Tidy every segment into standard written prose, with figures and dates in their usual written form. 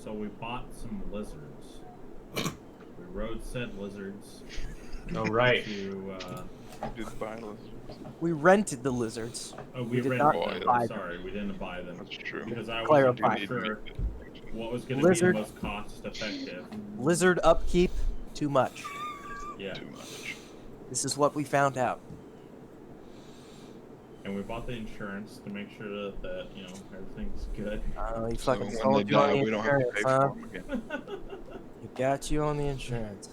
So we bought some lizards. We rode said lizards Oh, right. to, We did buy lizards. We rented the lizards. oh, We we did rented not them. buy them. Sorry, we didn't buy them. That's true. Because I Clarify. wasn't sure what was going to be the Lizard. most cost effective. Lizard upkeep, too much. Yeah. Too much. This is what we found out. And we bought the insurance to make sure that you know, everything's good. He So fucking when they sold you on die, the we don't have to insurance, pay huh? for them again. He got you on the insurance.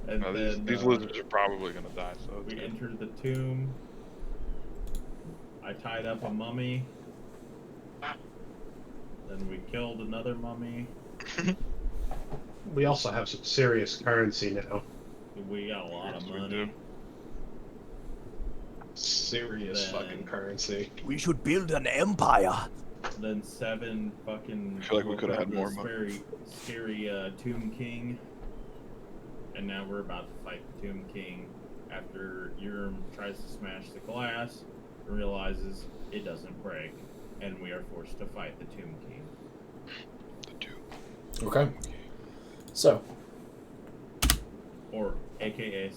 And No, then, these lizards are probably gonna die, so it's we good. entered the tomb. I tied up a mummy. Then we killed another mummy. We also have some serious currency now. We got a lot of Yes, we money. do. Serious Then- fucking currency. We should build an empire. Then 7 fucking. I feel like we coulda had more money. Very scary Tomb King. And now we're about to fight the Tomb King after Urim tries to smash the glass and realizes it doesn't break, and we are forced to fight the Tomb King. The two. Okay. So, Or AKA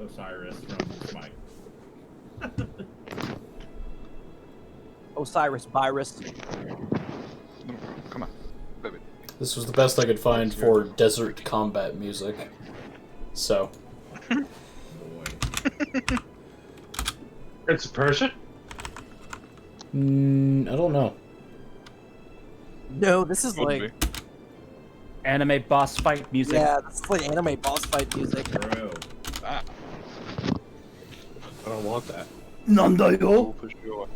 Osiris from Smite. Osiris, Virus. No problem. Come on. Baby. this was the best I could find for desert combat music. So, Boy. Prince of Persia? I don't know. No, this is Would like, be. Anime boss fight music. yeah, this is like anime boss fight music. Bro. Ah, I don't want that. Nandayo. for sure.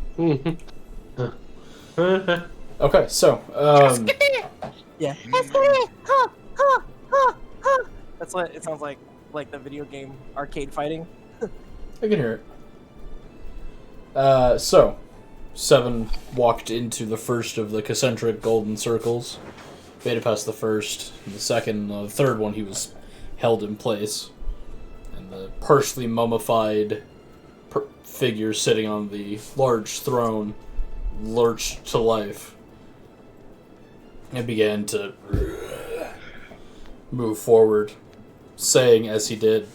Okay, so, Yeah. That's what it sounds like the video game arcade fighting. I can hear it. So, 7 walked into the first of the concentric golden circles. Made it past the first, the second, the third one he was held in place. And the partially mummified figure sitting on the large throne lurched to life. And began to move forward, saying as he did,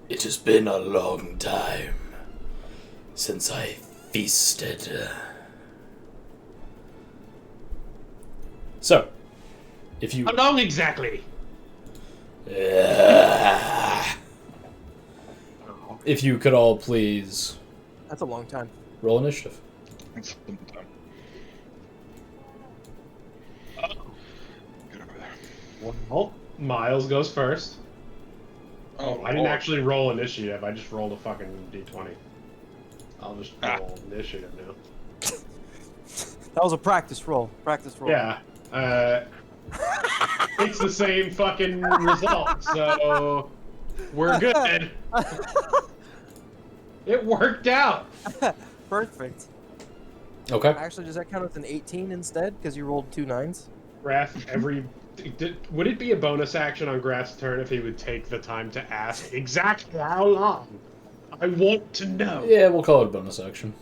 "It has been a long time since I feasted." So, if you... How long exactly? If you could all please That's a long time. roll initiative. It's sometime. Get over there. Well, Miles goes first. Oh, I didn't Lord. actually roll initiative. I just rolled a fucking d20. I'll just roll initiative now. That was a practice roll. Practice roll. Yeah. It's the same fucking result, so we're good. It worked out. Perfect. Okay. Actually, does that count as an 18 instead? Because you rolled 2 9s? Graf, would it be a bonus action on Graf's turn if he would take the time to ask exactly how long? I want to know. Yeah, we'll call it a bonus action.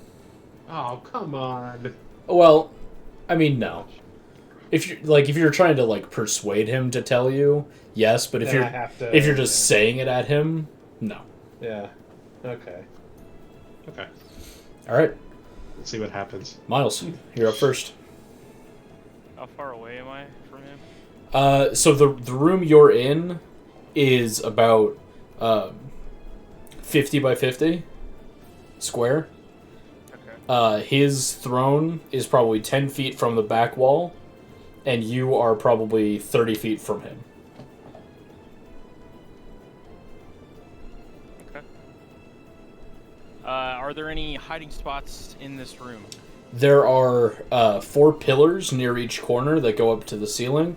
Oh, come on. Well, I mean, no. If you're trying to persuade him to tell you, yes. But if Then I you're have to- if you're just saying it at him, no. Yeah. Okay. Okay. All right, Let's see what happens. Miles, you're up first. How far away am I from him? So the room you're in is about 50 by 50 square. Okay. His throne is probably 10 feet from the back wall, and you are probably 30 feet from him. Okay. Are there any hiding spots in this room? There are 4 pillars near each corner that go up to the ceiling,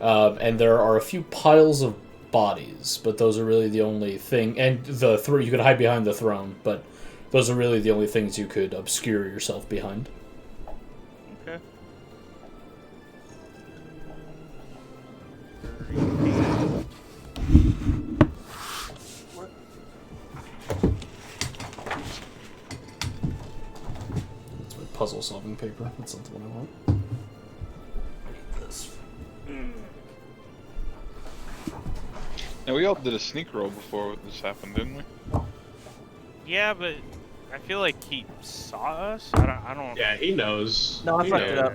and there are a few piles of bodies, but those are really the only thing. And the you could hide behind the throne, but those are really the only things you could obscure yourself behind. Okay. It's my puzzle solving paper. That's not the one I want. Now we all did a sneak roll before this happened, didn't we? Yeah, but I feel like he saw us. I don't. Yeah, he knows. No, I He fucked it knows. up.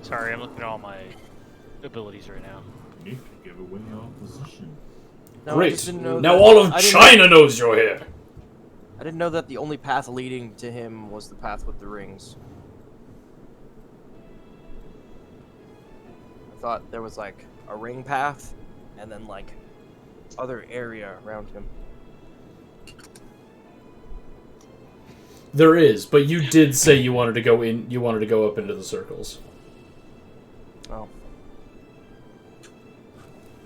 Sorry, I'm looking at all my abilities right now. You could give away your position. No, I Great. just didn't know Now that- all of I didn't China knows you're here. I didn't know that the only path leading to him was the path with the rings. I thought there was like a ring path, and then like other area around him. There is, but you did say you wanted to go in. You wanted to go up into the circles. Oh,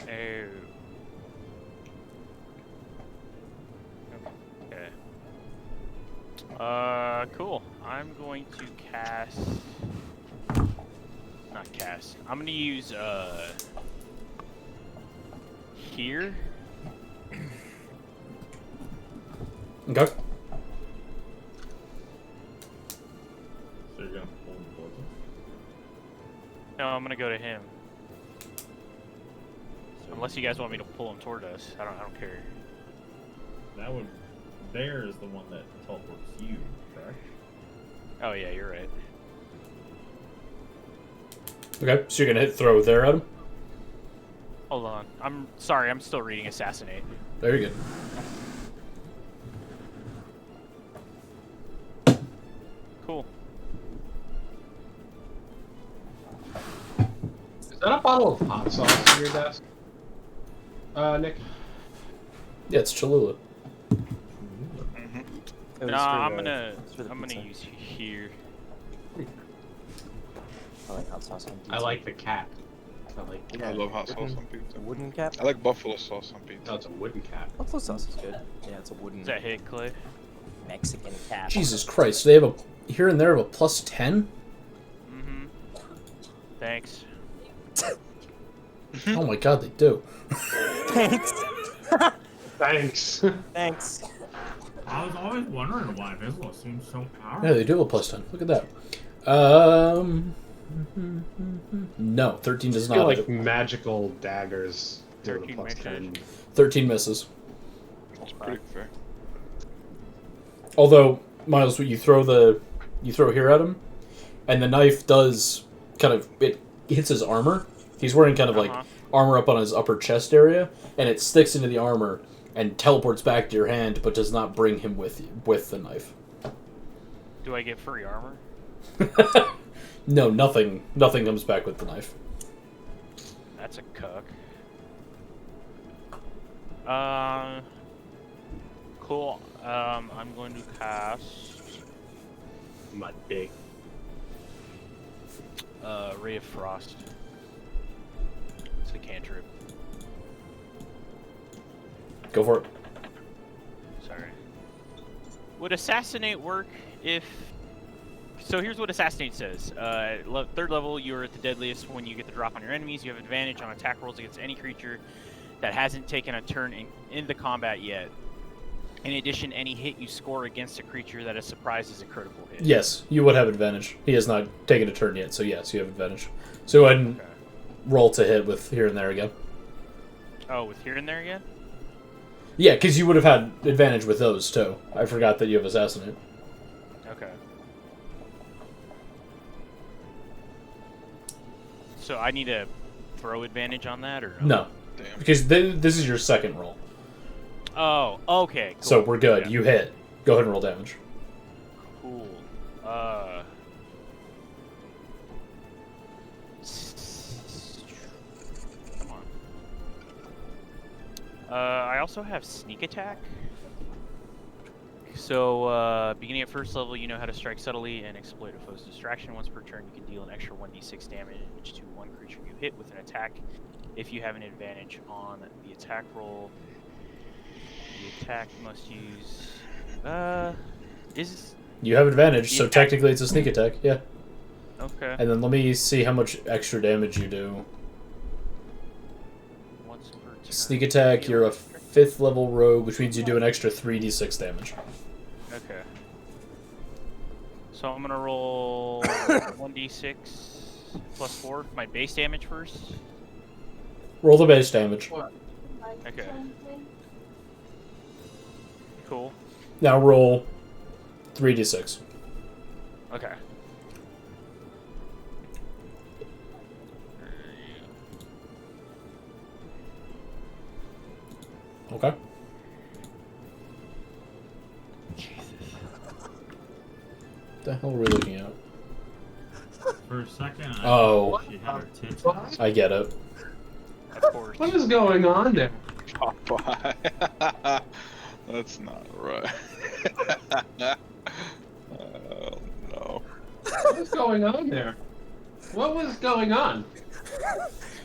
Okay. Cool. I'm going to cast. Not cast. I'm gonna use here. Okay. So you're gonna pull him towards us? No, I'm gonna go to him. Unless you guys want me to pull him toward us, I don't care. That would. There is the one that teleports you, correct? Oh yeah, you're right. Okay. So you're gonna hit throw there at him. Hold on. I'm sorry. I'm still reading assassinate. Very good. Cool. Is that a bottle of hot sauce on your desk? Nick? Yeah, it's Cholula. Mm-hmm. it was No, for I'm the- gonna it's for the I'm gonna pizza. use here. I like hot sauce on pizza. I like the cat. I like I love hot sauce wooden- on pizza. A wooden cap? I like buffalo sauce on Oh, pizza. it's a wooden cat. Buffalo sauce is good. Yeah, it's a wooden Does that hit, Clay? Mexican cap. Jesus Christ! They have a here and there of a plus 10. Mm-hmm. Thanks. Oh my God, they do. Thanks. Thanks. Thanks. I was always wondering why Vizsla seems so powerful. Yeah, they do have a plus 10. Look at that. No, 13 does I feel not. like magical daggers do the 13 plus makes 10. 13 misses. That's pretty fair. Although Miles, you throw here at him, and the knife does kind of it hits his armor. He's wearing kind of like armor up on his upper chest area, and it sticks into the armor and teleports back to your hand, but does not bring him with the knife. Do I get free armor? No, nothing comes back with the knife. That's a cuck. Cool. I'm going to cast My big. Ray of Frost. It's a cantrip. Go for it. Sorry. Would assassinate work if? So here's what assassinate says. Third level, you're at the deadliest when you get the drop on your enemies. You have advantage on attack rolls against any creature that hasn't taken a turn in the combat yet. In addition, any hit you score against a creature that is surprised is a critical hit. Yes, you would have advantage. He has not taken a turn yet, so yes, you have advantage. So go ahead and Okay. roll to hit with here and there again. Oh, with here and there again? Yeah, because you would have had advantage with those too. I forgot that you have assassinate. Okay. So I need to throw advantage on that, or No, Damn. because this is your second roll. Oh, okay. Cool. So we're good. Yeah. You hit. Go ahead and roll damage. Cool. Come on. I also have sneak attack. So, beginning at first level, you know how to strike subtly and exploit a foe's distraction. Once per turn, you can deal an extra 1d6 damage to one creature you hit with an attack. If you have an advantage on the attack roll, the attack must use. You have advantage, so Yeah. technically it's a sneak attack. Yeah. Okay. And then let me see how much extra damage you do. Once per turn. Sneak attack. You're a 5th level rogue, which means you do an extra 3d6 damage. Okay. So I'm gonna roll 1d6 plus 4. My base damage first. Roll the base damage. Okay. Cool. Now roll 3d6. Okay. Okay. Jesus. What the hell are we looking at? For a second, I Oh. thought she had her tits out. I get it. Of course. What is going on there? Popeye. That's not right. Oh no. What is going on there? What was going on?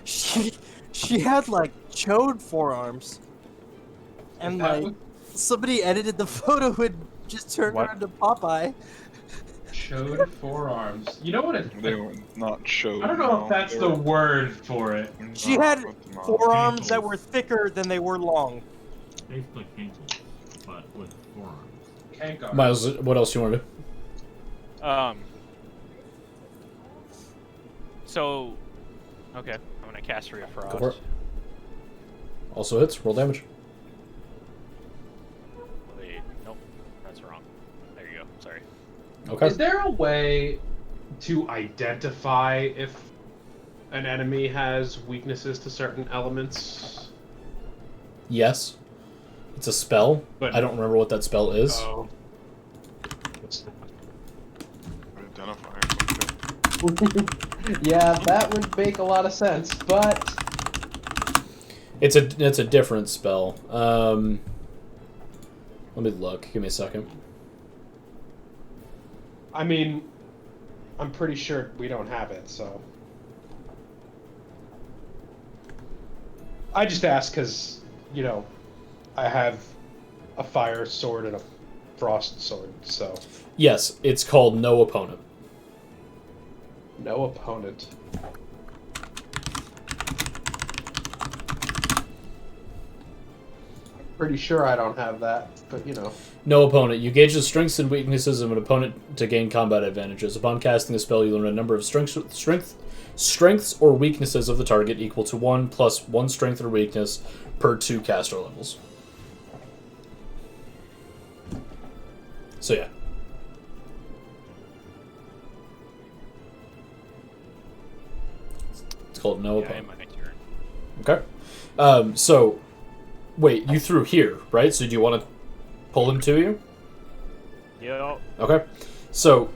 She had like chode forearms, and That like somebody edited the photo and just turned What? her into Popeye. Showed forearms. You know what it? They were not showed. I don't know if that's They the were word for it. She not had with the mouth. forearms that were thicker than they were long. Basically cankles, but with forearms. Kankar. Miles, what else do you want to do? So, okay, I'm gonna cast Ray of Frost. Go for it. Also hits. Roll damage. Wait, nope, that's wrong. There you go. Sorry. Okay. Is there a way to identify if an enemy has weaknesses to certain elements? Yes. It's a spell. But- I don't remember what that spell is. Oh. Identify. Yeah, that would make a lot of sense, but It's a different spell. Let me look. Give me a second. I mean, I'm pretty sure we don't have it, so. I just ask because, you know, I have a fire sword and a frost sword, so. Yes, it's called No Opponent. No opponent. Pretty sure I don't have that, but you know. No opponent. You gauge the strengths and weaknesses of an opponent to gain combat advantages. Upon casting a spell, you learn a number of strengths or weaknesses of the target equal to 1 plus 1 strength or weakness per 2 caster levels. So yeah. It's called No Yeah, Opponent. my turn. Okay. So, wait, you threw here, right? So do you want to pull him to you? Yep. Okay. So,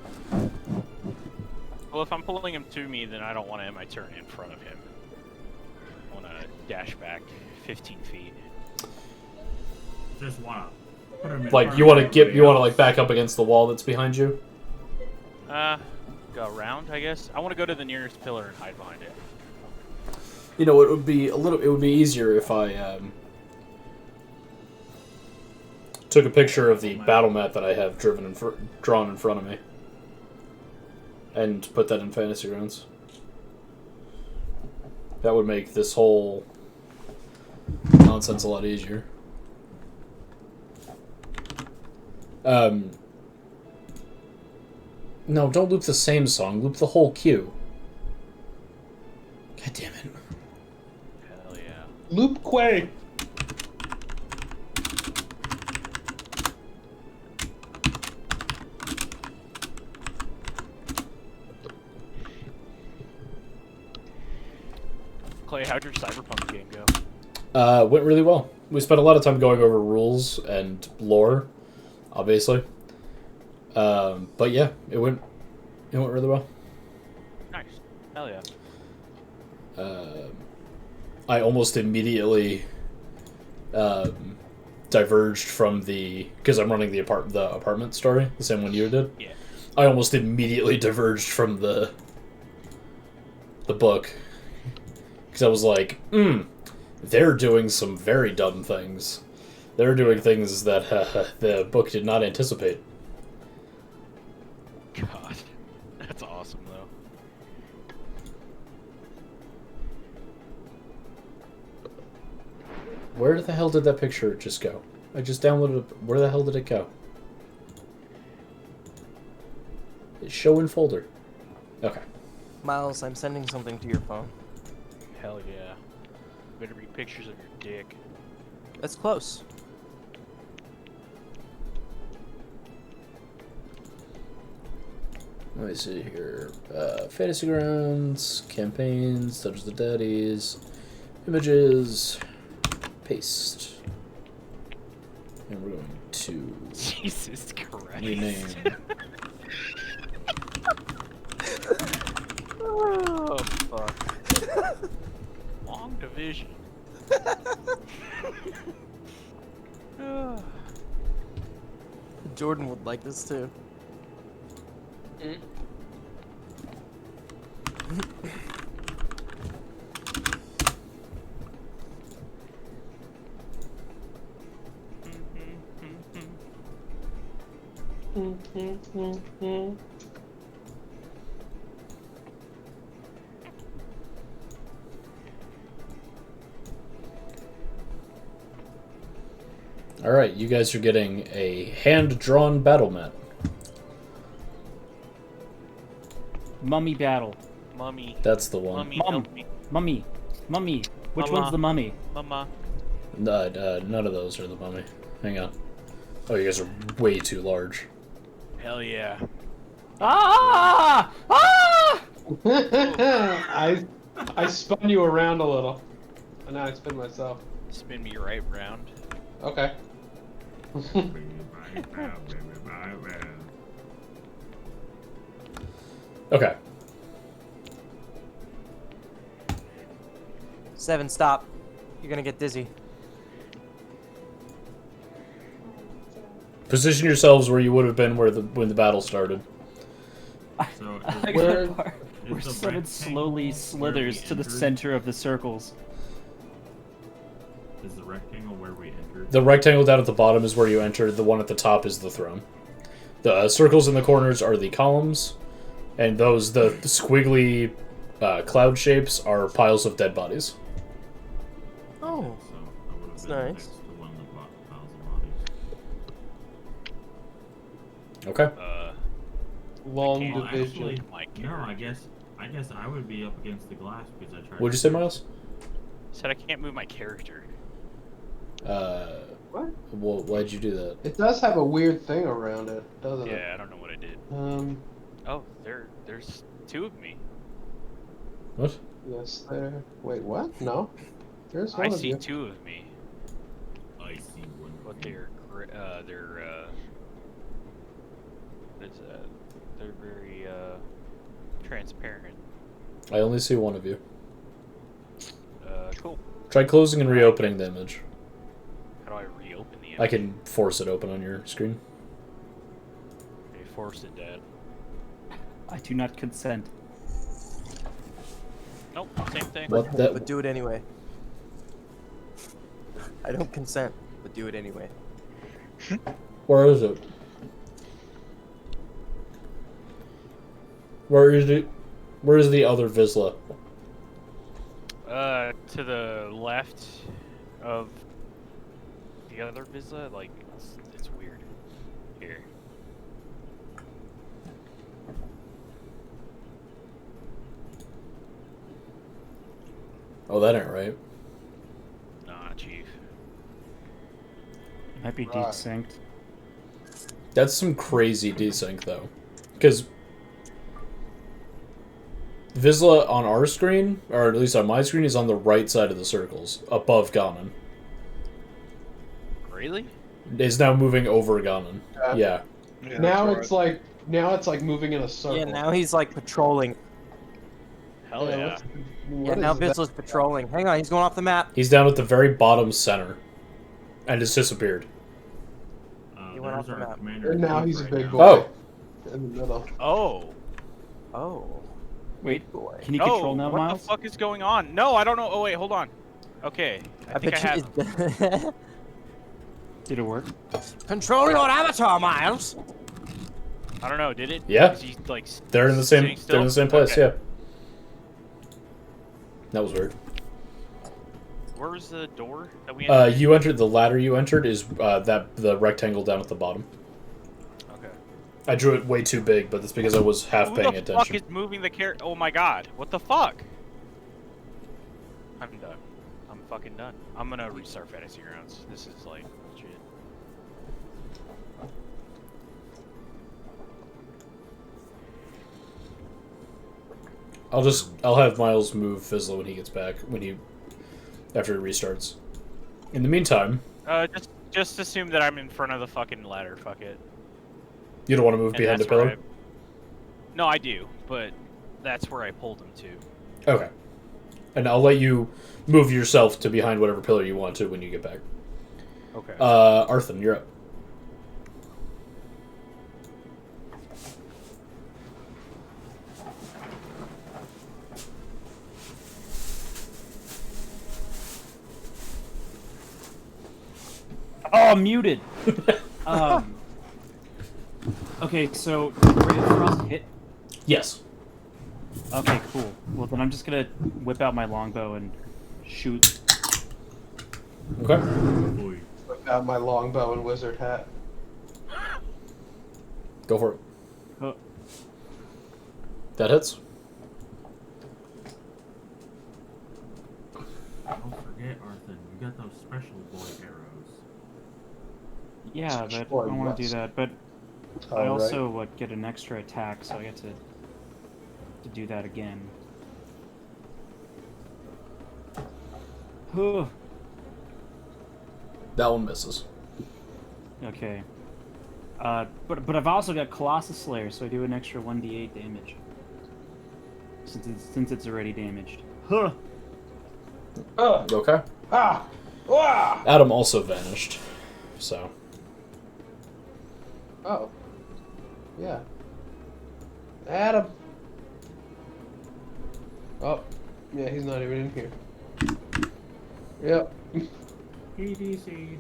Well, if I'm pulling him to me, then I don't want to end my turn in front of him. I want to dash back 15 feet. Just wanna put him in like, front you of want to everybody else. like back up against the wall that's behind you? Go around, I guess. I want to go to the nearest pillar and hide behind it. You know, it would be easier if I took a picture of the battle mat that I have drawn in front of me, and put that in Fantasy Grounds. That would make this whole nonsense a lot easier. No, don't loop the same song. Loop the whole cue. God damn it. Hell yeah. Loop Quay. Clay, how'd your Cyberpunk game go? Went really well. We spent a lot of time going over rules and lore, obviously. But yeah, it went really well. Nice. Hell yeah. I almost immediately diverged from because I'm running the apartment story, the same one you did. Yeah. I almost immediately diverged from the book because I was like, they're doing some very dumb things. They're doing things that the book did not anticipate. God. That's awesome, though. Where the hell did that picture just go? I just downloaded it. Where the hell did it go? It's show in folder. Okay. Miles, I'm sending something to your phone. Hell yeah. Better be pictures of your dick. That's close. Let me see here. Fantasy Grounds, campaigns, Touch the Daddies, images, paste. And we're going to Jesus Christ. rename. Oh fuck. Long division. Jordan would like this too. Alright, you guys are getting a hand-drawn battle mat. Mummy battle. Mummy. That's the one. Mummy, Mum. help me. Mummy. Mummy. Which Mama. one's the mummy? Mama. None of those are the mummy. Hang on. Oh, you guys are way too large. Hell yeah. Ah! Ah! I spun you around a little, and now I spin myself. Spin me right round. Okay. Okay. 7, stop. You're gonna get dizzy. Position yourselves where you would have been when the battle started. So I is, like Where- that part where is the 7 slowly rectangle slithers where to we the entered? center of the circles. is the rectangle where we entered? The rectangle down at the bottom is where you entered. The one at the top is the throne. The circles in the corners are the columns, and the squiggly cloud shapes are piles of dead bodies. Oh. So I would have That's been nice. next to one of the piles of bodies. Okay. Long Can't Well, division. actually, My no, I character. guess I would be up against the glass because I tried. What'd you say, Miles? Said I can't move my character. What? Well, why'd you do that? It does have a weird thing around it, doesn't Yeah, I don't know what I did. it? Oh, there's 2 of me. What? Yes, there. Wait, what? No. There's one I of see you. 2 of me, I see one. but they're it's, they're very transparent. I only see one of you. Cool. Try closing and reopening the image. How do I reopen the image? I can force it open on your screen. Okay, force it, Dad. I do not consent. Nope, same thing. What But that? do it anyway. I don't consent, but do it anyway. Where is it? Where is it? Where is the other Vizsla? To the left of the other Vizsla, like, it's weird. Here. Oh, that ain't right. Nah, Chief. It might be Right. desynced. That's some crazy desync though, because Vizsla on our screen, or at least on my screen, is on the right side of the circles, above Ganon. Really? Is now moving over Ganon. Yeah. Yeah, Now that's it's like moving in a circle. Yeah, now he's like patrolling. Hell yeah. What Yeah, now is that? Vizsla's patrolling. Hang on, he's going off the map. He's down at the very bottom center, and has disappeared. He went off There's the our map. commander And now chief he's a right big now. boy. Oh, In the middle. Oh. Oh, Wait, boy. can you Oh, control now, what Miles? the fuck is going on? No, I don't know. Oh wait, hold on. Okay, I think I have. bet Did it work? Control your avatar, Miles. I don't know. Did it? Yeah. Is he, like, they're in the sitting same. They're in the still? same place. Okay. Yeah. That was weird. Where was the door that we entered? You entered the ladder. You entered is the rectangle down at the bottom. Okay. I drew it way too big, but that's because I was half Who paying the attention. fuck is moving the character? Oh my god. What the fuck? I'm done. I'm fucking done. I'm gonna restart Fantasy Grounds. This is like shit. I'll have Miles move Fizzle when he gets back, after he restarts. In the meantime, Just assume that I'm in front of the fucking ladder. Fuck it. you don't want to move And behind the that's where pillar? No, I do, but that's where I pulled him to. Okay. And I'll let you move yourself to behind whatever pillar you want to when you get back. Okay. Arthur, you're up. Oh, I'm muted. Okay, so Ray of Frost hit. Yes. Okay, cool. Well, then I'm just gonna whip out my longbow and shoot. Okay. Boy. Whip out my longbow and wizard hat. Go for it. Oh, That hits. Don't forget, Arthur, you got those special boy arrows. yeah, but I Sure, don't want to do yes. that. But I Alright. also get an extra attack, so I get to do that again. Huh. That one misses. Okay. But I've also got Colossus Slayer, so I do an extra 1d8 damage. Since it's already damaged. Huh. Okay. Ah! Adam also vanished. So. Oh. Yeah. Adam. Oh. Yeah, he's not even in here. Yep. EDC.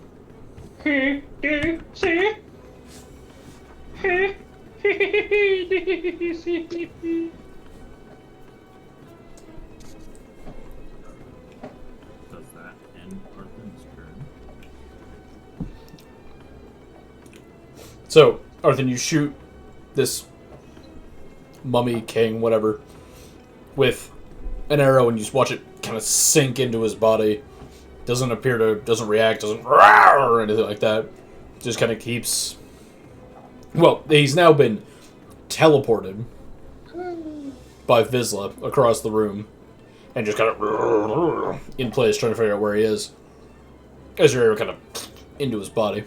Does that end Arthur's turn? So, Arthur, you shoot this mummy king, whatever, with an arrow, and you just watch it kind of sink into his body. Doesn't react, doesn't roar or anything like that. Just kind of keeps. Well, he's now been teleported by Vizsla across the room, and just kind of in place, trying to figure out where he is. As your arrow kind of into his body.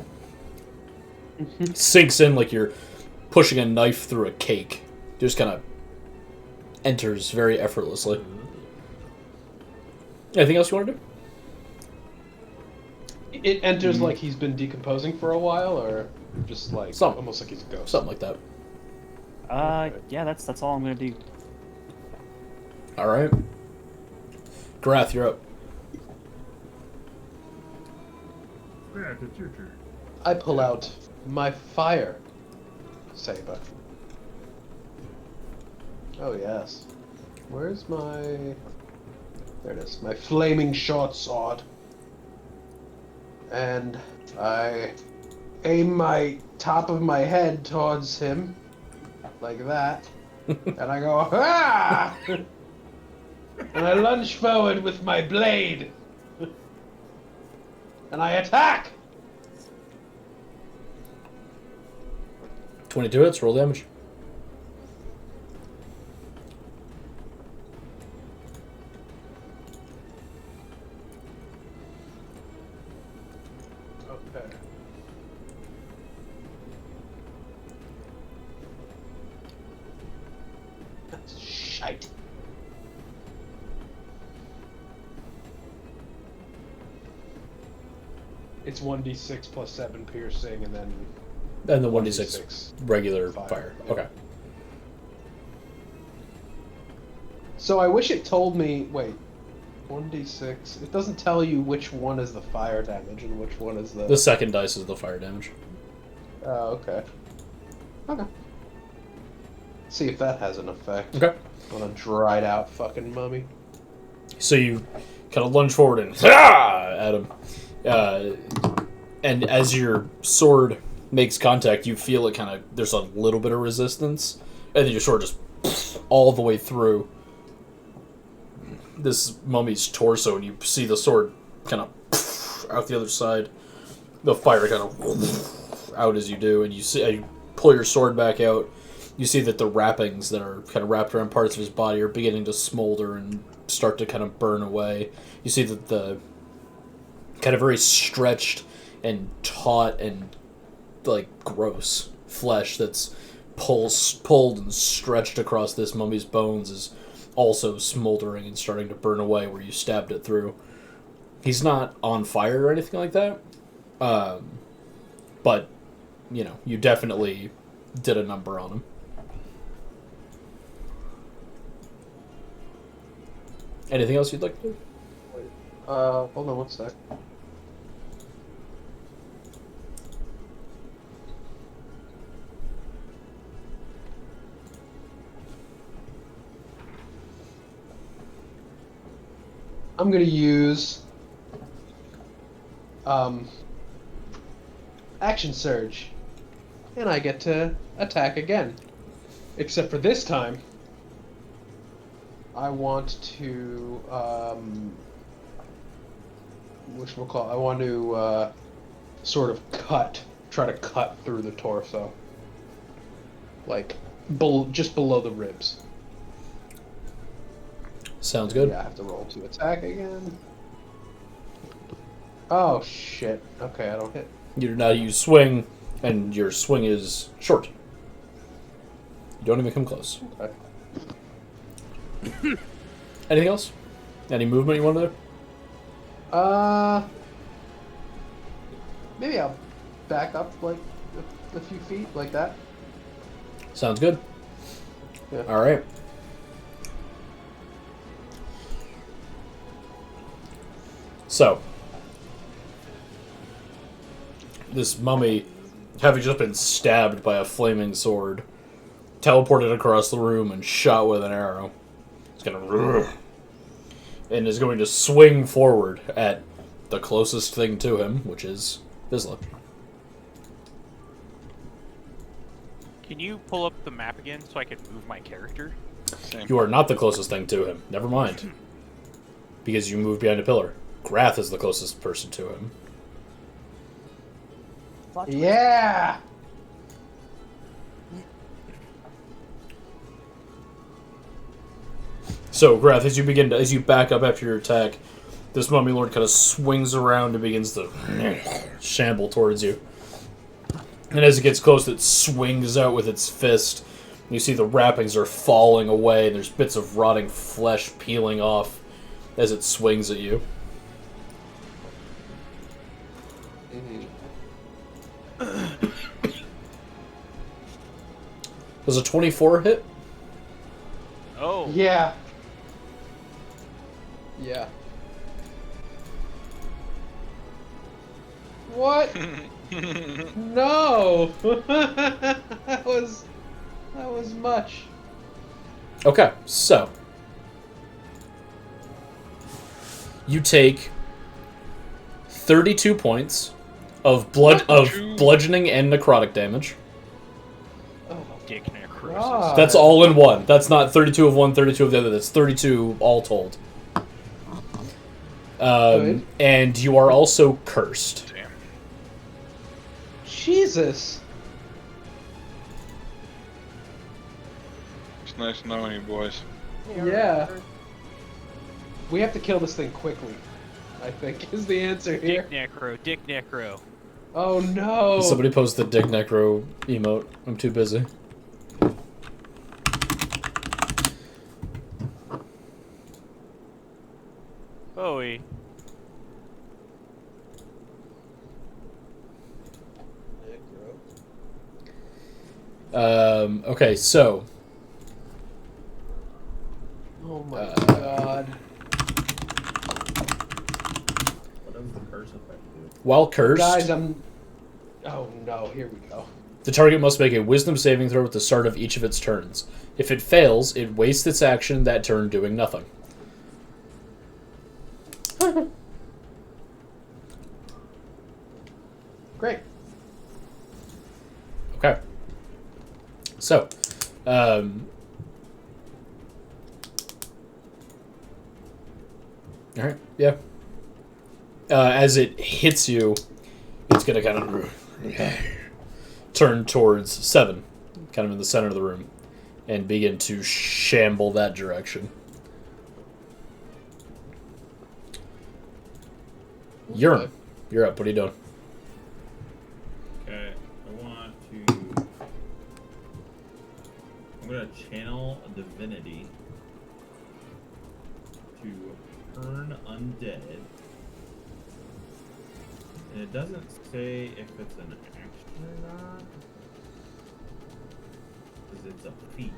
Sinks in like you're pushing a knife through a cake. Just kind of enters very effortlessly. Anything else you want to do? It enters like he's been decomposing for a while, or just like Something. almost like he's a ghost. Something like that. Yeah, that's all I'm gonna do. All right. Grath, you're up. Yeah, it's your turn. I pull out my fire saber. Oh yes. Where's my? There it is. My flaming short sword. And I aim my top of my head towards him, like that, and I go, ah! And I lunge forward with my blade, and I attack. 22 hits, roll damage. Okay. That's shite. It's 1d6 plus 7 piercing, and then And the 1d6 regular Fire. fire. Okay. So I wish it told me. Wait, 1d6. It doesn't tell you which one is the fire damage and which one is the. The second dice is the fire damage. Oh, okay. Okay. See if that has an effect Okay. on a dried out fucking mummy. So you kind of lunge forward and at him. And as your sword makes contact, you feel it kind of. There's a little bit of resistance. And then your sword just all the way through this mummy's torso, and you see the sword kind of out the other side. The fire kind of out as you do, and you see, you pull your sword back out. You see that the wrappings that are kind of wrapped around parts of his body are beginning to smolder and start to kind of burn away. You see that the kind of very stretched and taut and like gross flesh that's pulled and stretched across this mummy's bones is also smoldering and starting to burn away where you stabbed it through. He's not on fire or anything like that, but you know, you definitely did a number on him. Anything else you'd like to do? Hold on one sec. I'm gonna use Action Surge, and I get to attack again. Except for this time, I want to whatchamacallit, I want to sort of try to cut through the torso, like just below the ribs. Sounds good. Yeah, I have to roll to attack again. Oh shit. Okay, I don't hit. You swing, and your swing is short. You don't even come close. Okay. Anything else? Any movement you want to do? Maybe I'll back up like a few feet, like that. Sounds good. Yeah. All right. So, this mummy, having just been stabbed by a flaming sword, teleported across the room and shot with an arrow. It's gonna... and is going to swing forward at the closest thing to him, which is Vizsla. Can you pull up the map again so I can move my character? Same. You are not the closest thing to him. Never mind. Because you moved behind a pillar. Grath is the closest person to him. Yeah. So, Grath, as you back up after your attack, this mummy lord kind of swings around and begins to shamble towards you. And as it gets close, it swings out with its fist. You see the wrappings are falling away. There's bits of rotting flesh peeling off as it swings at you. Does a 24 hit? Oh. Yeah. Yeah. What? No. that was much. Okay, so you take 32 points of bludgeoning and necrotic damage. Oh, Dick necrosis. God. That's all in one. That's not 32 of one, 32 of the other. That's 32 all told. Good. And you are also cursed. Damn. Jesus. It's nice knowing you boys. Yeah. We have to kill this thing quickly, I think, is the answer here. Dick necro. Oh no. Somebody post the Dick Necro emote. I'm too busy. Bowie. Okay, so Oh my god. What does the curse effect do? while cursed, Guys, Oh no, here we go. the target must make a wisdom saving throw at the start of each of its turns. If it fails, it wastes its action that turn doing nothing. Great. Okay. So, alright, yeah. as it hits you, it's going to kind of turn towards 7, kind of in the center of the room, and begin to shamble that direction. You're up. What are you doing? Okay, I'm gonna channel a divinity to turn undead. And it doesn't say if it's an action or not. Because it's a feat.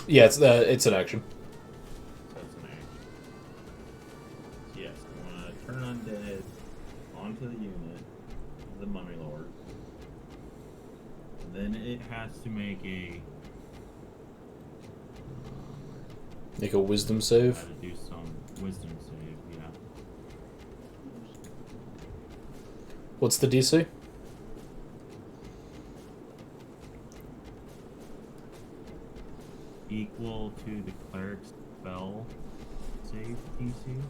Yeah, it's an action. So it's an action. Yes, I want to turn undead onto the unit, the Mummy Lord. And then it has to make a Make a wisdom save. gotta do some wisdom save, yeah. What's the DC? Equal to the cleric's spell save DC.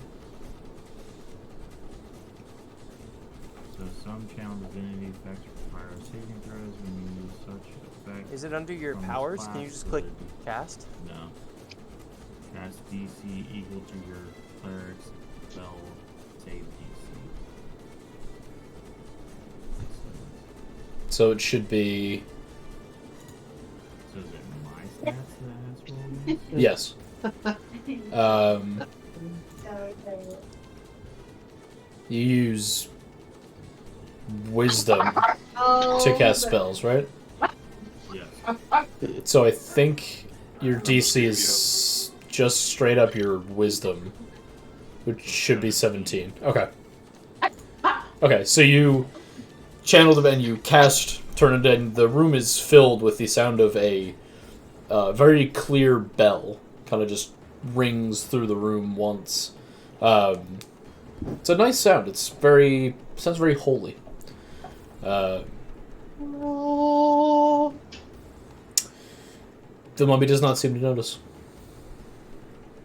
So some channel divinity effects require saving throws when you use such effect. Is it under your from this powers? Can you class, just so click that- cast? No. Cast DC equal to your cleric's spell save DC. So it should be So is it my stats that has rolled? yes. You use wisdom to cast spells, right? Yes. So I think your DC is just straight up your wisdom, which should be 17. Okay. Okay, so you channel them and you cast Turn Undead, and the room is filled with the sound of a very clear bell. Kind of just rings through the room once. It's a nice sound. Sounds very holy. The mummy does not seem to notice.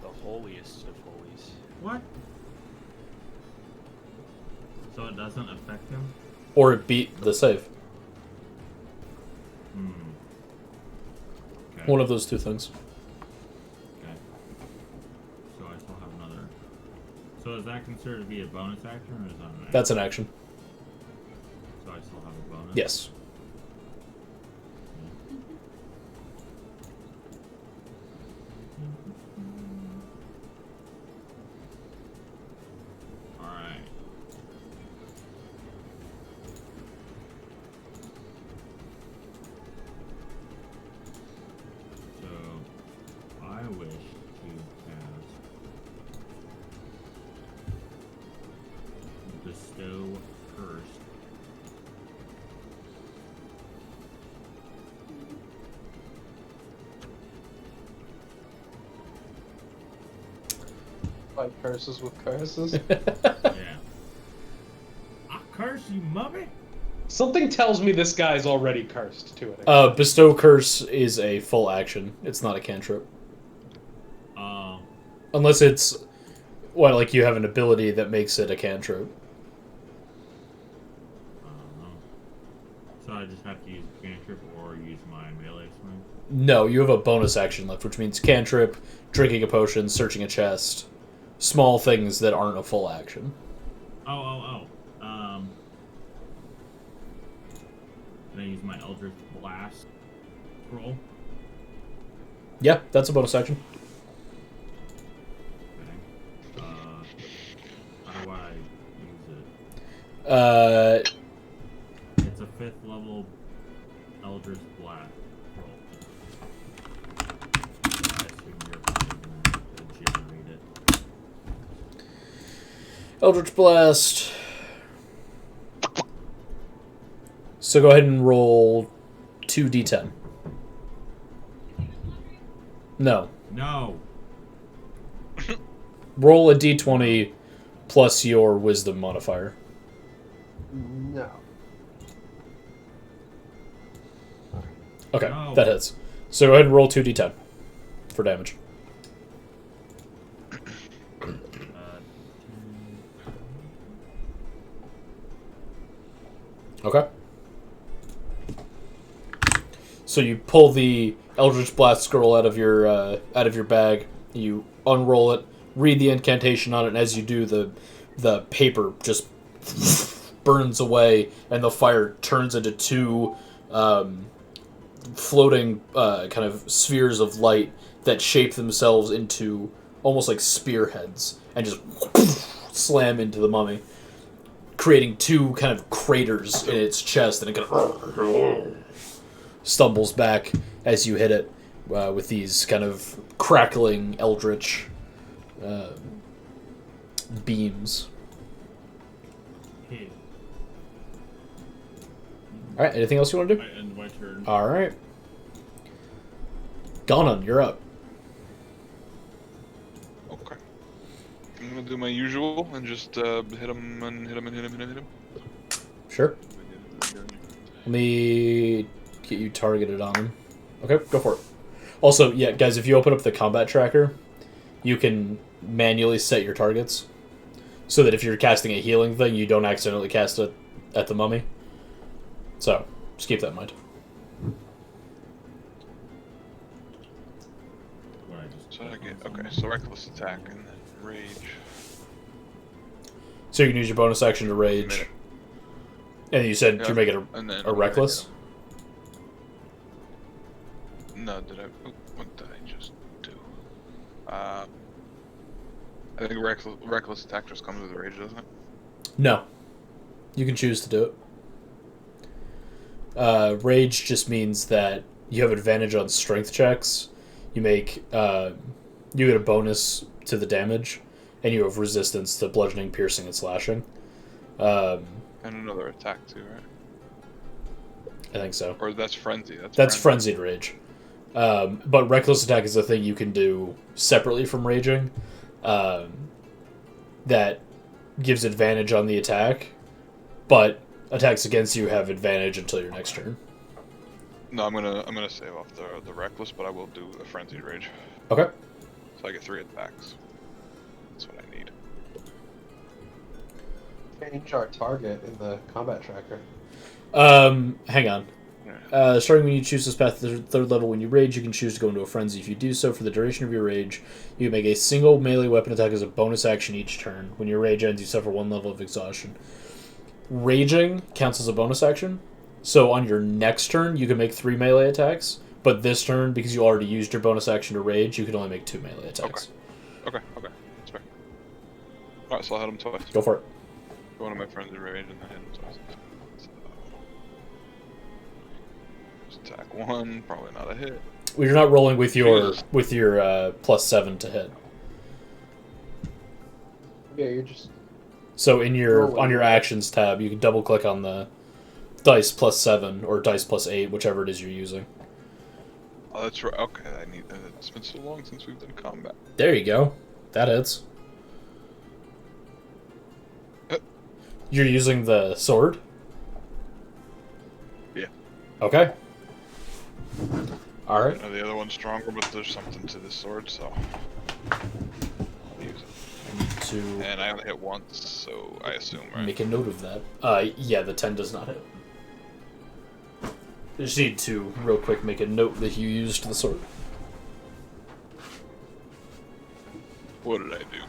The holiest of holies. What? So it doesn't affect him? Or it beat the save. Okay. One of those two things. Okay. So I still have another. So is that considered to be a bonus action or is that an action? That's an action. So I still have a bonus? Yes. Alright. So I wish to cast Bestow Curse. Like curses with curses. Yeah. I curse you, mummy! Something tells me this guy's already cursed to it. Bestow Curse is a full action. It's not a cantrip. Unless it's, well, like you have an ability that makes it a cantrip. So I just have to use cantrip or use my melee swing? No, you have a bonus action left, which means cantrip, drinking a potion, searching a chest. Small things that aren't a full action. Can I use my Eldritch Blast roll? Yeah, that's a bonus action. Okay. How do I use it? It's a 5th level Eldritch Blast roll. I assume you're probably going to generate it. Eldritch Blast. So go ahead and roll 2d10. No. No! Roll a d20 plus your wisdom modifier. No. Okay, No. that hits. So go ahead and roll 2d10 for damage. Okay. So you pull the Eldritch Blast scroll out of your bag. You unroll it, read the incantation on it, and as you do, the paper just burns away, and the fire turns into two floating kind of spheres of light that shape themselves into almost like spearheads, and just slam into the mummy, creating two kind of craters in its chest, and it kind of stumbles back as you hit it with these kind of crackling eldritch beams. Hey, All right, anything else you want to do? I end my turn. All right. Ganon, you're up. Okay. I'm gonna do my usual and just hit him and hit him and hit him and hit him. Sure. Let me get you targeted on him. Okay, go for it. Also, yeah, guys, if you open up the combat tracker, you can manually set your targets so that if you're casting a healing thing, you don't accidentally cast it at the mummy. So, just keep that in mind. What I just So I clicked get on okay. something. So reckless attack and then rage. So you can use your bonus action to rage. Minute. And you said Yeah, you're making And then a reckless? No, did I? What did I just do? I think reckless attack just comes with rage, doesn't it? No. You can choose to do it. Rage just means that you have advantage on strength checks. You make you get a bonus to the damage, and you have resistance to bludgeoning, piercing, and slashing. And another attack too, right? I think so. Or that's frenzy. That's frenzied rage. But reckless attack is a thing you can do separately from raging. That gives advantage on the attack, but attacks against you have advantage until your next turn. No, I'm gonna save off the reckless, but I will do a frenzied rage. Okay. So I get 3 attacks. That's what I need. Change our target in the combat tracker. Hang on. Yeah. Starting when you choose this path to the third level, when you rage, you can choose to go into a frenzy. If you do so for the duration of your rage, you make a single melee weapon attack as a bonus action each turn. When your rage ends, you suffer 1 level of exhaustion. Raging counts as a bonus action, so on your next turn, you can make 3 melee attacks, but this turn, because you already used your bonus action to rage, you can only make 2 melee attacks. Okay, that's fair. Alright, so I'll hit him twice. Go for it. Go into my frenzied rage and then hit him twice. So, just attack 1, probably not a hit. Well, you're not rolling with your Jesus. +7 to hit. Yeah, you're just. So in your Rolling. on your actions tab, you can double click on the dice +7 or dice +8, whichever it is you're using. Oh, that's right. Okay, I need. It's been so long since we've done combat. There you go. That hits. You're using the sword? Yeah. Okay. Alright. The other one's stronger, but there's something to this sword, so I'll use it. To And I only hit once, so I assume, right? make a note of that. Yeah, the 10 does not hit. I just need to, real quick, make a note that you used the sword. What did I do?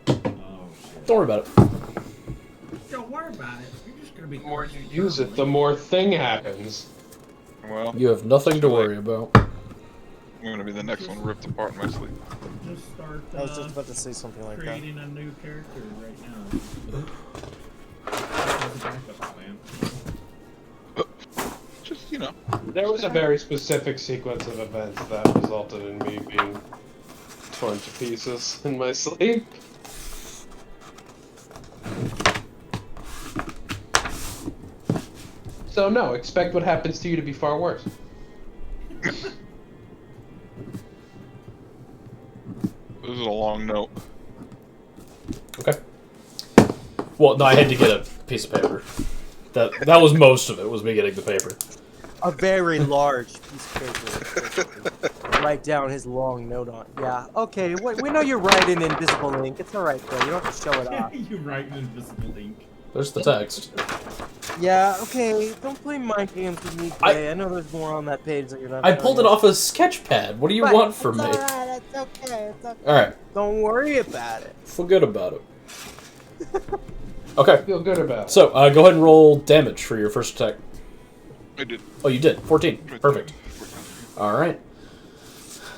Oh, shit. Don't worry about it. Don't worry about it. You're just gonna be. The more you use it, the more thing happens. Well, You have nothing to worry about. I'm gonna be the next one ripped apart in my sleep. Just start. I was just about to say something like that. creating a new character right now. As a backup plan. Just, you know. There was a very specific sequence of events that resulted in me being torn to pieces in my sleep. So no, expect what happens to you to be far worse. This is a long note. Okay. Well, no, I had to get a piece of paper. That was most of it, was me getting the paper. A very large piece of paper. Write down his long note on. Yeah. Okay. We know you're writing in invisible ink. It's all right, though. You don't have to show it off. You write in invisible ink. There's the text. Yeah, okay. Don't play mind games with me, Clay. I know there's more on that page that you're not. I pulled it off a sketch pad. What do you want from me? Alright, it's okay. It's okay. Alright, Don't worry about it. forget about it. Okay, Feel good about it. so go ahead and roll damage for your first attack. I did. Oh, you did. 14. Perfect. Alright.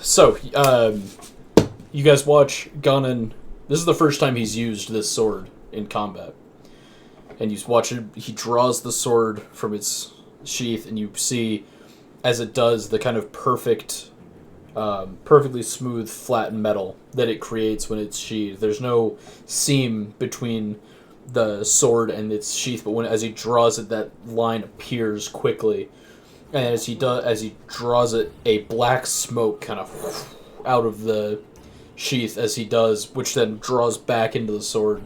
So, you guys watch Gunnan. This is the first time he's used this sword in combat. And you watch him, he draws the sword from its sheath, and you see, as it does, the kind of perfect, perfectly smooth, flat metal that it creates when it's sheathed. There's no seam between the sword and its sheath, but as he draws it, that line appears quickly. And as he draws it, a black smoke kind of out of the sheath as he does, which then draws back into the sword.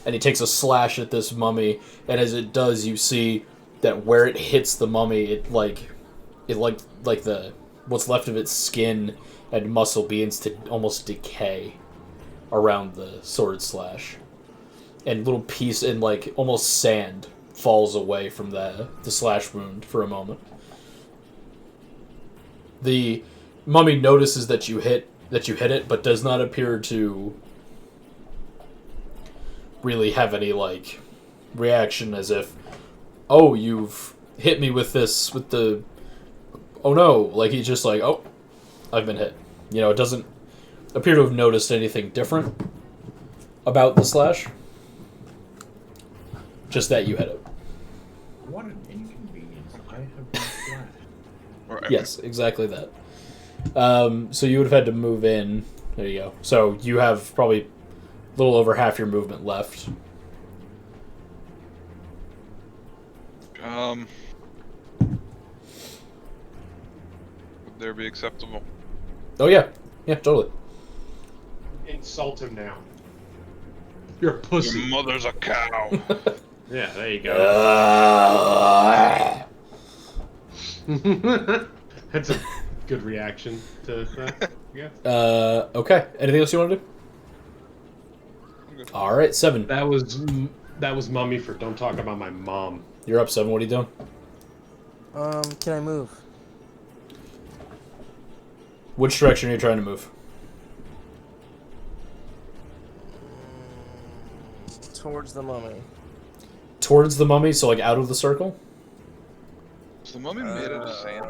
And he takes a slash at this mummy, and as it does, you see that where it hits the mummy, it the what's left of its skin and muscle begins to almost decay around the sword slash, and little piece and like almost sand falls away from the slash wound for a moment. The mummy notices that you hit it, but does not appear to really have any like reaction, as if, oh, you've hit me with the oh no, like he's just like, oh, I've been hit. You know, it doesn't appear to have noticed anything different about the slash, just that you hit it. What an inconvenience. I have been slashed. Or Yes, exactly that. So you would have had to move in. There you go. So you have probably a little over half your movement left. Would there be acceptable? Oh yeah, yeah, totally. Insult him now. You're a Your pussy. mother's a cow. Yeah, there you go. That's a good reaction to that. Yeah. Okay. Anything else you want to do? Okay. All right, 7. That was Mummy for don't talk about my mom. You're up, 7. What are you doing? Can I move? Which direction are you trying to move? Towards the mummy. Towards the mummy, so like out of the circle? Is the mummy made out of sand?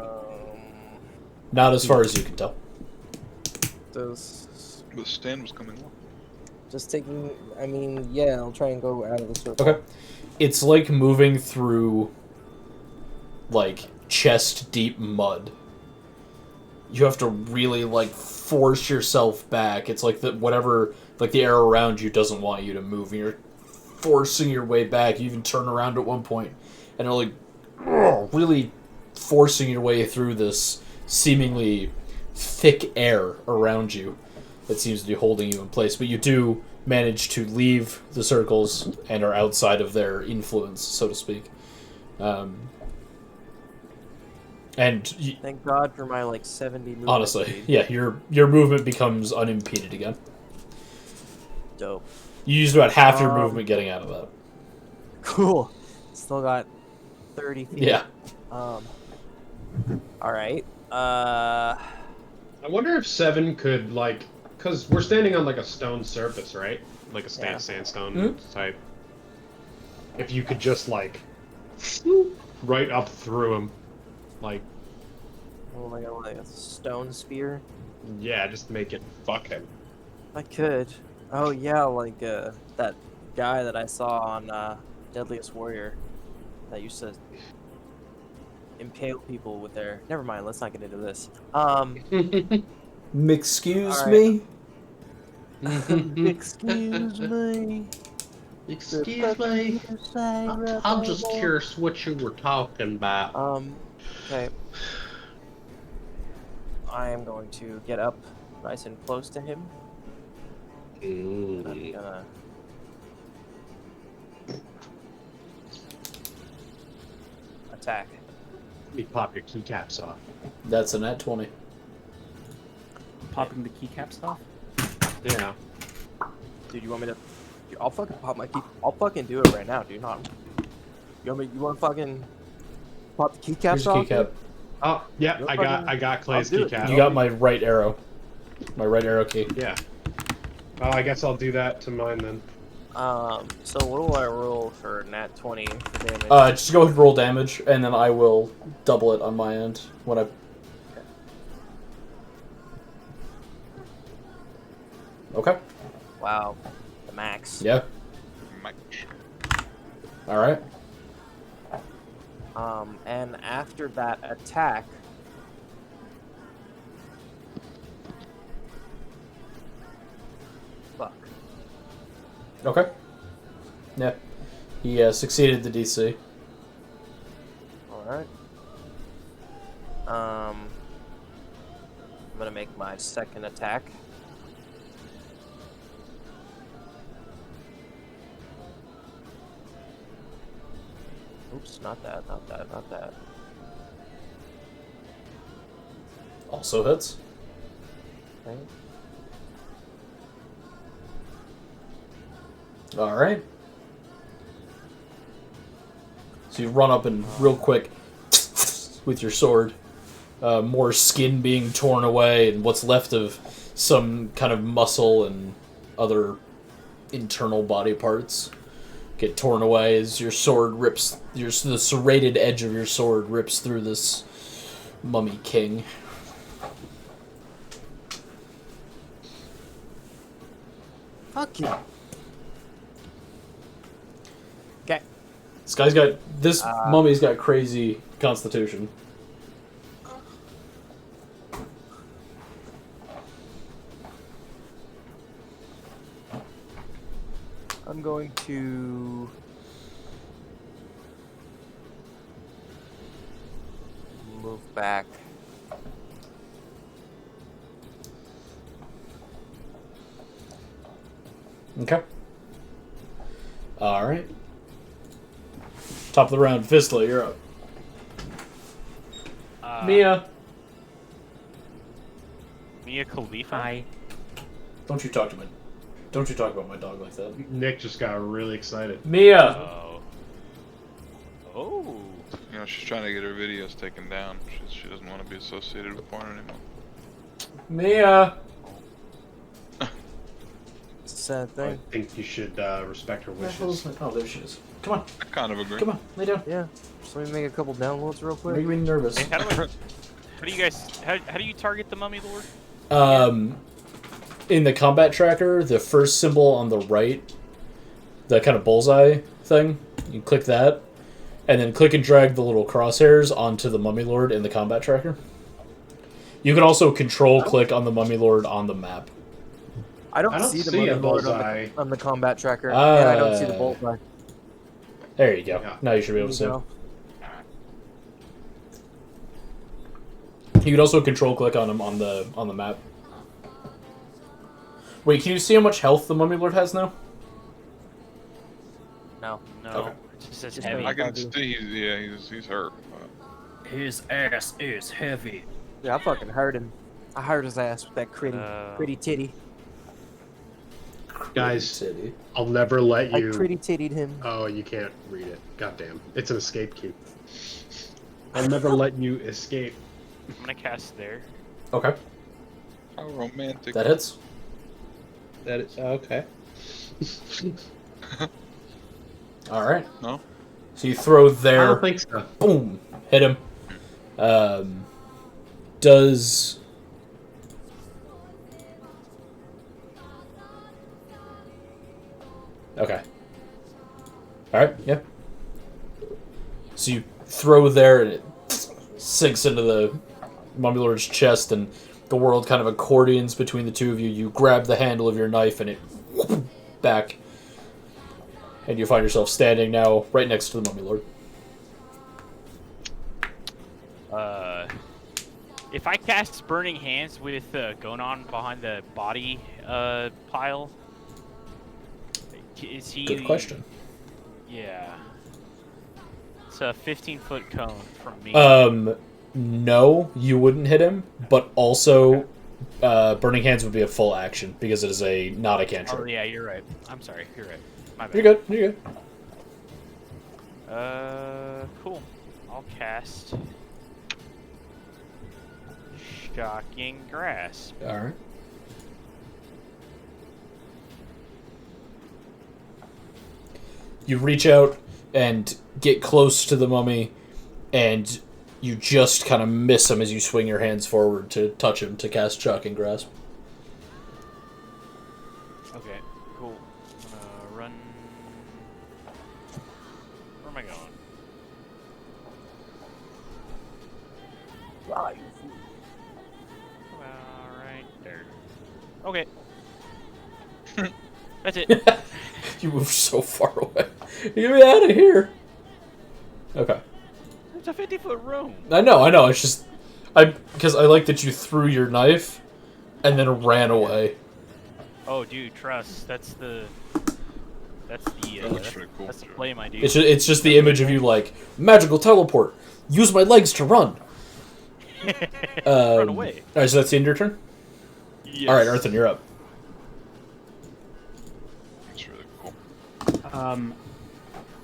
Not as far as you can tell. Those. The stand was coming up. Just taking. I mean, yeah, I'll try and go out of the circle. Okay. It's like moving through like chest deep mud. You have to really like force yourself back. It's like the air around you doesn't want you to move, and you're forcing your way back. You even turn around at one point and are like really forcing your way through this seemingly thick air around you that seems to be holding you in place. But you do manage to leave the circles and are outside of their influence, so to speak. Thank God for my like 70 movement Honestly, speed. yeah, your movement becomes unimpeded again. Dope. You used about half your movement getting out of that. Cool. Still got 30 feet. Yeah. Alright. I wonder if 7 could like, cause we're standing on like a stone surface, right? Like a Yeah. sandstone type. If you could just like, right up through him, like, Oh my god, like a stone spear? yeah, just make it fuck him. I could. Oh yeah, like that guy that I saw on Deadliest Warrior that used to impale people with their. Never mind. Let's not get into this. Excuse All me? Excuse me. Excuse me. I'm just curious what you were talking about. Okay. I am going to get up nice and close to him. I'm gonna. Attack. Let me pop your keycaps off. That's a net 20. Popping the keycaps off? Yeah. Dude, you want me to Dude, I'll fucking pop my key. I'll fucking do it right now, dude. Not. You want to fucking pop the keycaps Here's a off? keycap. Oh, yeah, You're I fucking- got Clay's I'll do it. keycap. You got my right arrow. My right arrow key. Yeah. Oh, I guess I'll do that to mine then. So what do I roll for nat 20 for damage? Just go ahead and roll damage, and then I will double it on my end when I. Okay. Wow, the max. Yeah. Mike. All right. And after that attack, fuck. Okay. Yeah. He succeeded the DC. All right. I'm gonna make my second attack. Oops, not that, not that, not that. Also hits. Okay. All right. So you run up and real quick with your sword, more skin being torn away, and what's left of some kind of muscle and other internal body parts get torn away as your sword rips. The serrated edge of your sword rips through this mummy king. Fuck you. Okay. This mummy's got crazy constitution. I'm going to move back. Okay. All right. Top of the round, Fistula, you're up. Mia. Mia Khalifa. Don't you talk about my dog like that. Nick just got really excited. Mia. Oh. Oh. You know, she's trying to get her videos taken down. She doesn't want to be associated with porn anymore. Mia. It's a sad I thing. think you should respect her Where the hell is wishes. my- Oh, there she is. Come on. I kind of agree. Come on. Lay down. Yeah. So let me make a couple downloads real quick. Make me nervous. How do you guys? How do you target the Mummy Lord? In the combat tracker, the first symbol on the right, the kind of bullseye thing, you click that, and then click and drag the little crosshairs onto the Mummy Lord in the combat tracker. You can also control click on the Mummy Lord on the map. I don't I don't see the see Mummy a Lord bullseye. on the combat tracker. Yeah, I don't see the bullseye. There you go. Yeah. Now you should be able to see. There you go. You can also control click on him on the map. Wait, can you see how much health the Mummy Lord has now? No. No. Okay. It just says Just heavy. I can Heavy. see, he's hurt. His ass is heavy. Yeah, I fucking heard him. I heard his ass with that pretty titty. Guys, City. I'll never let I you. pretty tittied him. Oh, you can't read it. Goddamn. It's an escape key. I'll never let you escape. I'm gonna cast there. Okay, How romantic. that hits. That is okay. All right. No? So you throw I there. don't think so. Boom! Hit him. Does okay. All right. Yeah. So you throw there, and it sinks into the Mummy Lord's chest, and the world kind of accordions between the two of you. You grab the handle of your knife, and it back, and you find yourself standing now right next to the Mummy Lord. If I cast Burning Hands with Gonon behind the body pile, is he? Good question. Yeah. It's a 15-foot cone from me. No, you wouldn't hit him, but also Burning Hands would be a full action because it is not a Oh cantrip. yeah, you're right. I'm sorry. You're right. My bad. You're good. You're good. Cool. I'll cast Shocking Grasp. All right. You reach out and get close to the mummy, and you just kind of miss him as you swing your hands forward to touch him to cast Shocking Grasp. Okay, cool. I'm gonna run. Where am I going? Right there. Okay. That's it. You moved so far away. Get me out of here. Okay. It's a 50-foot room. I know. It's just, because I like that you threw your knife, and then ran away. Oh, dude, trust. That's the That looks pretty cool. that's the play, my dude. It's just the image of you like magical teleport. Use my legs to run. Run away. All right, so that's the end of your turn. Yes. All right, Earthen, you're up. That's really cool.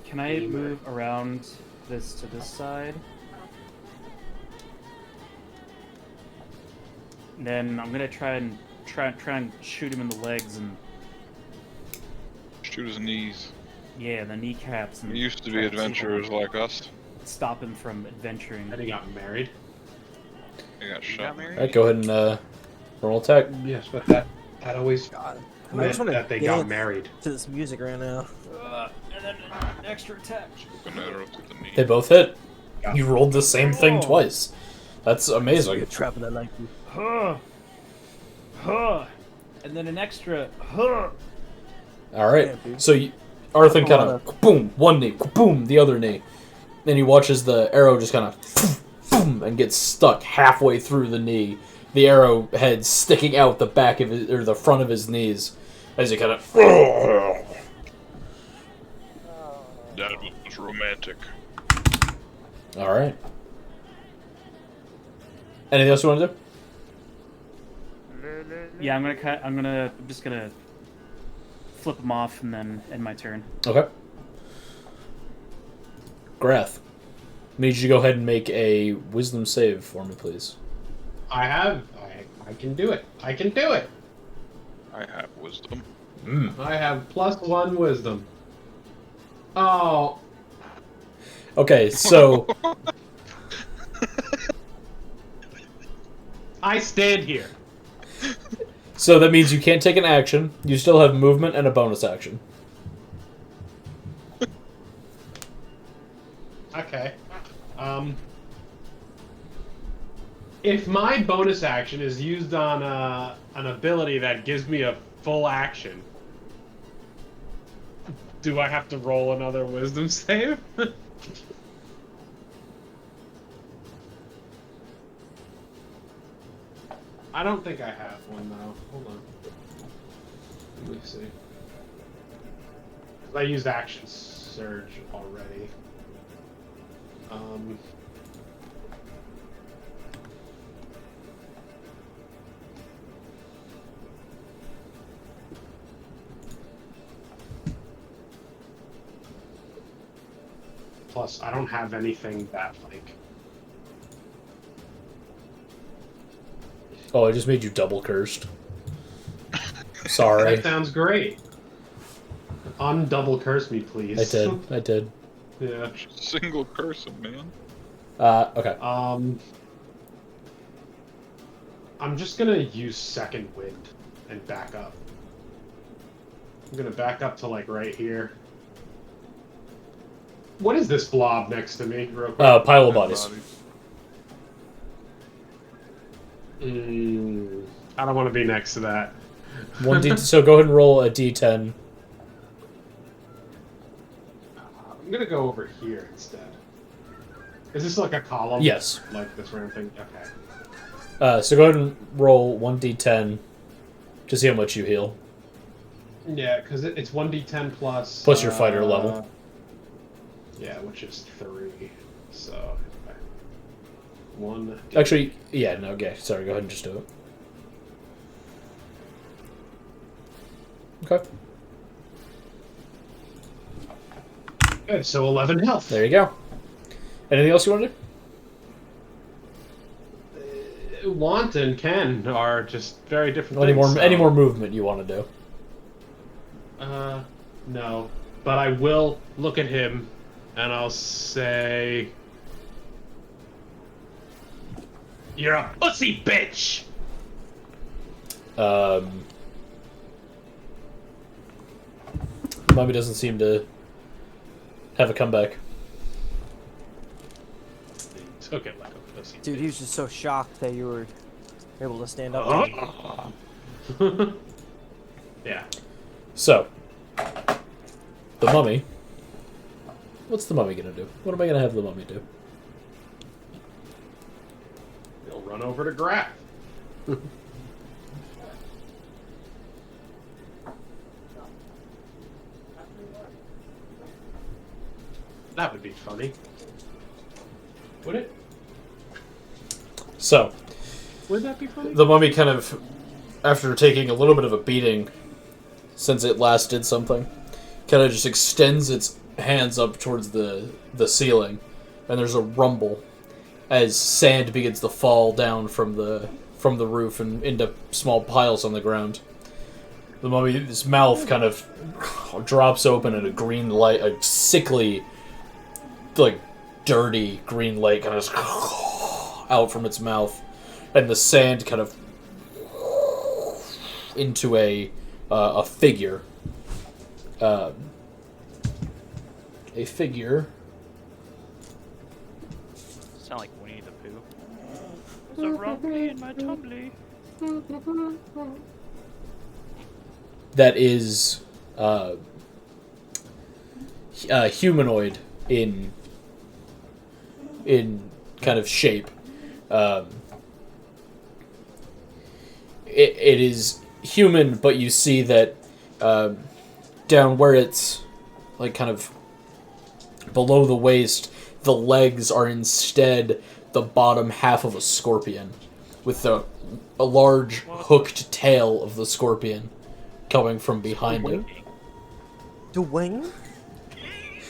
Can I move around this to this side? And then I'm gonna try and shoot him in the legs and Shoot his knees. yeah, the kneecaps. And We used to try be see if I adventurers can like us. Stop him from adventuring. And he got married. They got You shot. got married? All right, go ahead and roll attack. Yes, but that always God. I meant just want to that they got dance married. to this music right now. And then an extra attack. An arrow to the knee. They both hit. Yeah. You rolled the same thing Oh. twice. That's amazing. You're trapping that like you. Huh. Huh. And then an extra. Huh. All right. Yeah, dude. So Arthur That's a kind lot of boom one knee, boom the other knee. Then he watches the arrow just kind of boom and gets stuck halfway through the knee. The arrow head sticking out the back of his, or the front of his knees as he kind of. That was romantic. All right. Anything else you want to do? Yeah, I'm just gonna flip him off and then end my turn. Okay. Grath, need you to go ahead and make a wisdom save for me, please. I can do it. I can do it. I have wisdom. I have +1 wisdom. Oh, Okay, so I stand here. so that means you can't take an action. You still have movement and a bonus action. Okay. If my bonus action is used on an ability that gives me a full action, do I have to roll another wisdom save? I don't think I have one though. Hold on. Let me see. 'Cause I used action surge already. Plus, I don't have anything that, like... Oh, I just made you double cursed. Sorry. That sounds great. Undouble curse me, please. I did. Yeah. Single person, man. Okay. I'm just gonna use second wind and back up. I'm gonna back up to, like, right here. What is this blob next to me, real quick? Pile of bodies. I don't want to be next to that. 1d. So go ahead and roll a d10. I'm gonna go over here instead. Is this like a column? Yes. Like this round thing? Okay. So go ahead and roll 1d10 to see how much you heal. Yeah, because it's 1d10 plus... Plus your fighter level. Yeah, which is 3. So... 1... Actually, yeah, no, okay. Sorry, go ahead and just do it. Okay. Good, so 11 health. There you go. Anything else you want to do? Want and Ken are just very different Any things. more movement you want to do? No. But I will look at him and I'll say, "You're a pussy bitch!" Mummy doesn't seem to have a comeback. Took it like a pussy. Dude, he was just so shocked that you were able to stand up. to him. Yeah. So, the mummy. What's the mummy gonna do? What am I gonna have the mummy do? He'll run over to Graf. That would be funny. Would it? So, Would that be funny? the mummy kind of, after taking a little bit of a beating, since it last did something, kind of just extends its hands up towards the ceiling, and there's a rumble as sand begins to fall down from the roof and into small piles on the ground. The mummy's mouth kind of drops open, and a green light, a sickly, like dirty green light, kind of out from its mouth, and the sand kind of into a figure. A figure. Sound like Winnie the Pooh. There's a rumbly in my tumbly. That is humanoid in kind of shape. It is human, but you see that down where it's like kind of below the waist, the legs are instead the bottom half of a scorpion, with a large hooked tail of the scorpion coming from behind it. Dwayne?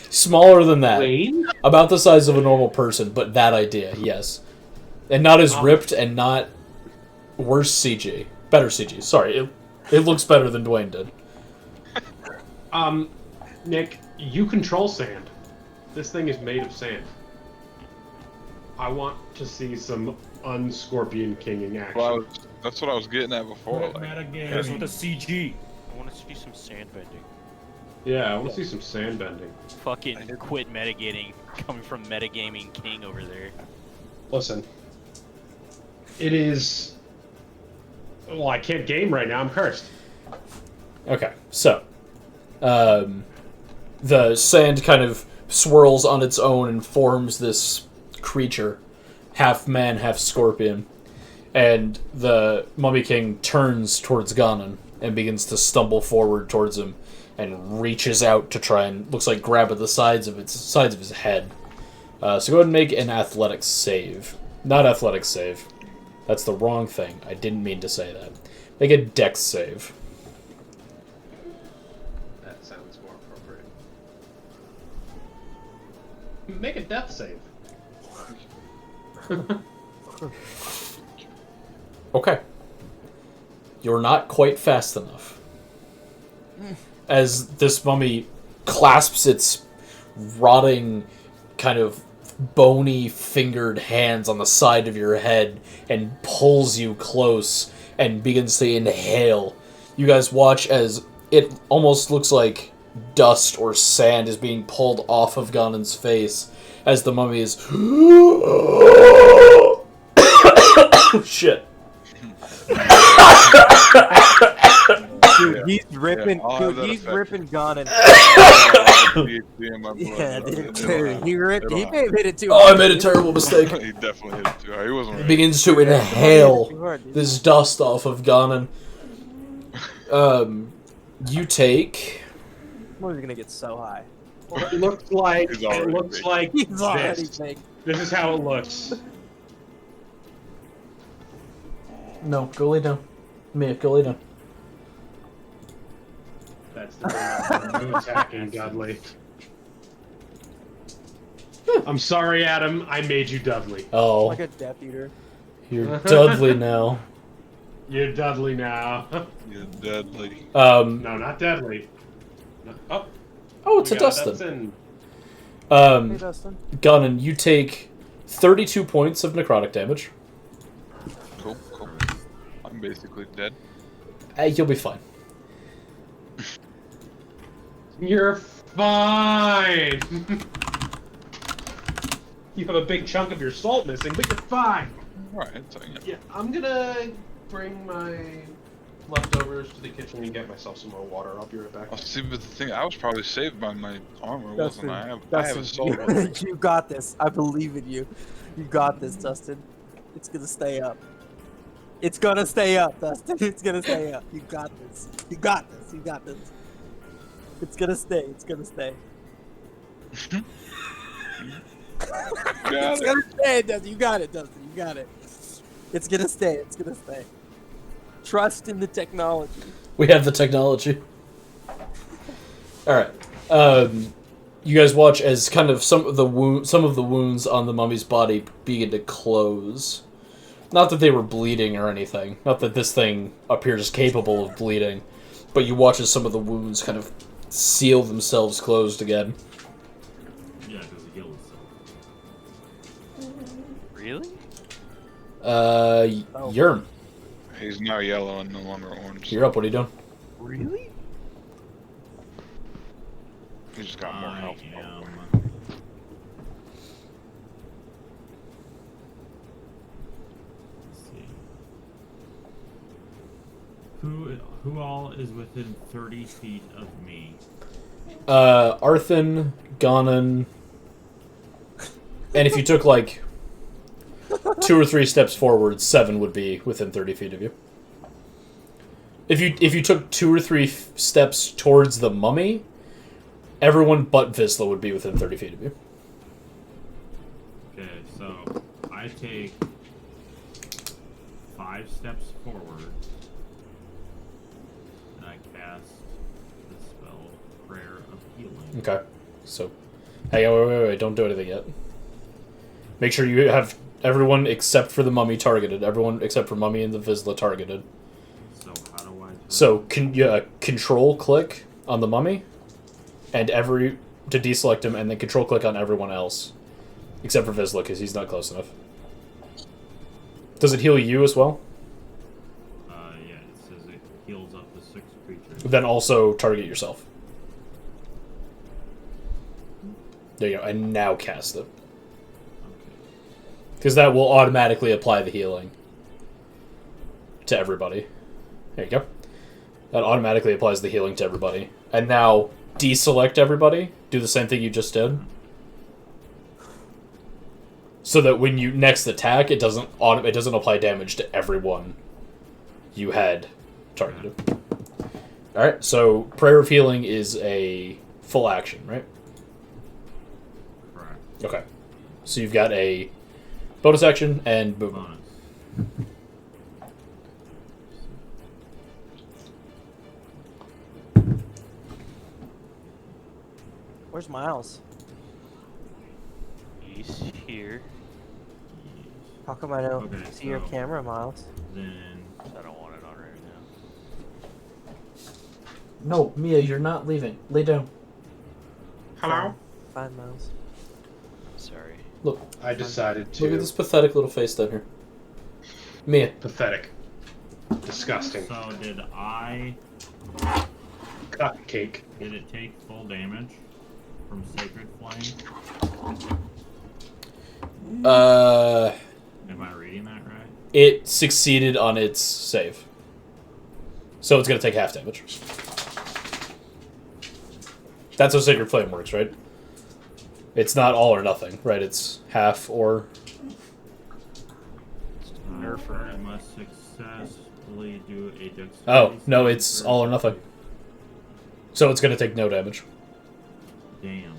Smaller than that. Wayne? About the size of a normal person, but that idea, yes. And not as ripped and not worse CG. Better CG, sorry. It looks better than Dwayne did. Nick, you control sand. This thing is made of sand. I want to see some unscorpion kinging action. Well, that's what I was getting at before. Like, Metagaming. with the CG. I want to see some sand bending. Yeah, I want to see some sand bending. Fucking quit metagaming coming from Metagaming King over there. Listen, it is. Well, I can't game right now. I'm cursed. Okay, so the sand kind of swirls on its own and forms this creature, half man, half scorpion, and the Mummy King turns towards Ganon and begins to stumble forward towards him and reaches out to try and, looks like, grab at the sides of his head. So go ahead and make an athletics save. Not athletics save. That's the wrong thing. I didn't mean to say that. Make a dex save. That sounds more appropriate. Make a death save. Okay. You're not quite fast enough. As this mummy clasps its rotting, kind of bony fingered hands on the side of your head and pulls you close and begins to inhale. You guys watch as it almost looks like dust or sand is being pulled off of Ganon's face as the mummy is shit. Dude, he's ripping. I'll Dude, have that he's effect. ripping Ganon. PhD in my blood. Yeah, dude, It'll dude, he ripped. He It'll may have hit it too. Oh, I hard, made a dude. terrible mistake. He definitely hit it too hard. He wasn't ready. Begins to Too inhale hard, dude. this dust off of Ganon. You take. We're gonna get so high. It looks like He's already big. He's already this. big. This is how it looks. No, go lay down. Mia, go lay down. That's the thing. No attacking, Dudley. I'm sorry, Adam. I made you Dudley. Oh, Like a Death Eater. you're Dudley now. You're Dudley now. You're deadly. No, not Dudley. No. Oh, Oh, it's we a got Dustin. Hey, Dustin. Gunnan, you take 32 points of necrotic damage. Cool, cool. I'm basically dead. You'll be fine. You're fine. You have a big chunk of your salt missing, but you're fine. Alright, so yeah. Yeah, I'm gonna bring my leftovers to the kitchen and get myself some more water. I'll be right back. Oh, see, but the thing, I was probably saved by my armor, Dustin, wasn't I? I have a Dustin, soul weapon. you got this. I believe in you. You got this, Dustin. It's gonna stay up. It's gonna stay up, Dustin. It's gonna stay up. You got this. You got this. You got this. It's gonna stay. It's gonna stay. Got It's it. gonna stay, Dustin. You got it, Dustin. You got it. It's gonna stay. It's gonna stay. Trust in the technology. We have the technology. All right. You guys watch as kind of some of the wounds on the mummy's body begin to close. Not that they were bleeding or anything. Not that this thing appears capable of bleeding, but you watch as some of the wounds kind of seal themselves closed again. Yeah, because it heals itself. Really? Yerm, He's now yellow and no longer orange. you're up. What are you doing? Really? He's just got more I health. am. Let's see. Who all is within 30 feet of me? Arthen, Ganon, and if you took like 2 or 3 steps forward, 7 would be within 30 feet of you. If you took 2 or 3 steps towards the mummy, everyone but Visla would be within 30 feet of you. Okay, so I take 5 steps forward, and I cast the spell Prayer of Healing. Okay, so hey, wait, don't do anything yet. Make sure you have everyone except for the mummy targeted. Everyone except for mummy and the Visla targeted. So how do I? So control click on the mummy, and to deselect him, and then control click on everyone else, except for Visla because he's not close enough. Does it heal you as well? Yeah, it says it heals up to 6 creatures. Then also target yourself. There you go, and now cast it. Okay. Because that will automatically apply the healing to everybody. There you go. That automatically applies the healing to everybody. And now deselect everybody. Do the same thing you just did. So that when you next attack, it doesn't apply damage to everyone you had targeted. All right. So Prayer of Healing is a full action, right? Correct. Okay. So you've got a bonus action and movement. Bonus. Where's Miles? He's here. How come I don't Okay, see your so- camera, Miles? Then I don't want it on right now. No, Mia, you're not leaving. Lay down. Hello? Fine, Miles. Sorry. Look, I decided to. look at this pathetic little face down here. Mia. Pathetic. Disgusting. so did I? Cupcake. Did it take full damage from Sacred Flame? Am I reading that right? It succeeded on its save. So it's going to take half damage. That's how Sacred Flame works, right? It's not all or nothing, right? It's half or... Nerfer. I must successfully do a dexterity. Oh, no, save it's for- all or nothing. So it's going to take no damage. Damn.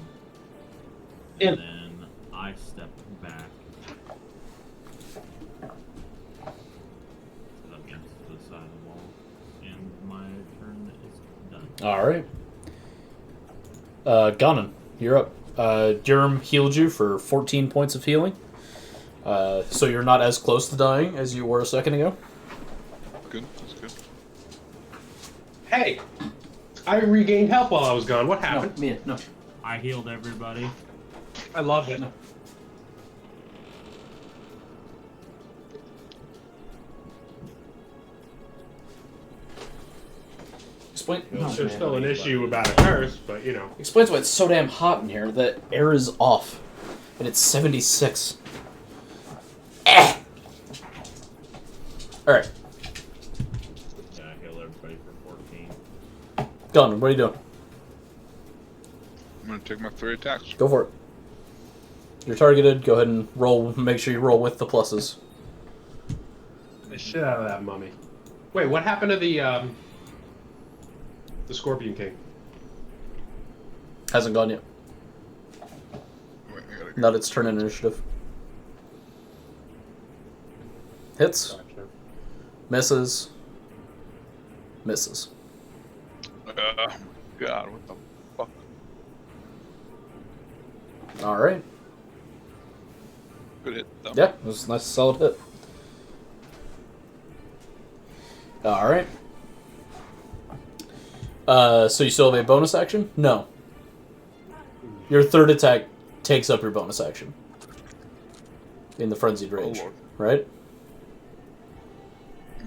Yeah. And then I step back. Against the side of the wall. And my turn is done. All right. Ganon, you're up. Durham healed you for 14 points of healing. So you're not as close to dying as you were a second ago. Good. That's good. Hey, I regained health while I was gone. What happened? Mia, no. I healed everybody. I love it. Explain. There's still an issue about a curse, but you know. Explains why it's so damn hot in here. The air is off, and it's 76. Eh. All right, Yeah, I heal everybody for 14. Ganon, what are you doing? I'm gonna take my 3 attacks. Go for it. You're targeted. Go ahead and roll. Make sure you roll with the pluses. The shit out of that mummy. Wait, what happened to the Scorpion King? Hasn't gone yet. Wait, I gotta Not its turn in initiative. Hits. Gotcha. Misses. Misses. God, what the fuck? All right. Good hit, though. Yeah, it was a nice solid hit. All right. So you still have a bonus action? No. Your third attack takes up your bonus action. In the Frenzied Rage, Lord. right?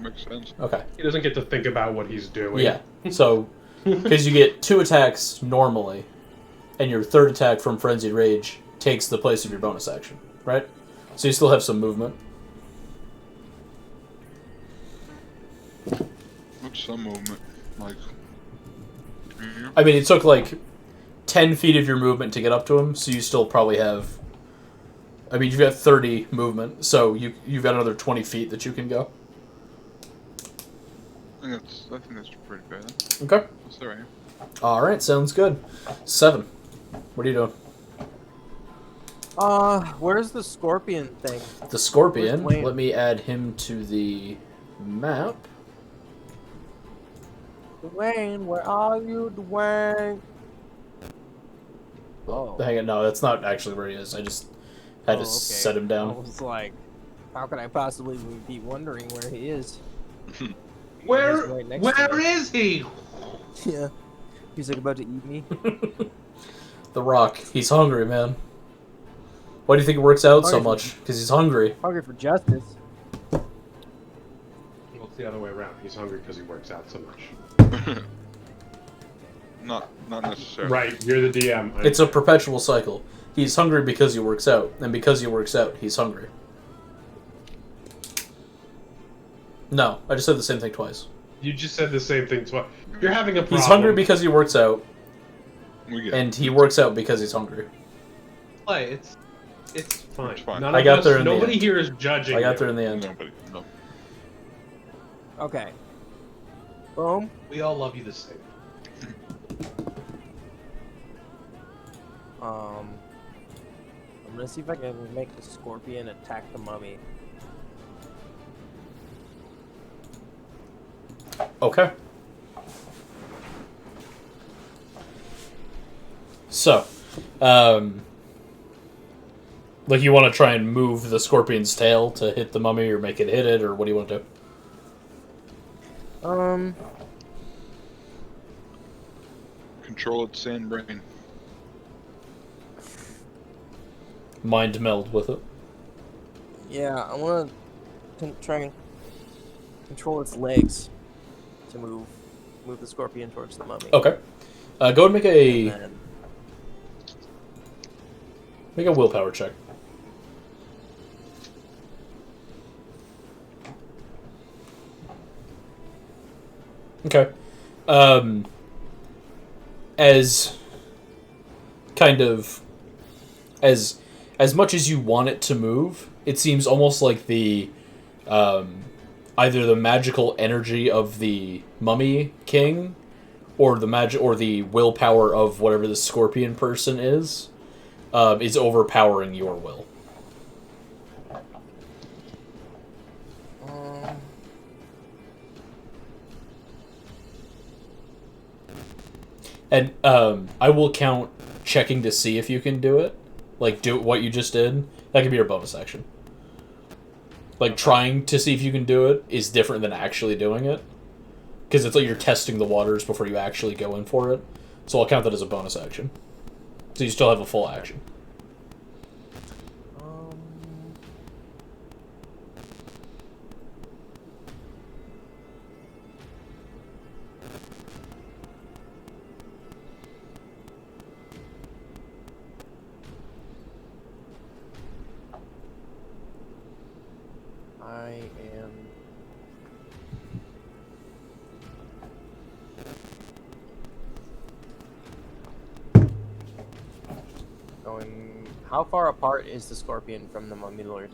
Makes sense. Okay. He doesn't get to think about what he's doing. Yeah. So, because you get 2 attacks normally, and your third attack from Frenzied Rage takes the place of your bonus action, right? So you still have some movement. What's some movement? Like. I mean, it took like 10 feet of your movement to get up to him, so you still probably have. I mean, you've got 30 movement, so you've got another 20 feet that you can go. I think that's pretty fair then. Okay. That's alright. All right, sounds good. 7. What are you doing? Where's the scorpion thing? The Scorpion. Where's Dwayne? Let me add him to the map. Dwayne, where are you, Dwayne? Oh. Hang on, no, that's not actually where he is. I just had to Okay. set him I down. was like, how could I possibly be wondering where he is? Where He's right next to where me. is he? Yeah. He's like about to eat me. The Rock. He's hungry, man. Why do you think it works out so Hungry for- much? Because he's hungry. Hungry for justice. Well, it's the other way around. He's hungry because he works out so much. Not necessarily. Right, you're the DM. It's a perpetual cycle. He's hungry because he works out, and because he works out, he's hungry. No, I just said the same thing twice. You just said the same thing twice. You're having a problem. He's hungry because he works out, We get and he works out because he's hungry. Play. It's fine. It's fine. None I of got us- there in the Nobody end. here is judging. I got you. there in the end. Nobody. No. Okay. Boom. We all love you the same. I'm gonna see if I can make the scorpion attack the mummy. Okay. So, like you want to try and move the scorpion's tail to hit the mummy, or make it hit it, or what do you want to do? Control its sand brain. Mind meld with it. Yeah, I wanna try and control its legs to move the scorpion towards the mummy. Okay. Go ahead and And then, make a willpower check. Okay. As kind of as much as you want it to move, it seems almost like the either the magical energy of the mummy king or the willpower of whatever the scorpion person is overpowering your will. And I will count checking to see if you can do it. Like, do what you just did. That could be your bonus action. Like, trying to see if you can do it is different than actually doing it. Because it's like you're testing the waters before you actually go in for it. So I'll count that as a bonus action. So you still have a full action. I am going. How far apart is the scorpion from the Mummy Lord?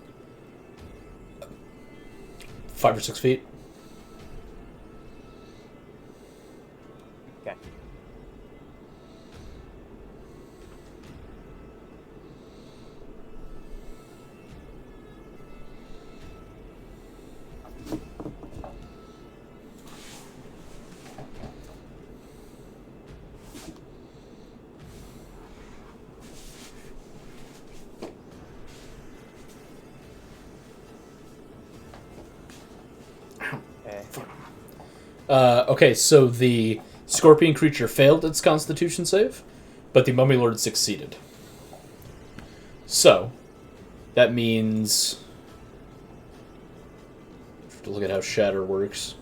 5 or 6 feet. Okay. Okay, so the scorpion creature failed its constitution save, but the Mummy Lord succeeded. So, that means... to look at how Shatter works.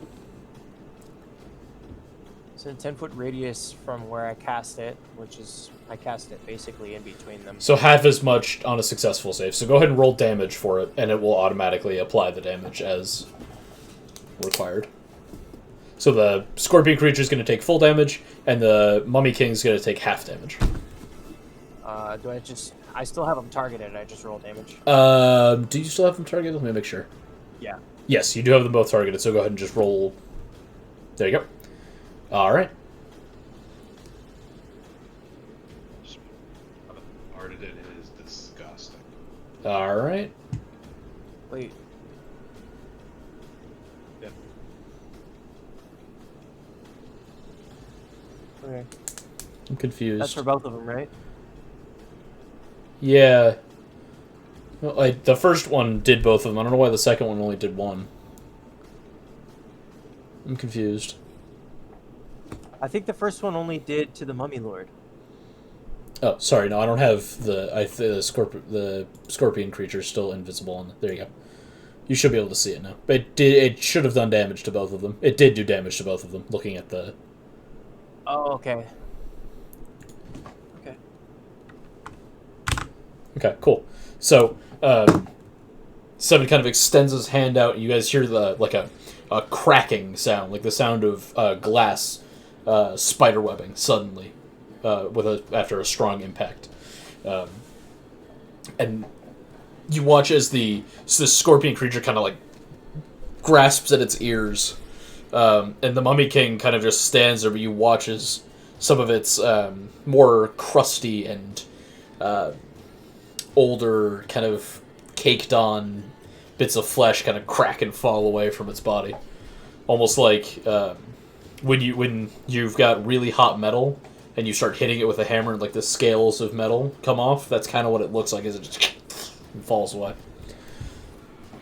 It's a 10-foot radius from where I cast it, which is I cast it basically in between them. So half as much on a successful save. So go ahead and roll damage for it, and it will automatically apply the damage as required. So the scorpion creature is going to take full damage, and the Mummy King is going to take half damage. Do I just? I still have them targeted. I just roll damage. Do you still have them targeted? Let me make sure. Yeah. Yes, you do have them both targeted. So go ahead and just roll. There you go. All right. Part of it is disgusting. All right. Wait. Yep. Okay. I'm confused. That's for both of them, right? Yeah. Well, the first one did both of them. I don't know why the second one only did one. I'm confused. I think the first one only did to the Mummy Lord. Oh, sorry. No, I don't have the scorpion creature still invisible on. There you go. You should be able to see it now. It should have done damage to both of them. It did do damage to both of them. Looking at the. Oh, okay. Okay. Okay, cool. So, Seven kind of extends his hand out, and you guys hear a cracking sound, like the sound of glass spider webbing suddenly, after a strong impact, and you watch as the scorpion creature kind of like grasps at its ears, and the Mummy King kind of just stands there, but you watch as some of its more crusty and older, kind of caked on bits of flesh kind of crack and fall away from its body, almost like when you've got really hot metal and you start hitting it with a hammer and like the scales of metal come off. That's kind of what it looks like as it just falls away.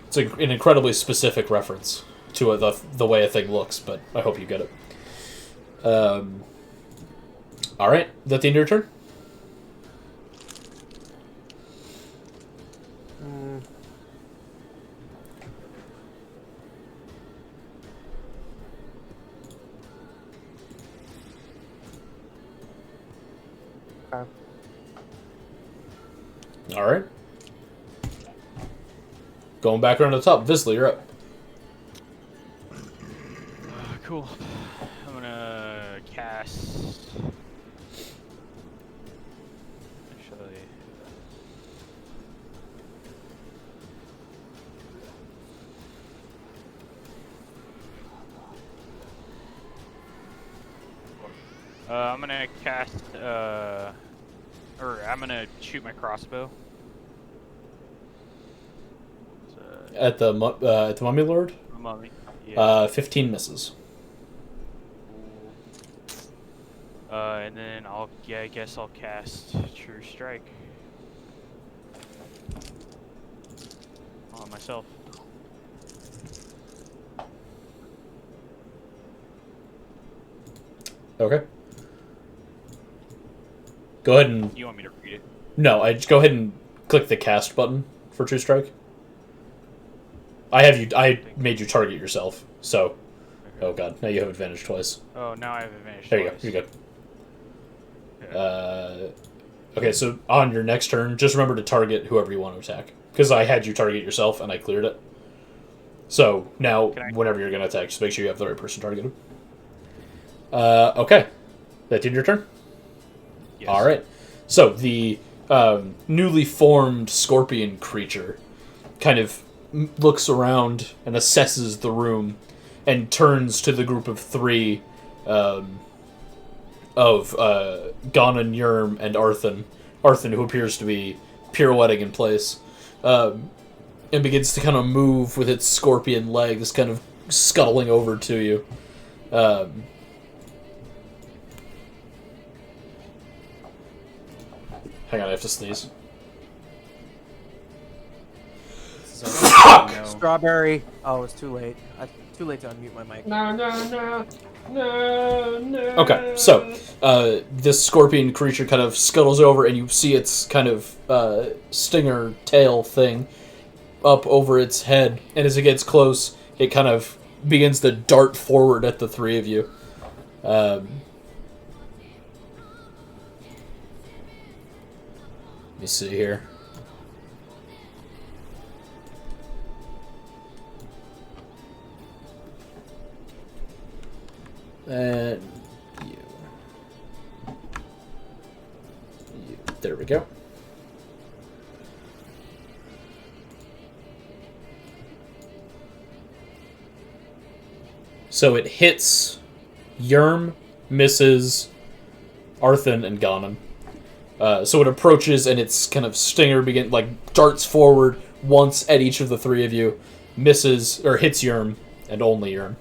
It's an incredibly specific reference to the way a thing looks, but I hope you get it. All right, is that the end of your turn? All right. Going back around the top. Vizsla, you're up. Cool. I'm gonna cast. Actually. I'm gonna cast. Or I'm gonna shoot my crossbow. At the Mummy Lord? Mummy. Yeah. 15 misses. And then I guess I'll cast True Strike on myself. Okay. Go ahead and... You want me to read it? No, I just go ahead and click the cast button for True Strike. I made you target yourself, so... Oh god, now you have advantage twice. Oh, now I have advantage. There you go, twice. you're good. Yeah. Okay, so on your next turn, just remember to target whoever you want to attack. Because I had you target yourself, and I cleared it. So, now, whenever you're going to attack, just make sure you have the right person targeted. Okay. That did your turn? Yes. Alright. So, the newly formed scorpion creature kind of looks around and assesses the room and turns to the group of three of Ganon, Yerm, and Arthun. Arthun, who appears to be pirouetting in place, and begins to kind of move with its scorpion legs, kind of scuttling over to you. Hang on, I have to sneeze. Fuck! Strawberry. Oh, it's too late. Too late to unmute my mic. No. Okay, so this scorpion creature kind of scuttles over, and you see its kind of stinger tail thing up over its head. And as it gets close, it kind of begins to dart forward at the three of you. Let me see here. And you. There we go. So it hits Yerm, misses Arthun, and Ganon. So it approaches, and its kind of stinger darts forward once at each of the three of you, misses or hits Yerm, and only Yerm.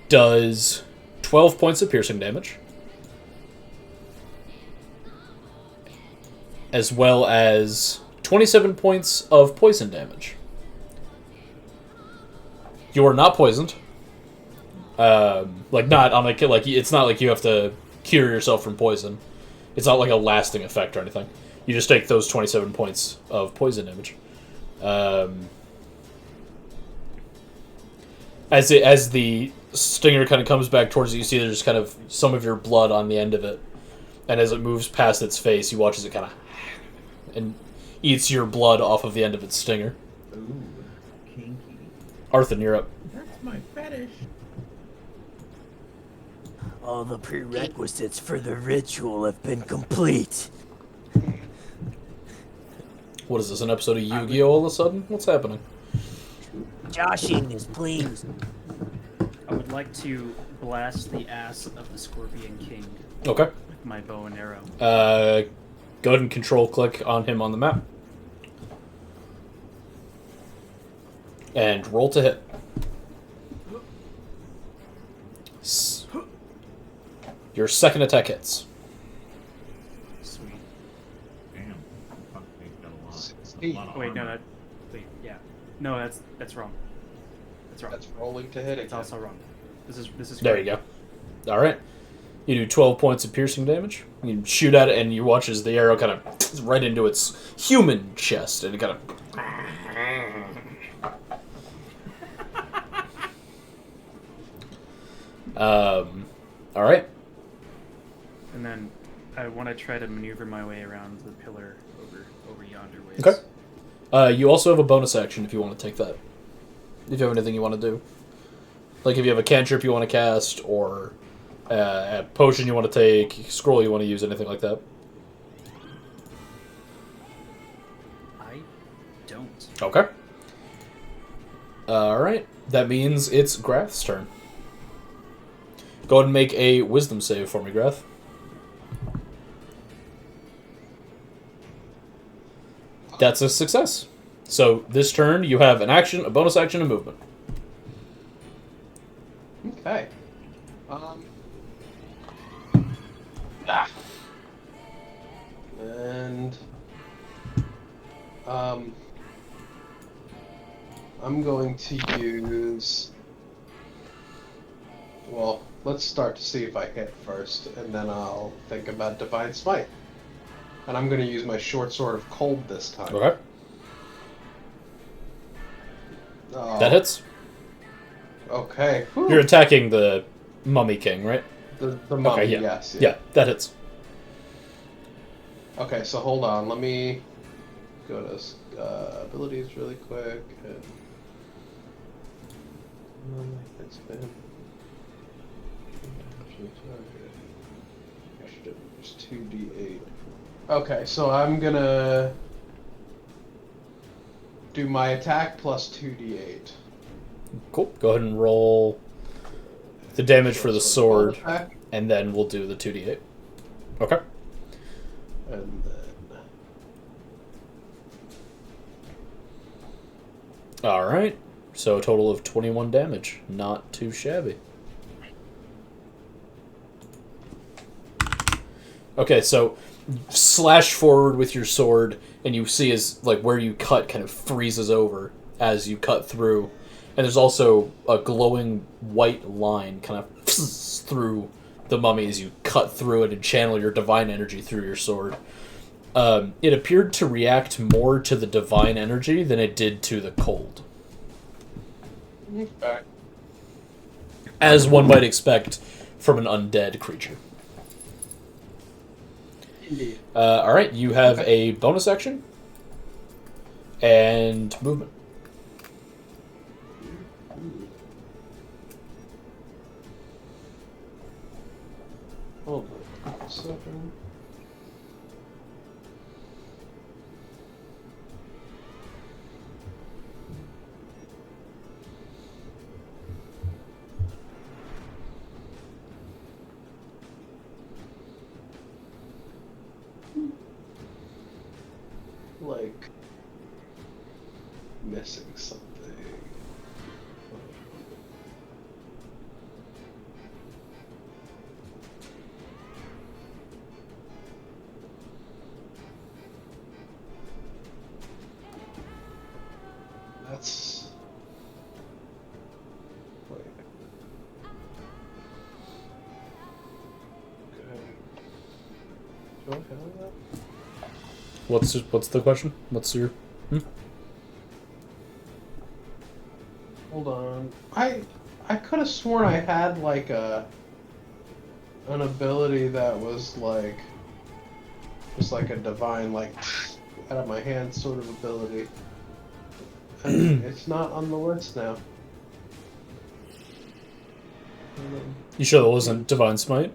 Does 12 points of piercing damage, as well as 27 points of poison damage. You are not poisoned. Not on it's not like you have to cure yourself from poison. It's not like a lasting effect or anything. You just take those 27 points of poison damage. As the stinger kind of comes back towards you, you see there's kind of some of your blood on the end of it. And as it moves past its face, you watch as it kind of and eats your blood off of the end of its stinger. Ooh, kinky. Arthun, you're up. That's my fetish. All the prerequisites for the ritual have been complete. What is this, an episode of Yu-Gi-Oh! All of a sudden? What's happening? Joshing is pleased. I would like to blast the ass of the Scorpion King Okay. with my bow and arrow. Go ahead and control-click on him on the map. And roll to hit. Your second attack hits. Sweet. Damn. Fuck, they've got a lot. 16. Wait, no, yeah. No, that's wrong. That's wrong. That's rolling to hit It's again. also wrong. This is There correct. you go. Alright. You do 12 points of piercing damage. You shoot at it, and you watch as the arrow kind of right into its human chest, and it kind of... Alright. And then I want to try to maneuver my way around the pillar over yonder ways. Okay. You also have a bonus action if you want to take that. If you have anything you want to do. Like if you have a cantrip you want to cast, or a potion you want to take, scroll you want to use, anything like that. I don't. Okay. Alright. That means it's Grath's turn. Go ahead and make a wisdom save for me, Grath. That's a success. So this turn you have an action, a bonus action, and movement. Okay. Ah. And I'm going to use. Well, let's start to see if I hit first, and then I'll think about Divine Smite. And I'm going to use my short sword of cold this time. Okay. Oh, That hits. Okay. Whew. You're attacking the Mummy King, right? The mummy, Okay, yeah. yes. Yeah, that hits. Okay, so hold on. Let me go to abilities really quick. And... It's been... There's 2d8. Okay, so I'm gonna do my attack plus 2d8. Cool. Go ahead and roll the damage for the sword, Attack, and then we'll do the 2d8. Okay. and then... Alright. So a total of 21 damage. Not too shabby. Okay, so slash forward with your sword, and you see as like where you cut kind of freezes over as you cut through, and there's also a glowing white line kind of through the mummy as you cut through it and channel your divine energy through your sword. It appeared to react more to the divine energy than it did to the cold, Okay. as one might expect from an undead creature. Indeed. All right, you have a bonus action and movement. Hold on a second. Like missing something. That's wait. Okay. Do I have that? What's the question? What's your? Hold on. I could have sworn I had like an ability that was like just like a divine like out of my hand sort of ability. And it's not on the list now. You sure that wasn't Divine Smite?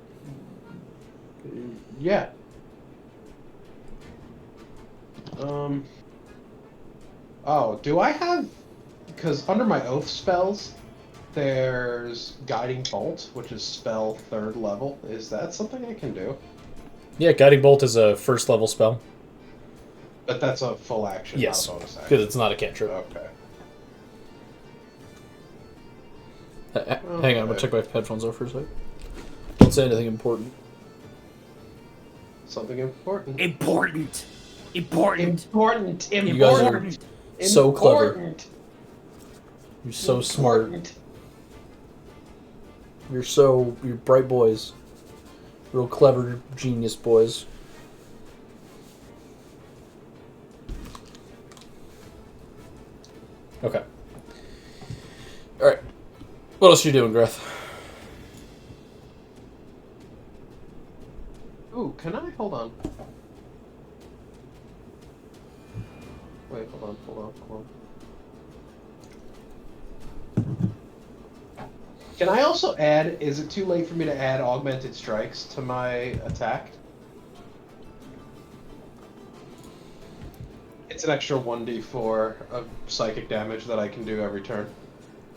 Yeah. Oh, do I have... Because under my oath spells, there's Guiding Bolt, which is spell 3rd level. Is that something I can do? Yeah, Guiding Bolt is a first level spell. But that's a full action, Yes, not a bonus action. because it's not a cantrip. Okay. Hang on, I'm gonna check my headphones off for a sec. Don't say anything important. Something important. Important. Important. You guys are so clever. You're so smart. You're bright boys. Real clever, genius boys. Okay. Alright. What else are you doing, Greth? Ooh, can I? Hold on. Wait, hold on. Can I also add, is it too late for me to add augmented strikes to my attack? It's an extra 1d4 of psychic damage that I can do every turn.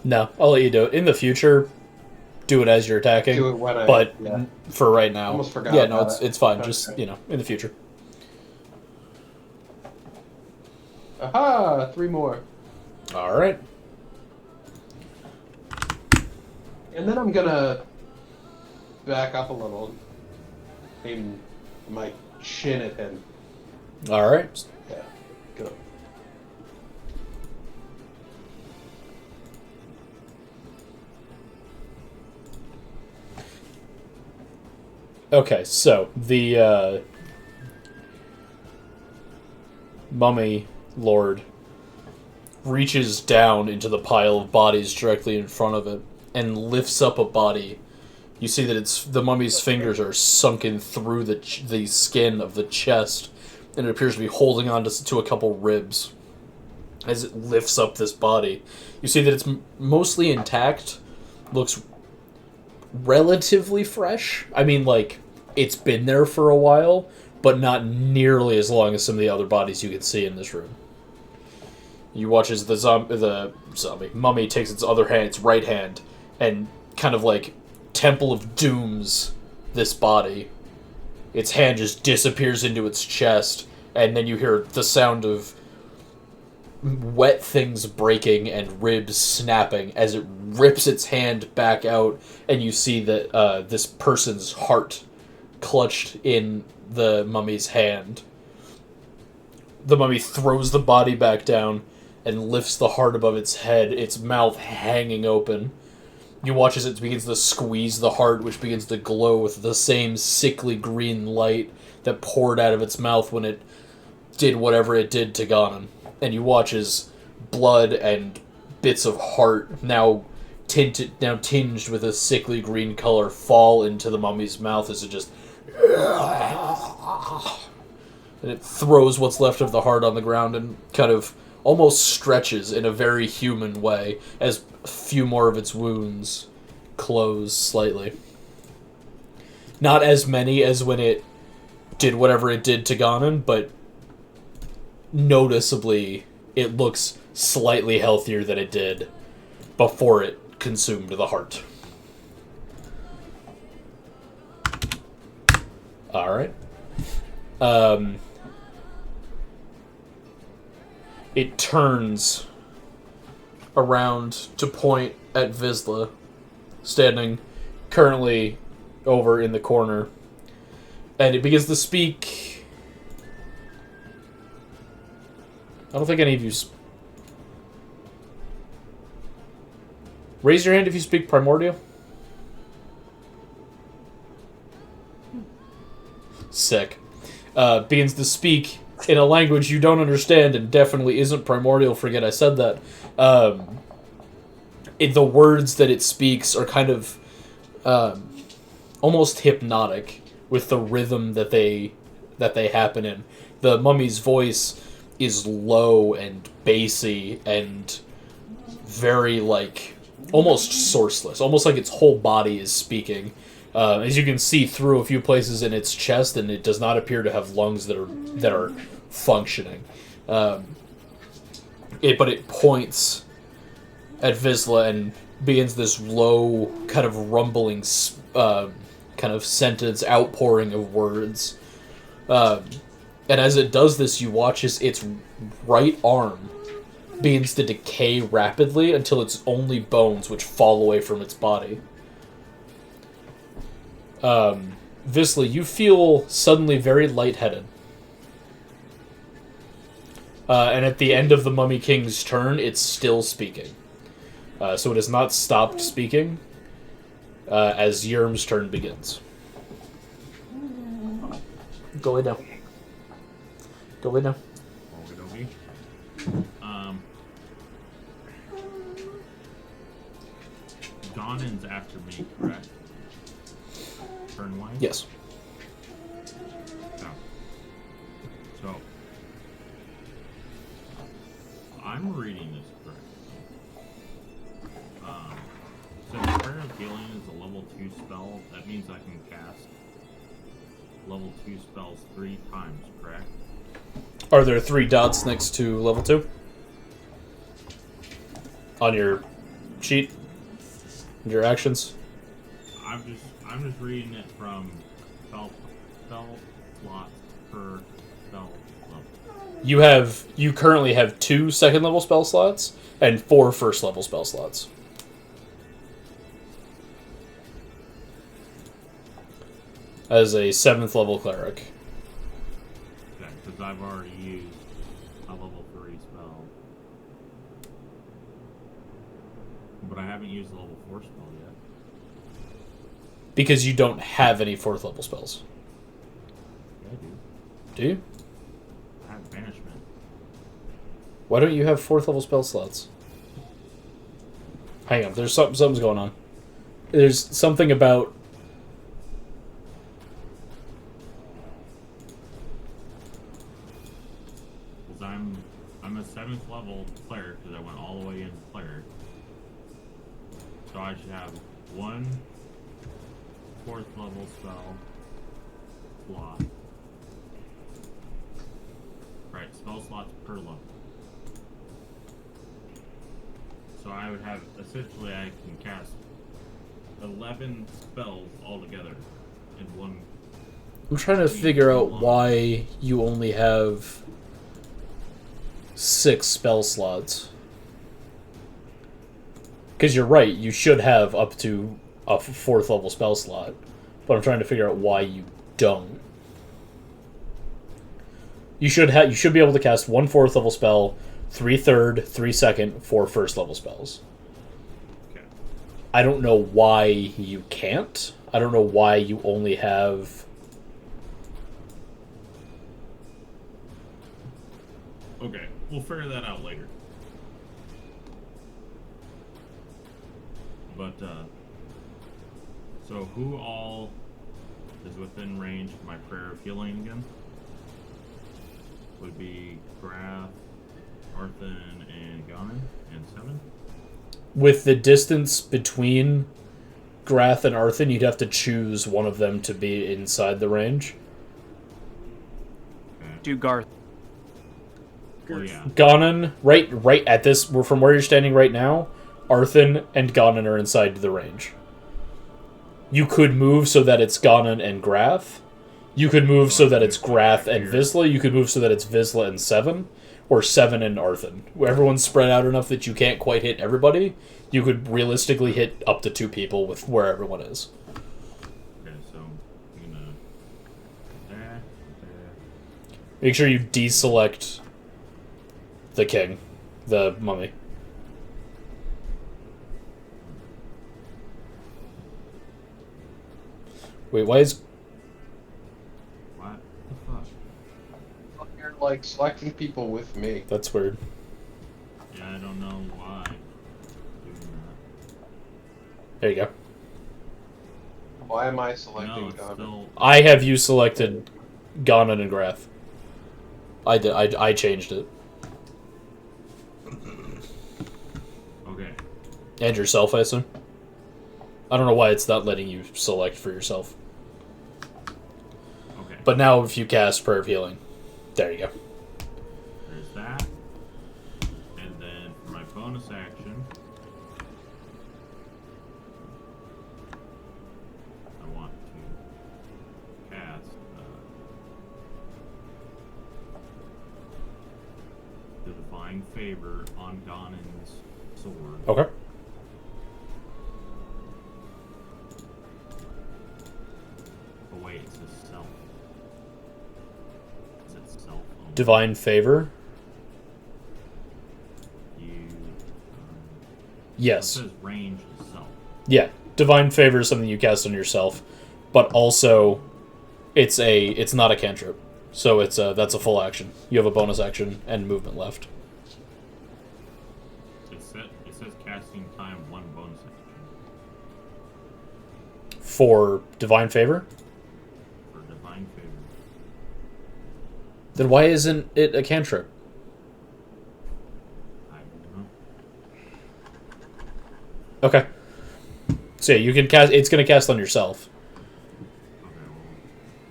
No, I'll let you do it. In the future, do it as you're attacking. Do it when I... But yeah. for right now, Almost forgot yeah, no, about it's fine. Okay. Just, in the future. Aha! 3 more. All right. And then I'm gonna back up a little. aim my chin at him. All right. Yeah, go. Okay, so the mummy lord reaches down into the pile of bodies directly in front of it and lifts up a body. You see that the mummy's fingers are sunken through the skin of the chest, and it appears to be holding on to a couple ribs as it lifts up this body. You see that it's mostly intact, looks relatively fresh. I mean, like, it's been there for a while, but not nearly as long as some of the other bodies you can see in this room. You watch as the mummy takes its other hand, its right hand, and kind of like Temple of Dooms this body. Its hand just disappears into its chest, and then you hear the sound of wet things breaking and ribs snapping as it rips its hand back out, and you see that this person's heart clutched in the mummy's hand. The mummy throws the body back down and lifts the heart above its head, its mouth hanging open. You watch as it begins to squeeze the heart, which begins to glow with the same sickly green light that poured out of its mouth when it did whatever it did to Ganon. And you watch as blood and bits of heart, now tinged with a sickly green color, fall into the mummy's mouth as it just... And it throws what's left of the heart on the ground and kind of almost stretches in a very human way as a few more of its wounds close slightly. Not as many as when it did whatever it did to Ganon, but noticeably it looks slightly healthier than it did before it consumed the heart. Alright. It turns around to point at Vizsla, standing currently over in the corner, and it begins to speak. I don't think any of you... Raise your hand if you speak Primordial. Sick. Begins to speak in a language you don't understand and definitely isn't Primordial. Forget I said that. The words that it speaks are kind of almost hypnotic with the rhythm that they happen in. The mummy's voice is low and bassy and very, like, almost sourceless, almost like its whole body is speaking. As you can see through a few places in its chest, and it does not appear to have lungs that are functioning. But it points at Vizsla and begins this low, kind of rumbling, kind of sentence outpouring of words. And as it does this, you watch as its right arm begins to decay rapidly until it's only bones which fall away from its body. Vizsla, you feel suddenly very lightheaded. And at the end of the Mummy King's turn, it's still speaking. So it has not stopped speaking as Yurm's turn begins. Go lay down. Go lay down. Ganon's after me, correct? Turn-wise? Yes. Oh. So, I'm reading this correctly. Since Prayer of Healing is a level 2 spell, that means I can cast level 2 spells 3 times, correct? Are there 3 dots next to level 2? On your sheet? Your actions? I'm just reading it from spell slots per spell level. You currently have 2 second level spell slots and 4 first level spell slots. as a 7th level cleric. Okay, because I've already used a level 3 spell. But I haven't used a level 4 spell yet. Because you don't have any 4th level spells. Yeah, I do. Do you? I have banishment. Why don't you have 4th level spell slots? Hang on, there's something's going on. There's something about... Because I'm a 7th level cleric because I went all the way into cleric. So I should have 1 4th level spell slot. Right, spell slots per level. So I would have, essentially I can cast 11 spells altogether in one. I'm trying to figure out why you only have 6 spell slots. Because you're right, you should have up to a 4th level spell slot. But I'm trying to figure out why you don't. You should be able to cast 1 4th level spell, 3 3rd, 3 2nd, 4 1st level spells. Okay. I don't know why you can't. I don't know why you only have... Okay, we'll figure that out later. But, so who all is within range of my Prayer of Healing again? Would be Graf, Arthen, and Ganon, and 7? With the distance between Grath and Arthen, you'd have to choose one of them to be inside the range. Okay. Do Garth. Oh, yeah. Ganon, right at this, from where you're standing right now, Arthen and Ganon are inside the range. You could move so that it's Ganon and Grath. You could move so that it's Grath and Vizsla. You could move so that it's Vizsla and 7. Or 7 and Arthen. Where everyone's spread out enough that you can't quite hit everybody. You could realistically hit up to 2 people with where everyone is. Okay, so I'm gonna there. Make sure you deselect the king, the mummy. Wait, why is... What the fuck? You're like selecting people with me. That's weird. Yeah, I don't know why. Doing that. There you go. Why am I No, selecting it's Ganon? still. I have you selected Ganon and Grath. I did. I changed it. Okay. And yourself, I assume? I don't know why it's not letting you select for yourself. Okay. But now if you cast Prayer of Healing, there you go. There's that. And then for my bonus action, I want to cast the Divine Favor on Ganon's sword. Okay. Oh wait, it says self. It says self only. Divine Favor? You. Yes. It says range is self. Yeah. Divine Favor is something you cast on yourself, but also it's not a cantrip. So that's a full action. You have a bonus action and movement left. It says casting time 1 bonus action For Divine Favor? for Divine Favor. Then why isn't it a cantrip? I don't know. Okay. So yeah, you can cast. It's going to cast on yourself. Okay,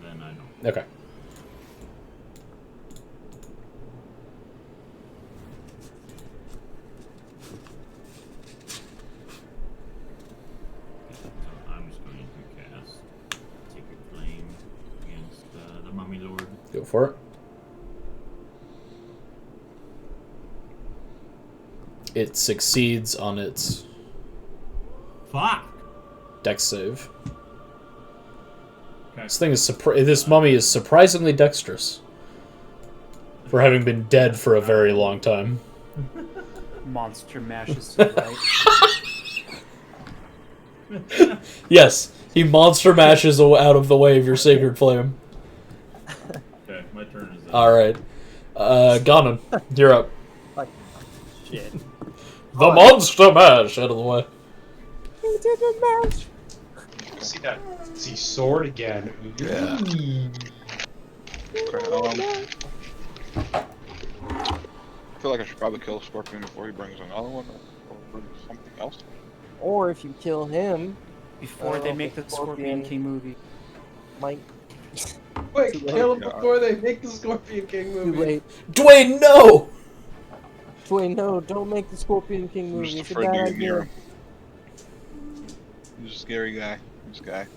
well, then I don't. Okay. So I'm just going to cast Sacred Flame against the Mummy Lord. Go for it. It succeeds on its Fuck! dex save. Okay. This thing is this mummy is surprisingly dexterous for having been dead for a very long time. Monster mashes to the right. Yes, he monster mashes out of the way of your sacred flame. Okay, my turn is up. All right, Ganon, you're up. Shit. The monster mash out of the way. He didn't match. See that? See sword again. Yeah. Okay, I feel like I should probably kill Scorpion before he brings another one or brings something else. Or if you kill him, Before they make the Scorpion King movie. Mike. Quick, Too kill him late. before they make the Scorpion King Too movie. late. Dwayne, no! Dwayne, no, don't make the Scorpion King I'm movie. just It's a afraid bad to get near idea. him. He's a scary guy. This guy.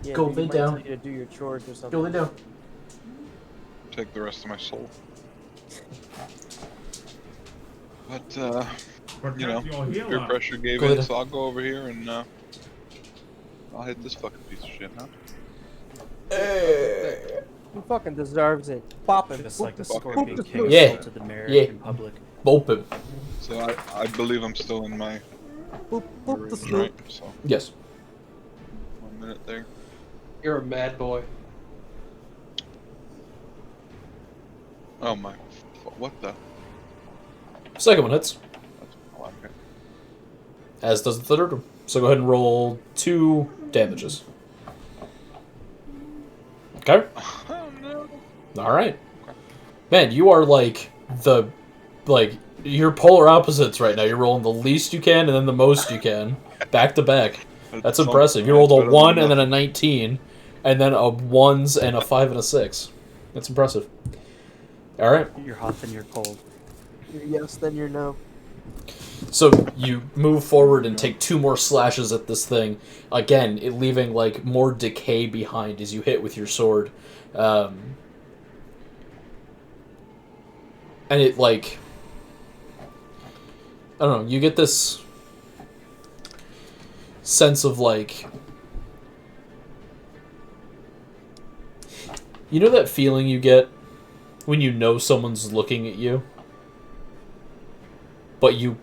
Yeah, Go dude, he lay might down. tell you to do your chores or something. down. Take the rest of my soul. But you know, peer pressure gave Go in, ahead. so I'll go over here and I'll hit this fucking piece of shit, huh? He fucking deserves it. Pop him. Just like the Fuck. Scorpion King Yeah. assaulted the mayor Yeah. in public. Boop him. So I believe I'm still in my Boop, boop the range, snoop. right? So Yes. 1 minute there. You're a mad boy. Oh my, what the? Second one hits, That's, oh, okay. as does the third one. So go ahead and roll 2 damages. Okay. Oh no. All right. Man, you are you're polar opposites right now. You're rolling the least you can and then the most you can, back to back. That's impressive. You rolled a 1 and then a 19, and then a 1s and a 5 and a 6. That's impressive. All right. You're hot and you're cold. Your yes, then your no. So you move forward and take 2 more slashes at this thing. Again, it leaving like more decay behind as you hit with your sword. And it like, I don't know, you get this sense of like, you know that feeling you get when you know someone's looking at you, but you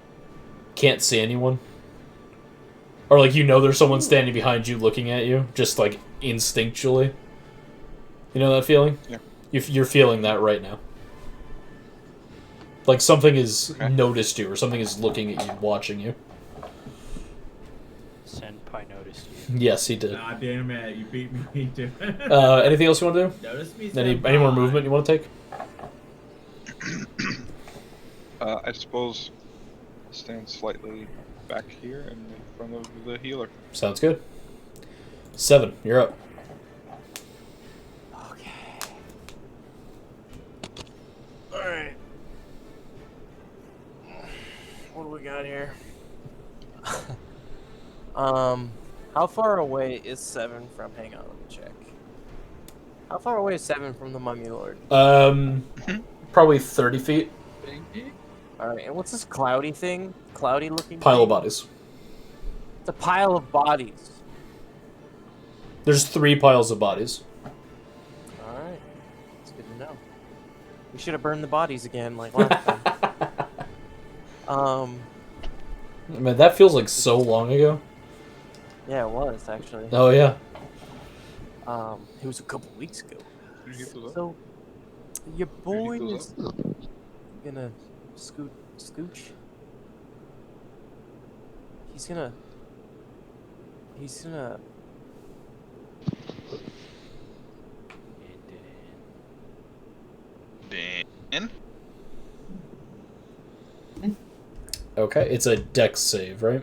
can't see anyone? Or like you know there's someone standing behind you looking at you, just like instinctually. You know that feeling? Yeah. You're feeling that right now. Like something has Okay. noticed you, or something is looking at you, watching you. Senpai noticed you. Yes, he did. Nah, damn it, you beat me to it. Anything else you want to do? Notice me. Any more movement you want to take? I suppose I'll stand slightly back here and in front of the healer. Sounds good. 7, you're up. Okay. Alright. What do we got here? How far away is 7 from... Hang on, let me check. How far away is 7 from the Mummy Lord? Probably 30 feet. Alright, and what's this cloudy thing? Cloudy looking Pile of thing? bodies. It's a pile of bodies. There's 3 piles of bodies. Alright. That's good to know. We should have burned the bodies again like last time. Man, that feels like so long ago. Yeah, it was actually. Oh yeah. It was a couple weeks ago. Did you heat those up? So, your boy Did you heat those is gonna scooch. He's gonna. Dan? Okay, it's a dex save, right?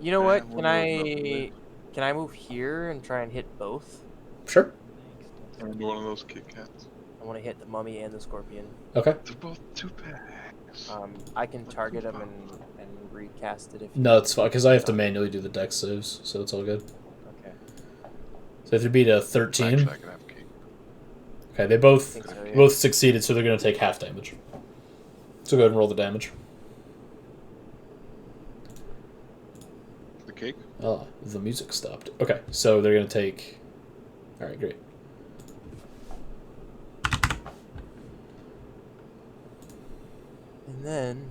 You know I what? wonder if Can I move here and try and hit both? Sure. And one of those Kit Kats. I want to hit the mummy and the scorpion. Okay. They're both 2-packs. I can target them and recast it if. No, it's fine, because I have to manually do the dex saves, so it's all good. Okay. So if you beat a 13, Actually, I can have cake. okay, they I both think so, yeah. both succeeded, so they're going to take half damage. So go ahead and roll the damage. The cake? Oh, the music stopped. Okay, so they're gonna take. All right, great. And then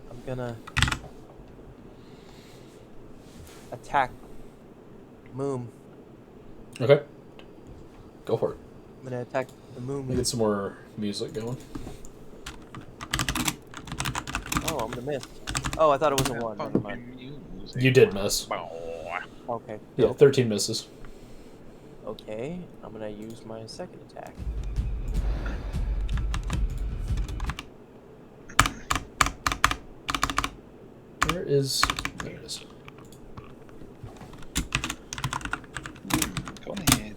I'm gonna attack Moom. Okay. Go for it. I'm gonna attack the Moom. Get some more music going. Oh, I'm gonna miss. Oh, I thought it was a 1. Never mind. You did miss. Okay. Yeah, nope. 13 misses. Okay, I'm gonna use my second attack. Where is... There it is. Go ahead.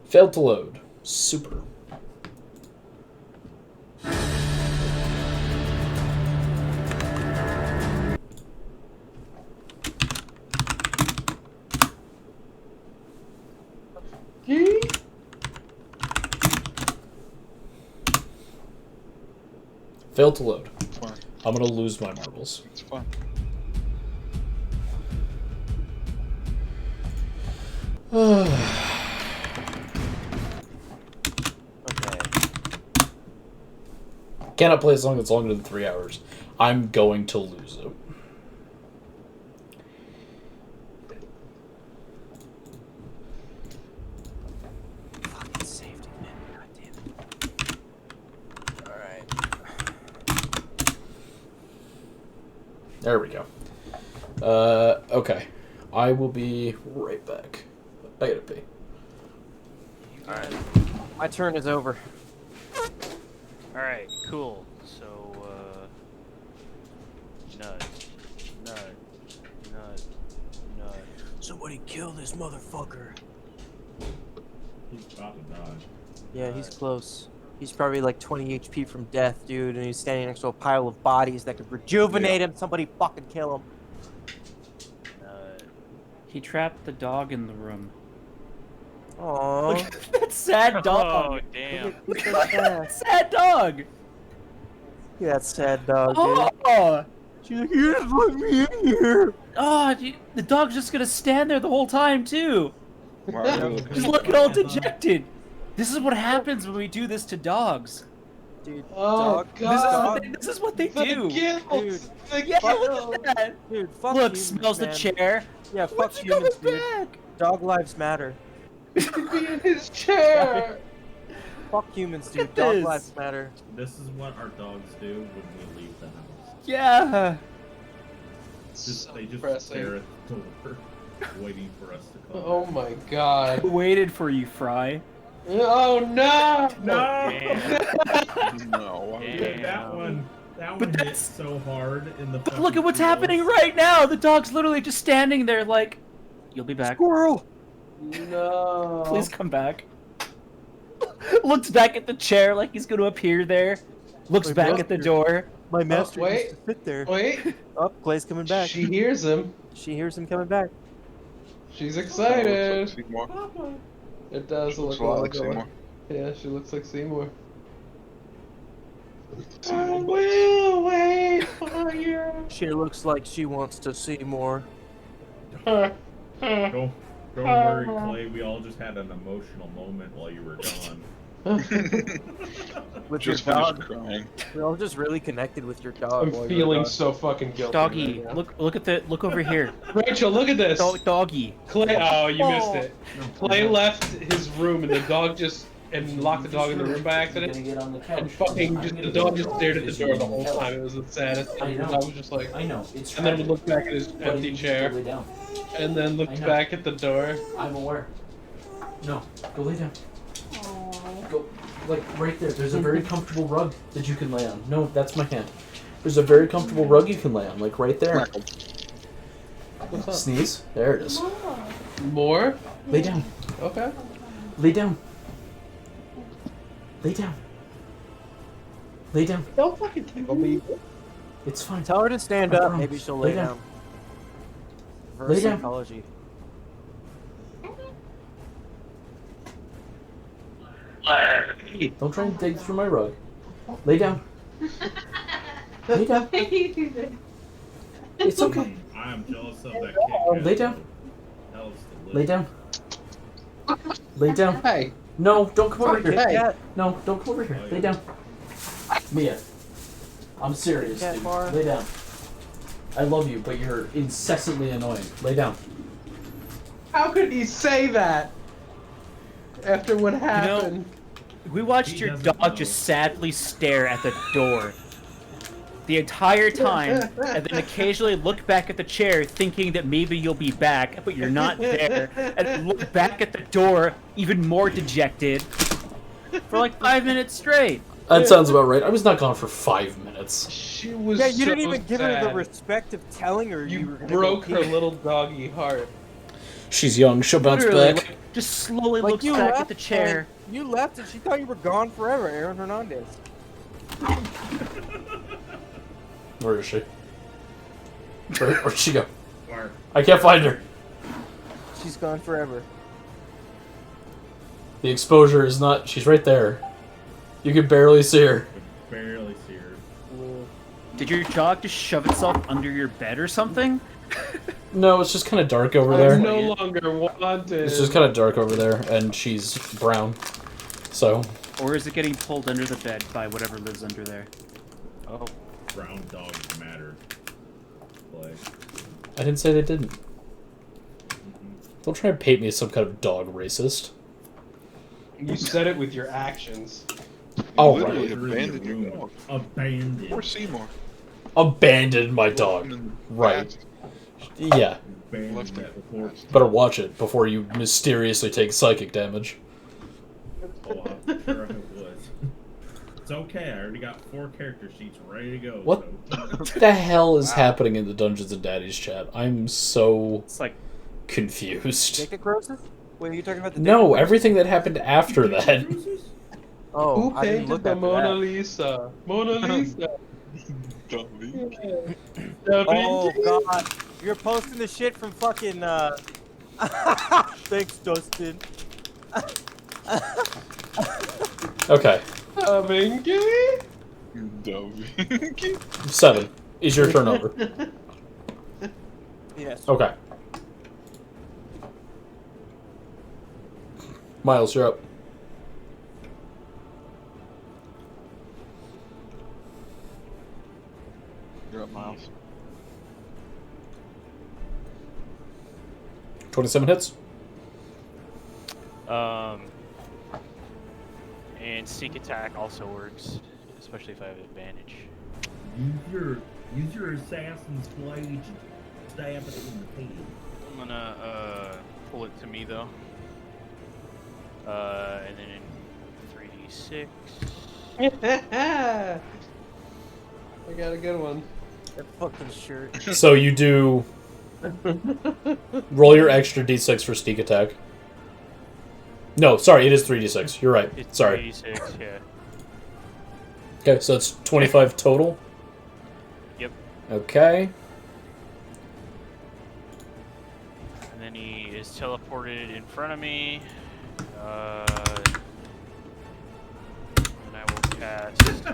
Failed to load. Super. Failed to load. Fine. I'm gonna lose my marbles. It's fun. Okay. Cannot play a song that's longer than 3 hours. I'm going to lose it. Fucking safety man, god damn it. Alright. There we go. Okay. I will be right back. I gotta pee. Alright. My turn is over. Alright, cool. So, nut. Somebody kill this motherfucker. He's about to die. Yeah, he's close. He's probably like 20 HP from death, dude, and he's standing next to a pile of bodies that could rejuvenate him. Somebody fucking kill him. He trapped the dog in the room. Aww. Look at that sad Oh, dog. damn. Look at that. Sad dog. Look at that sad dog, dude. Oh, She's like, you just let me in here. oh, dude, the dog's just gonna stand there the whole time too. Mario, Just looking all dejected. This is what happens when we do this to dogs. Dude, Oh, dog. God. This is what they The do. guilt! Dude. The Yeah, guilt! look at that. Dude, fuck Look, humans, smells the man. chair. Yeah, fuck When's he coming humans, dude. back? Dog lives matter. He could be in his chair! Fuck humans, dude. at Dog this. lives matter. This is what our dogs do when we leave the house. Yeah. They just Depressing. stare at the door, waiting for us to come. Oh my god. Waited for you, Fry. Oh no! No! no. why would Dude, you- that one But hit that's- so hard in the. But look fucking at what's feels. happening right now. The dog's literally just standing there like, you'll be back. Squirrel! No. Please come back. Looks back at the chair like he's gonna appear there. Looks Wait, back what? at the door. My master wait. used to sit there. Wait, Oh, Clay's coming back. she hears him. She hears him coming back. She's Oh, excited. looks like Seymour. It does Looks look a lot like like Seymour. Yeah, she looks like Seymour. I will wait for you. She looks like she wants to see more. Don't worry, Clay. We all just had an emotional moment while you were gone. With Just your finished dog. crying. We're all just really connected with your dog. I'm while you're feeling gone. so fucking guilty. Doggy, right now. look over here. Rachel, look at this. Doggy. Clay, oh, you missed Oh. it. Clay left his room and the dog just and locked the dog in the room by accident. And fucking just the dog just stared at the door the whole time. It was the saddest thing. The dog was just like, I know. It's and then would look back at his empty chair, down. and then looked back at the door. I'm aware. No, go lay down. Go, like right there. There's a very comfortable rug that you can lay on. No, that's my hand. There's a very comfortable rug you can lay on, like right there. What's up? Sneeze. There it is. More? Lay down. Okay. Lay down. Lay down. Lay down. Don't fucking tickle me. It's fine. Tell her to stand I up. promise. Maybe she'll Lay lay down. down. Reverse Lay down. psychology. Don't try and dig through my rug. Lay down. Lay down. It's okay. I'm jealous of that Kit Kat. Lay down. That was Lay delicious. down. Lay down. Hey, No, don't come over here. hey. No, don't come over here. Oh, Lay yeah. down. Mia, I'm serious, Cat dude. bar. Lay down. I love you, but you're incessantly annoying. Lay down. How could he say that after what happened? We watched He your doesn't dog know. just sadly stare at the door the entire time, and then occasionally look back at the chair thinking that maybe you'll be back, but you're not there, and then look back at the door even more dejected for like 5 minutes straight. That sounds about right. I was not gone for 5 minutes. She was Yeah, you so didn't even give her the sad. respect of telling her you You were gonna broke go her pee. little doggy heart. She's young. She'll bounce Literally, back. like, just slowly Like looks you back left, at the chair. and you left, and she thought you were gone forever, Aaron Hernandez. Where is she? Where'd she go? Where? I can't find her. She's gone forever. The exposure is not. She's right there. You can barely see her. I could barely see her. Did your dog just shove itself under your bed or something? No, it's just kind of dark over I'm there. no longer wanted. It's just kind of dark over there, and she's brown. So, Or is it getting pulled under the bed by whatever lives under there? Oh. Brown dogs matter. Like, I didn't say they didn't. Don't try to paint me as some kind of dog racist. You said it with your actions. Oh, Literally right. abandoned your dog. Abandoned. Poor Seymour. Abandoned my dog. Right. Yeah. Abandoned Left that it. before. Better watch it before you mysteriously take psychic damage. Oh, I'm sure it was. It's okay. I already got 4 character sheets ready to go. What So. the hell is happening in the Dungeons and Daddies chat? I'm so It's like, confused. Dick necrosis? Wait, are you talking about the dick No, necrosis? everything that happened after that. Oh, Who I didn't painted look the after Mona that. Lisa? Mona Lisa. Dummy. Oh god, you're posting the shit from fucking Thanks, Dustin. Okay, Vinky? Dummy. 7 is your turnover. Yes. Okay. Miles, you're up. You're up, Miles. 27 hits. And sneak attack also works, especially if I have advantage. Use your assassin's blade and stab it in the head. I'm gonna pull it to me though. And then in 3d6. I got a good one. That fucking shirt. So you do. Roll your extra d6 for sneak attack. No, sorry, it is 3d6. You're right. It's Sorry. 3d6, yeah. Okay, so it's 25 total. Yep. Okay. And then he is teleported in front of me. And I will cast.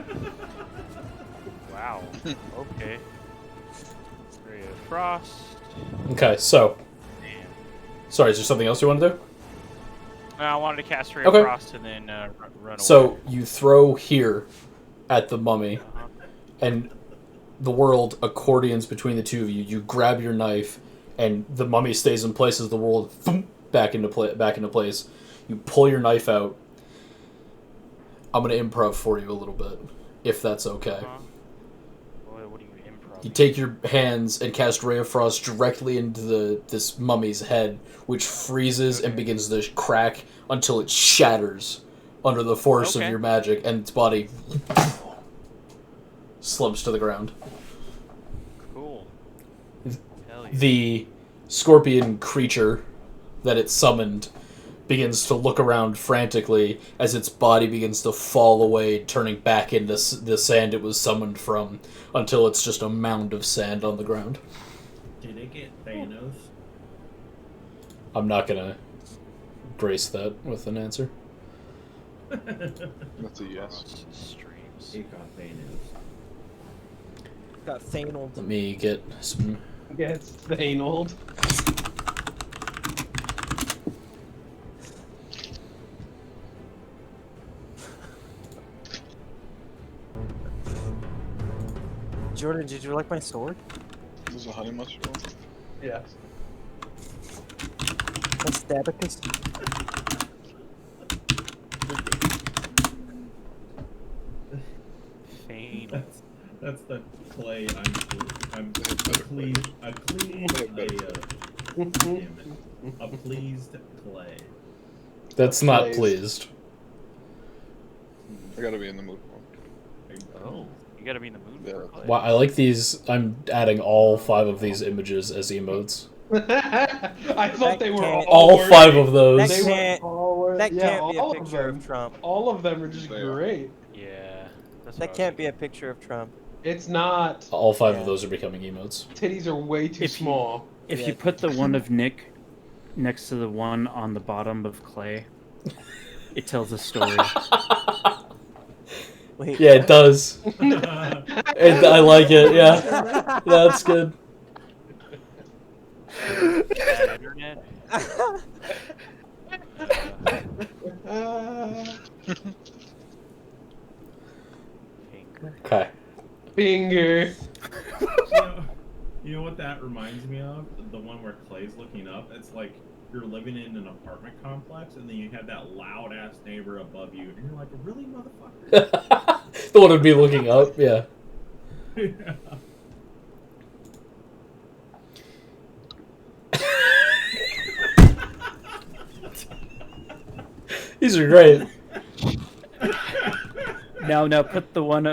Wow. Okay. Ray of Frost. Okay, so. Damn. Sorry, is there something else you want to do? No, I wanted to cast Ray Okay. of Frost and then run away. So you throw here at the mummy, Uh-huh. and the world accordions between the two of you. You grab your knife, and the mummy stays in place as the world thump, back into place. You pull your knife out. I'm gonna improv for you a little bit, if that's okay. Uh-huh. What do you improv? You take your hands and cast Ray of Frost directly into this mummy's head, which freezes and begins to crack until it shatters under the force of Okay. your magic, and its body slumps to the ground. Cool. Hell yeah. The scorpion creature that it summoned begins to look around frantically as its body begins to fall away, turning back into the sand it was summoned from, until it's just a mound of sand on the ground. Did it get Thanos? I'm not gonna grace that with an answer. That's a yes. Streams. It got Thanos. Got Thanos. Let me get some Gets anal. Jordan, did you like my sword? There's a honey mushroom. Yes. My stabicus? Fane. That's the clay. I'm pleased. A pleased clay. That's not Please. pleased. I gotta be in the mood for Oh, you gotta be in the mood for clay. Wow, I like these. I'm adding all 5 of these images as emotes. I thought they were All worthy. 5 of those. That They can't, were all worthy. that Yeah, can't be a all of picture them. of Trump. All of them are just They are. great. Yeah. That's what I That was can't be a thinking. picture of Trump. It's not. All 5 Yeah. of those are becoming emotes. Titties are way too If you- small. If Yeah. you put the one of Nick next to the one on the bottom of Clay, it tells a story. Wait. Yeah, it does. I like it, yeah. That's good. Bad internet. Finger. Okay. Finger. You know what that reminds me of? The one where Clay's looking up. It's like you're living in an apartment complex, and then you have that loud ass neighbor above you, and you're like, "Really, motherfucker?" The one would be looking up, yeah. Yeah. These are great. Now put the one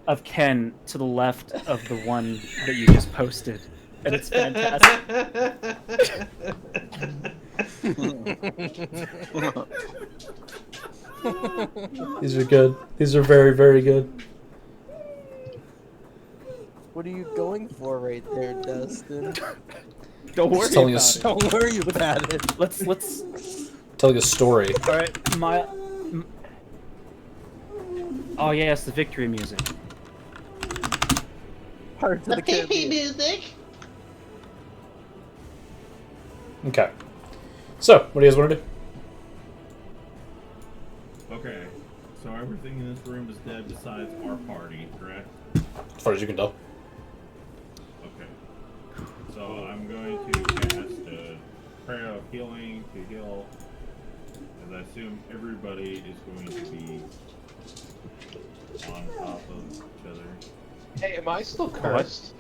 of Ken to the left of the one that you just posted, and it's fantastic. These are good. These are very, very good. What are you going for right there, Dustin? Don't worry Just telling about us- it. Don't worry about it. Let's. Telling a story. All right, Oh yes, the victory music. Part of the Caribbean. music. Okay. So, what do you guys want to do? Okay, so everything in this room is dead besides our party, correct? As far as you can tell. Okay. So I'm going to cast a prayer of healing to heal, as I assume everybody is going to be on top of each other. Hey, am I still cursed?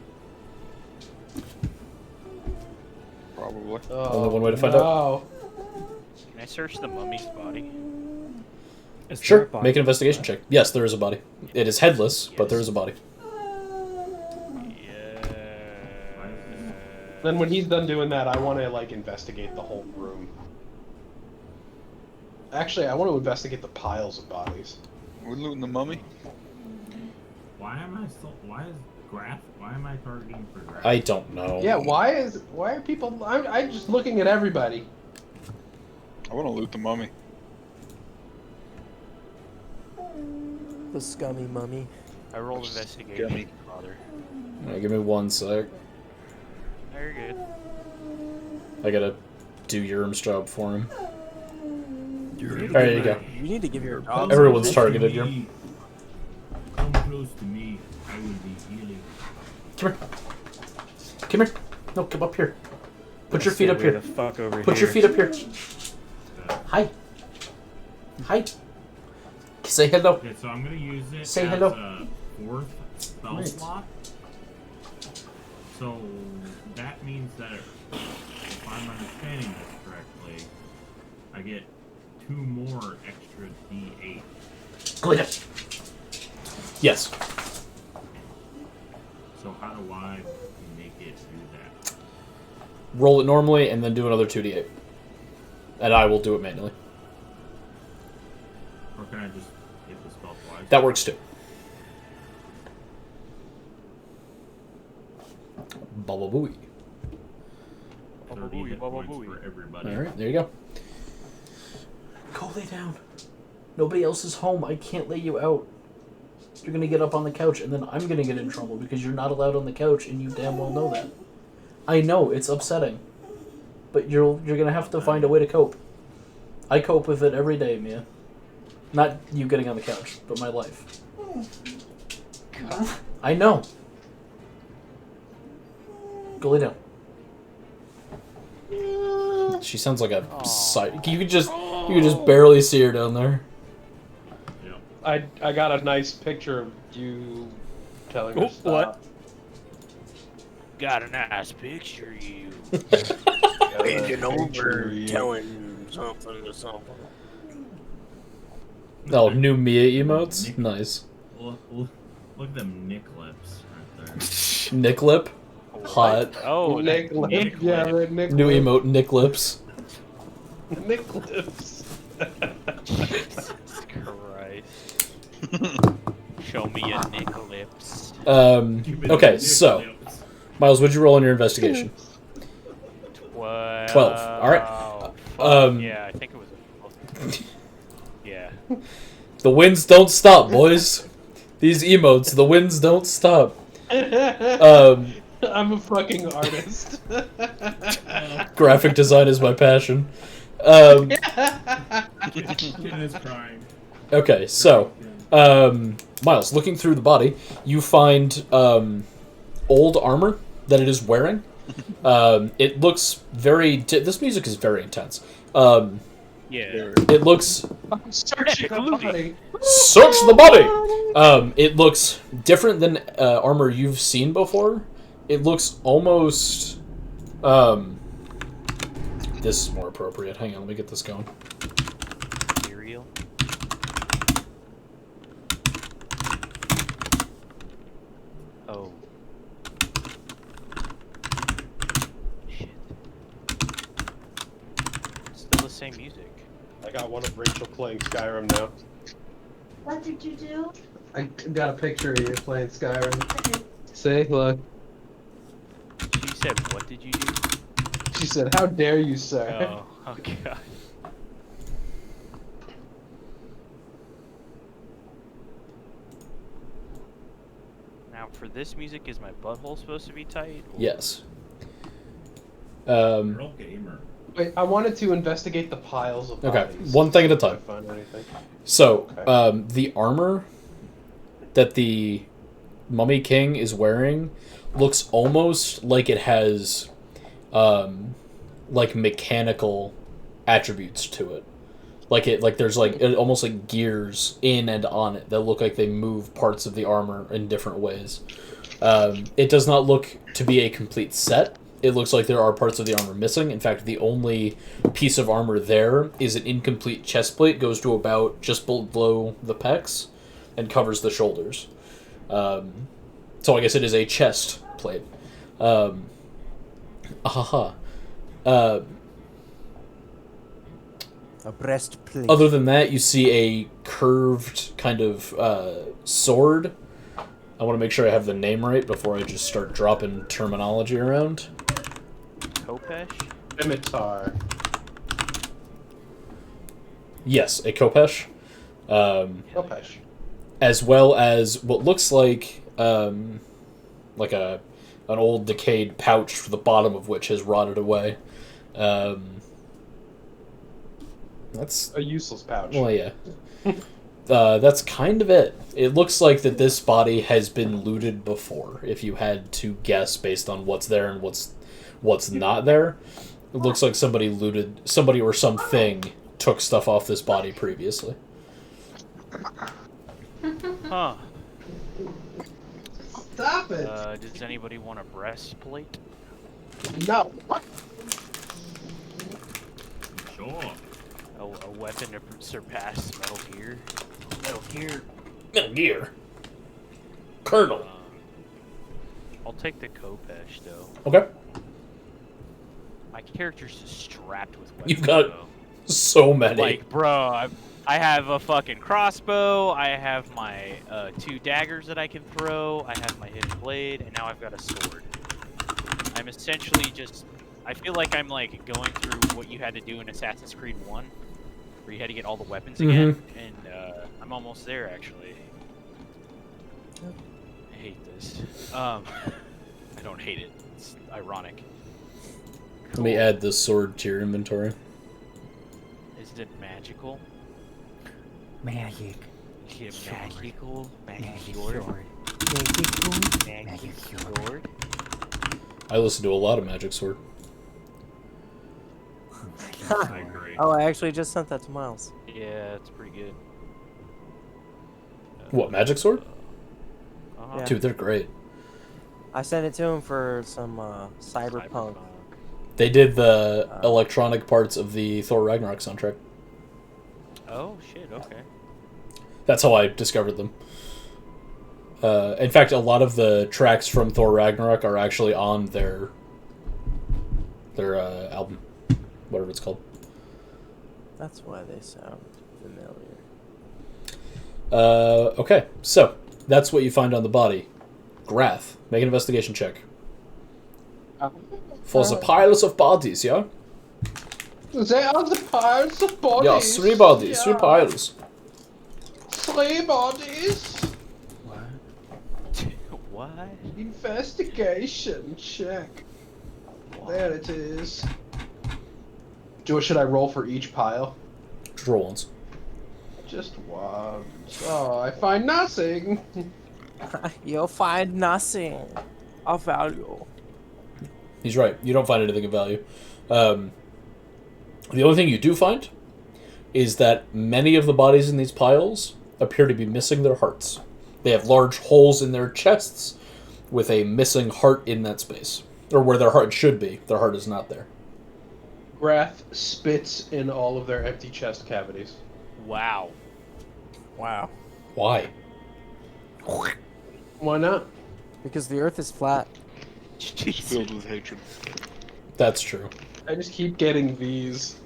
Probably. Oh, Only one way to find no. Can I search the mummy's body? Is there a Sure, body? make an investigation check. Yes, there is a body. It is headless, but there is a body. Yeah. Then when he's done doing that, I want to like investigate the whole room. Actually, I want to investigate the piles of bodies. We're looting the mummy. Why am I targeting for Graph? I don't know. Yeah, why are people? I'm just looking at everybody. I want to loot the mummy. The scummy mummy. I rolled investigation. Gummy. Father. Alright, give me 1 sec. No, you're good. I gotta do Urim's job for him. Alright, there you go. You need to give your dog. Everyone's Close to targeted, me. Urim. Come close to me. I will be healing. Come here. Come here. No, come up here. Put your feet Stay up way here. the fuck over Put here. your feet up here. Hi. Hi. Say hello. Okay, so I'm gonna use it Say as hello. a 4th spell Right. slot. So that means that if I'm understanding this correctly, I get 2 more extra D8. Go ahead. Yes. So how do I make it do that? Roll it normally and then do another 2d8. And I will do it manually. Or can I just hit the spell twice? That works too. Baba booey. 30 hit points for everybody. Alright, there you go. Go lay down. Nobody else is home. I can't lay you out. you're gonna get up on the couch, and then I'm gonna get in trouble because you're not allowed on the couch, and you damn well know that. I know it's upsetting, but you're gonna have to find a way to cope. I cope with it every day, Mia. Not you getting on the couch, but my life. I know. Go lay down. She sounds like a psych. You could just barely see her down there. I got a nice picture of you telling her stop. What? Got a nice picture of you. Bending over, telling something to something. Oh, new Mia emotes? Nice. Look at them Nick lips right there. Nick lip? Hot. Oh, Nick Nick Lip. Yeah, the Nick New Lip. emote, Nick lips. Nick Lips. Jesus Christ. Show me your Nick lips. Okay, so, Miles, what'd you roll on your investigation? 12. Alright. Yeah, I think it was a... Yeah. The winds don't stop, boys. These emotes, the winds don't stop. I'm a fucking artist. Graphic design is my passion. Kid is crying. Okay, so, Miles, looking through the body, you find old armor that it is wearing. It looks very... this music is very intense. Yeah. It looks... Search the body. Search the body! It looks different than armor you've seen before. It looks almost... this is more appropriate. Hang on, let me get this going. Cereal. Oh. Shit. Still the same music. I got one of Rachel playing Skyrim now. What did you do? I got a picture of you playing Skyrim. See, look. She said, what did you do? She said, "How dare you, sir?" Oh, oh god. Now, for this music, is my butthole supposed to be tight? Or... Yes. Real gamer. Wait, I wanted to investigate the piles of Okay, bodies. one thing at a time. If I find anything. So, Okay. the armor that the Mummy King is wearing looks almost like it has, like mechanical attributes to it. Like there's almost like gears in and on it that look like they move parts of the armor in different ways. It does not look to be a complete set. It looks like there are parts of the armor missing. In fact, the only piece of armor there is an incomplete chest plate, goes to about just below the pecs, and covers the shoulders. So I guess it is a chest plate. A breastplate. Other than that, you see a curved kind of sword. I want to make sure I have the name right before I just start dropping terminology around. Kopesh? Scimitar. Yes, a Kopesh. Kopesh. As well as what looks like an old decayed pouch, the bottom of which has rotted away. That's A useless pouch. well, yeah. That's kind of it. It looks like that this body has been looted before. If you had to guess based on what's there and what's not there, it looks like somebody or something took stuff off this body previously. Huh. Stop it! Does anybody want a breastplate? No. Sure. A weapon to surpass Metal Gear? Metal Gear. Colonel. I'll take the Kopesh, though. Okay. My character's just strapped with weapons. You've got though. so many. Like, bro, I have a fucking crossbow, I have my 2 daggers that I can throw, I have my hidden blade, and now I've got a sword. I'm essentially just... I feel like I'm, like, going through what you had to do in Assassin's Creed 1, where you had to get all the weapons again, and I'm almost there, actually. ship? I hate this. I don't hate it. It's ironic. Let me add this sword to your inventory. Is it magical? Magic. Is it magical? Magic Magic sword. sword? Magic sword? I listen to a lot of Magic Sword. I agree. Oh, I actually just sent that to Miles. Yeah, it's pretty good. What, Magic Sword? Uh-huh. Yeah. Dude, they're great. I sent it to him for some cyberpunk. They did the electronic parts of the Thor Ragnarok soundtrack. Oh shit! Okay. That's how I discovered them. In fact, a lot of the tracks from Thor Ragnarok are actually on their album, whatever it's called. That's why they sound familiar. Okay, so that's what you find on the body. Grath, make an investigation check. For the piles of bodies, yeah? They are the piles of bodies. Yeah, 3 bodies, 3 Yeah. piles. 3 bodies. What? Investigation check. There it is. Should I roll for each pile? Just roll once. Just once. Oh, I find nothing. You'll find nothing of value. He's right. You don't find anything of value. The only thing you do find is that many of the bodies in these piles appear to be missing their hearts. They have large holes in their chests with a missing heart in that space. Or where their heart should be. Their heart is not there. Grath spits in all of their empty chest cavities. Wow. Wow. Why? Why not? Because the Earth is flat. It's filled with hatred. That's true. I just keep getting these.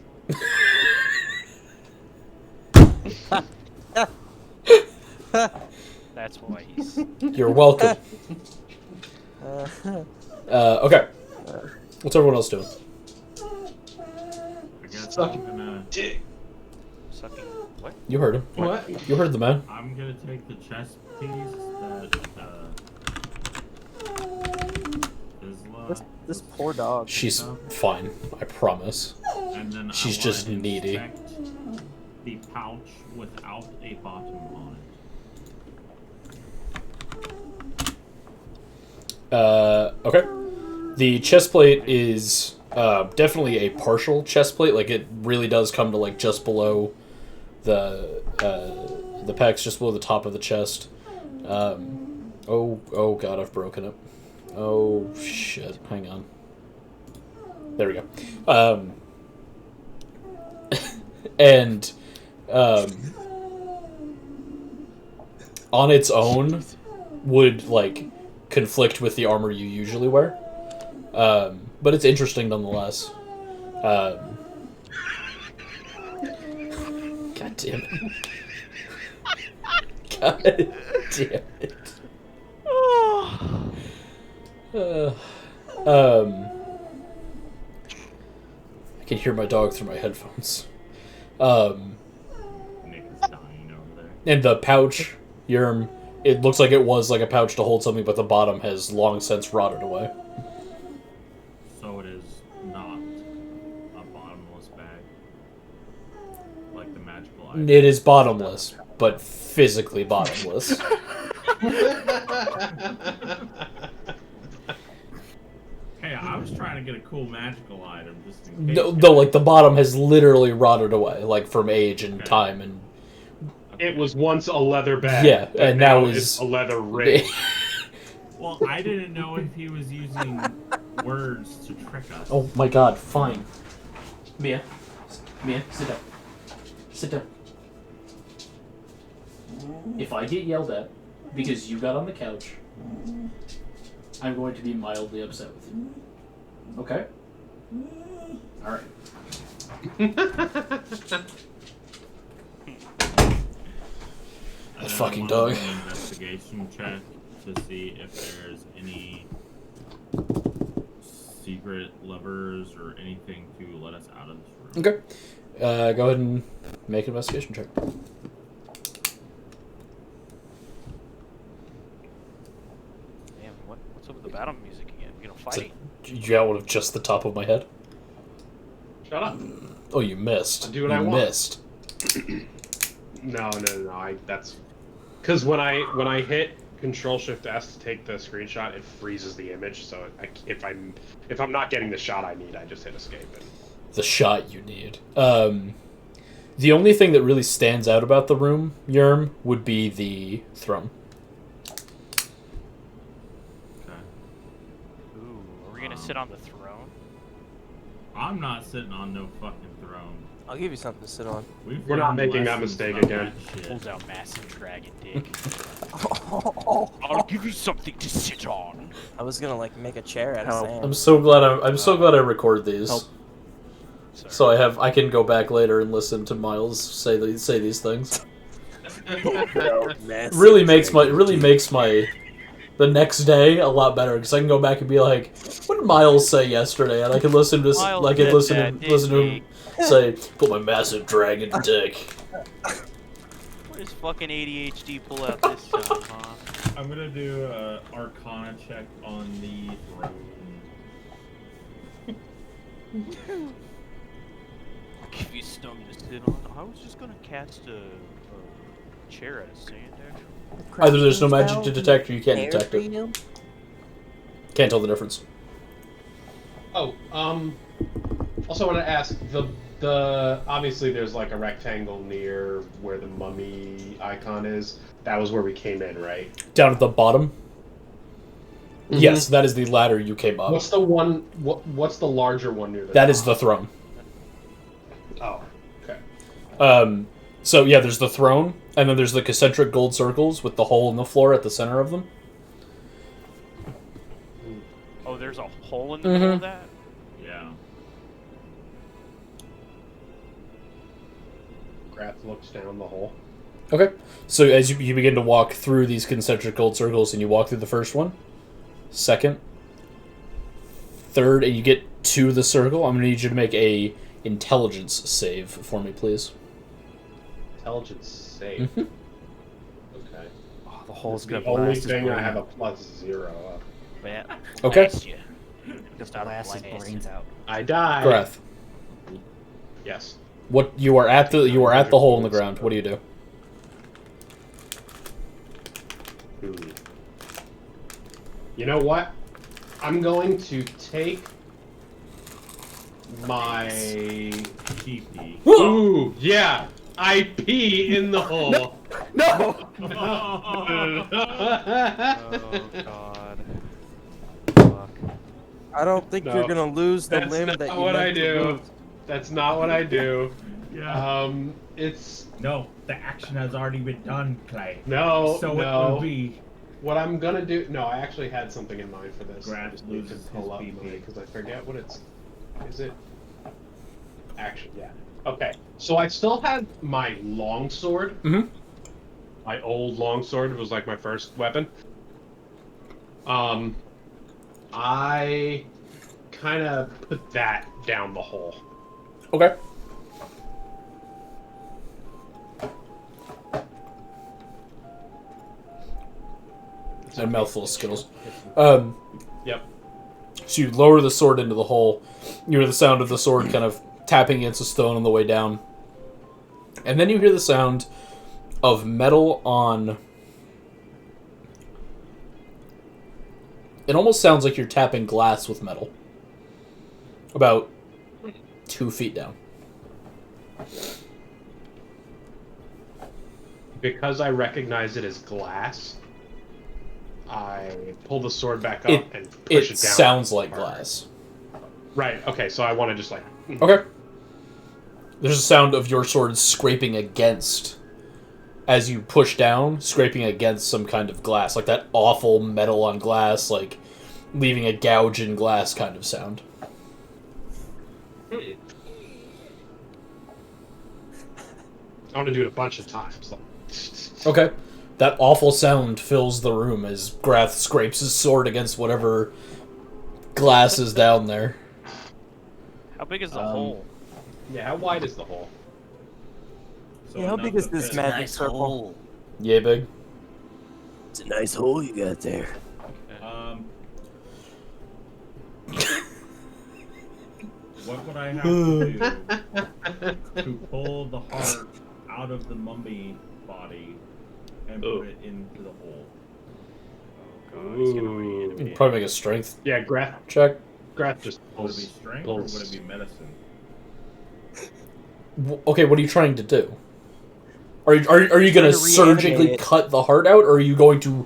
That's why he's. You're welcome. Okay. What's everyone else doing? I guess Sucking I'm gonna. dick. Sucking. What? You heard him. What? You heard the man. I'm gonna take the chest piece that Isla, This poor dog. She's fine. I promise. and then She's I just wanna needy. inspect the pouch without a bottom on it. Okay. The chest plate is definitely a partial chest plate. Like, it really does come to, like, just below the pecs, just below the top of the chest. Oh god, I've broken it. Oh, shit. Hang on. There we go. And, on its own would, like, conflict with the armor you usually wear. But it's interesting nonetheless. God damn it. God damn it. I can hear my dog through my headphones. Nick is dying over there. And the pouch, Yerm, it looks like it was like a pouch to hold something, but the bottom has long since rotted away. So it is not a bottomless bag, like the magical item. It is bottomless, but physically bottomless. Hey, I was trying to get a cool magical item just in case. No, like the bottom has literally rotted away, like from age and time and. It was once a leather bag. Yeah, but and now it's is a leather ring. Well, I didn't know if he was using words to trick us. Oh my god, fine. Mia, sit down. Sit down. If I get yelled at because you got on the couch, I'm going to be mildly upset with you. Okay? Alright. That fucking I dog. wanna do an investigation check to see if there's any secret levers or anything to let us out of this room. Okay. Go ahead and make an investigation check. fighting. You got one of just the top of my head? Shut up. Oh, you missed. I'll do what you I want. missed. No. That's because when I hit Control Shift S to take the screenshot, it freezes the image. So if I'm not getting the shot I need, I just hit escape. And... The shot you need. The only thing that really stands out about the room, Yerm, would be the throne. Ooh, are we gonna sit on the throne? I'm not sitting on no fucking throne. I'll give you something to sit on. We're not making that mistake again. Pulls out massive dragon dick. I'll give you something to sit on. I was gonna like make a chair out of sand. I'm so glad I record these. Help. So I can go back later and listen to Miles say these things. really makes my the next day a lot better because I can go back and be like, what did Miles say yesterday? And I can listen to listen to him say, put my massive dragon dick. What does fucking ADHD pull out this time, huh? I'm gonna do a Arcana check on the throne. Give you something to sit on. I was just gonna cast a chair out of sand, actually. Either there's no magic to detect or you can't detect it. Can't tell the difference. Oh, also I want to ask the obviously there's like a rectangle near where the mummy icon is. That was where we came in, right? Down at the bottom. Mm-hmm. Yes, that is the ladder you came up. What's the one? What's the larger one near the That top? is the throne. Oh, okay. So yeah, there's the throne, and then there's the concentric gold circles with the hole in the floor at the center of them. Oh, there's a hole in the middle of that? Yeah. Grath looks down the hole. Okay. So as you begin to walk through these concentric gold circles, and you walk through the first one, second, third, and you get to the circle, I'm going to need you to make a intelligence save for me, please. Intelligence save. Mm-hmm. Okay. Oh, the hole's The gonna only blast his thing I brain. have a +0 of. Yeah. Okay. Blast you. Just blast his brains out. I die. Grath. Yes. What you are at the hole in the ground. What do you do? You know what? I'm going to take my Pee-pee. Ooh, yeah. I pee in the hole. No! Oh, God. I don't think No, you're gonna lose the That's limb not that you what I meant to do. lose. That's not what I do. Yeah. It's No, the action has already been done, Clay. no, So it no. will be. What I'm gonna do? No, I actually had something in mind for this. Grath I just need to loses pull up his PP. because I forget what it's. Is it? Action. Yeah. Okay. So I still had my longsword. Mm-hmm. My old longsword was like my first weapon. I kind of put that down the hole. Okay. A mouthful of Skittles. Yep. So you lower the sword into the hole. You hear the sound of the sword kind of tapping against a stone on the way down. And then you hear the sound of metal on... It almost sounds like you're tapping glass with metal. About 2 feet down. Because I recognize it as glass, I pull the sword back up and push it down. It sounds like glass. Right, okay, so I want to just like... Okay. There's a sound of your sword scraping against, as you push down, scraping against some kind of glass. Like that awful metal on glass, like leaving a gouge in glass kind of sound. I want to do it a bunch of times. Okay. That awful sound fills the room as Grath scrapes his sword against whatever glass is down there. How big is the hole? Yeah, how wide is the hole? So Yeah, how enough big is to this fit. magic circle? Yay big. It's a nice hole you got there. What would I have to do to pull the heart out of the mummy body and put it into the hole? God, he's gonna reanimate. You can probably make a strength Yeah, Graf check. just Would it be pulls. strength or would it be medicine? Okay, what are you trying to do? Are you going to to surgically reanimate it. cut the heart out, or are you going to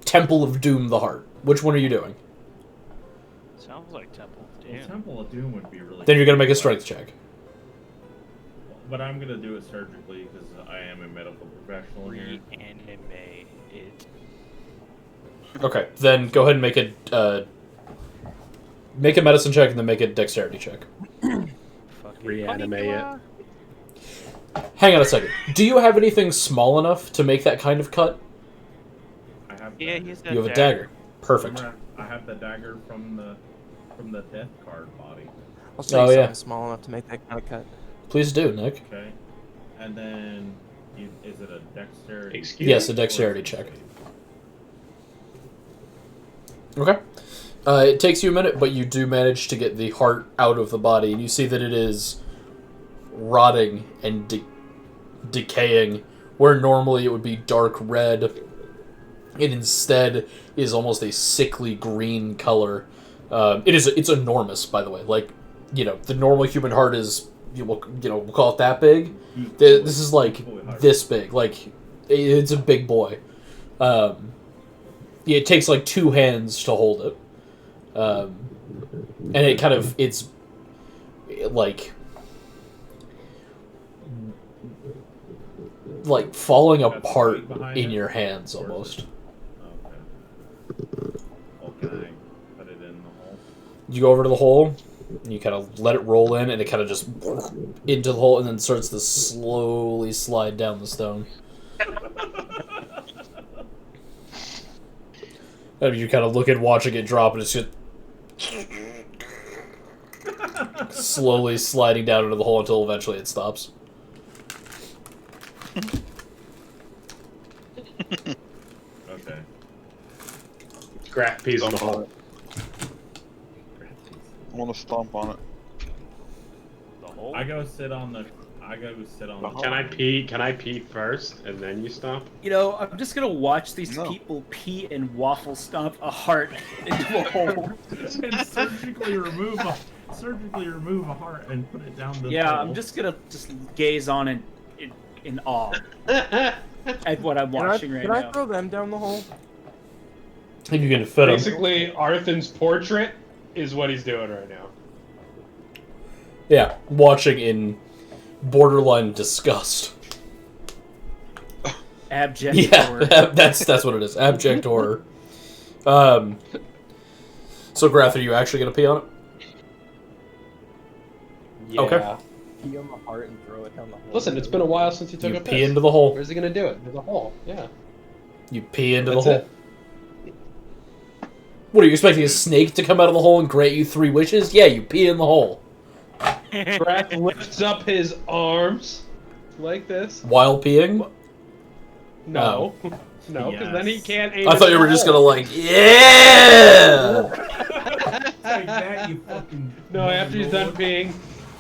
Temple of Doom the heart? Which one are you doing? Sounds like Temple of Well, Doom. Temple of Doom would be really. Then you're going to make a cool. strength check. But I'm gonna do it surgically because I am a medical professional here. Reanimate it. Okay, then go ahead and make a medicine check and then make a dexterity check. Fucking Reanimate it. Konnichiwa. Hang on a second. Do you have anything small enough to make that kind of cut? I have. Yeah, dagger. he's You have a dagger. Perfect. Remember, I have the dagger from the death card body. I'll show Oh, you yeah. something small enough to make that kind of cut. Please do, Nick. Okay, and then is it a dexterity? Excuse Yes, me? a dexterity check. Okay. It takes you a minute, but you do manage to get the heart out of the body, and you see that it is rotting and decaying, where normally it would be dark red. It instead is almost a sickly green color. It's enormous, by the way. Like, the normal human heart is, we'll call it that big. This is like this big. Like, it's a big boy. It takes like 2 hands to hold it. And it kind of, it's like falling apart in your hands almost. Okay. Well, can I put it in the hole? You go over to the hole, and you kind of let it roll in, and it kind of just into the hole, and then starts to slowly slide down the stone. And you kind of look at watching it drop, and it's just slowly sliding down into the hole until eventually it stops. Okay. Graf pees in the hole. I want to stomp on it. The hole. I go sit on the. Can I pee? Can I pee first and then you stomp? You know, I'm just gonna watch these No. people pee and waffle stomp a heart into a hole. And surgically remove a heart and put it down the. Yeah, hole. I'm just gonna gaze on in awe at what I'm watching right Can I now. throw them down the hole? I think you can fit him. Basically, Arthan's portrait is what he's doing right now. Yeah, watching in borderline disgust. Abject Yeah, horror. that's what it is. Abject horror. So, Graf, are you actually gonna pee on it? Yeah. Okay. Pee on the heart and throw it down the hole. Listen, it's been a while since you took You a pee piss. into the hole. Where's he gonna do it? There's a hole. Yeah. You pee into That's the hole. it. What, are you expecting a snake to come out of the hole and grant you 3 wishes? Yeah, you pee in the hole. Graf lifts up his arms like this. While peeing? No. No, because then he Yes. can't aim I thought at you the were just hole. gonna yeah! Like that, you fucking. No, after he's done lord. peeing,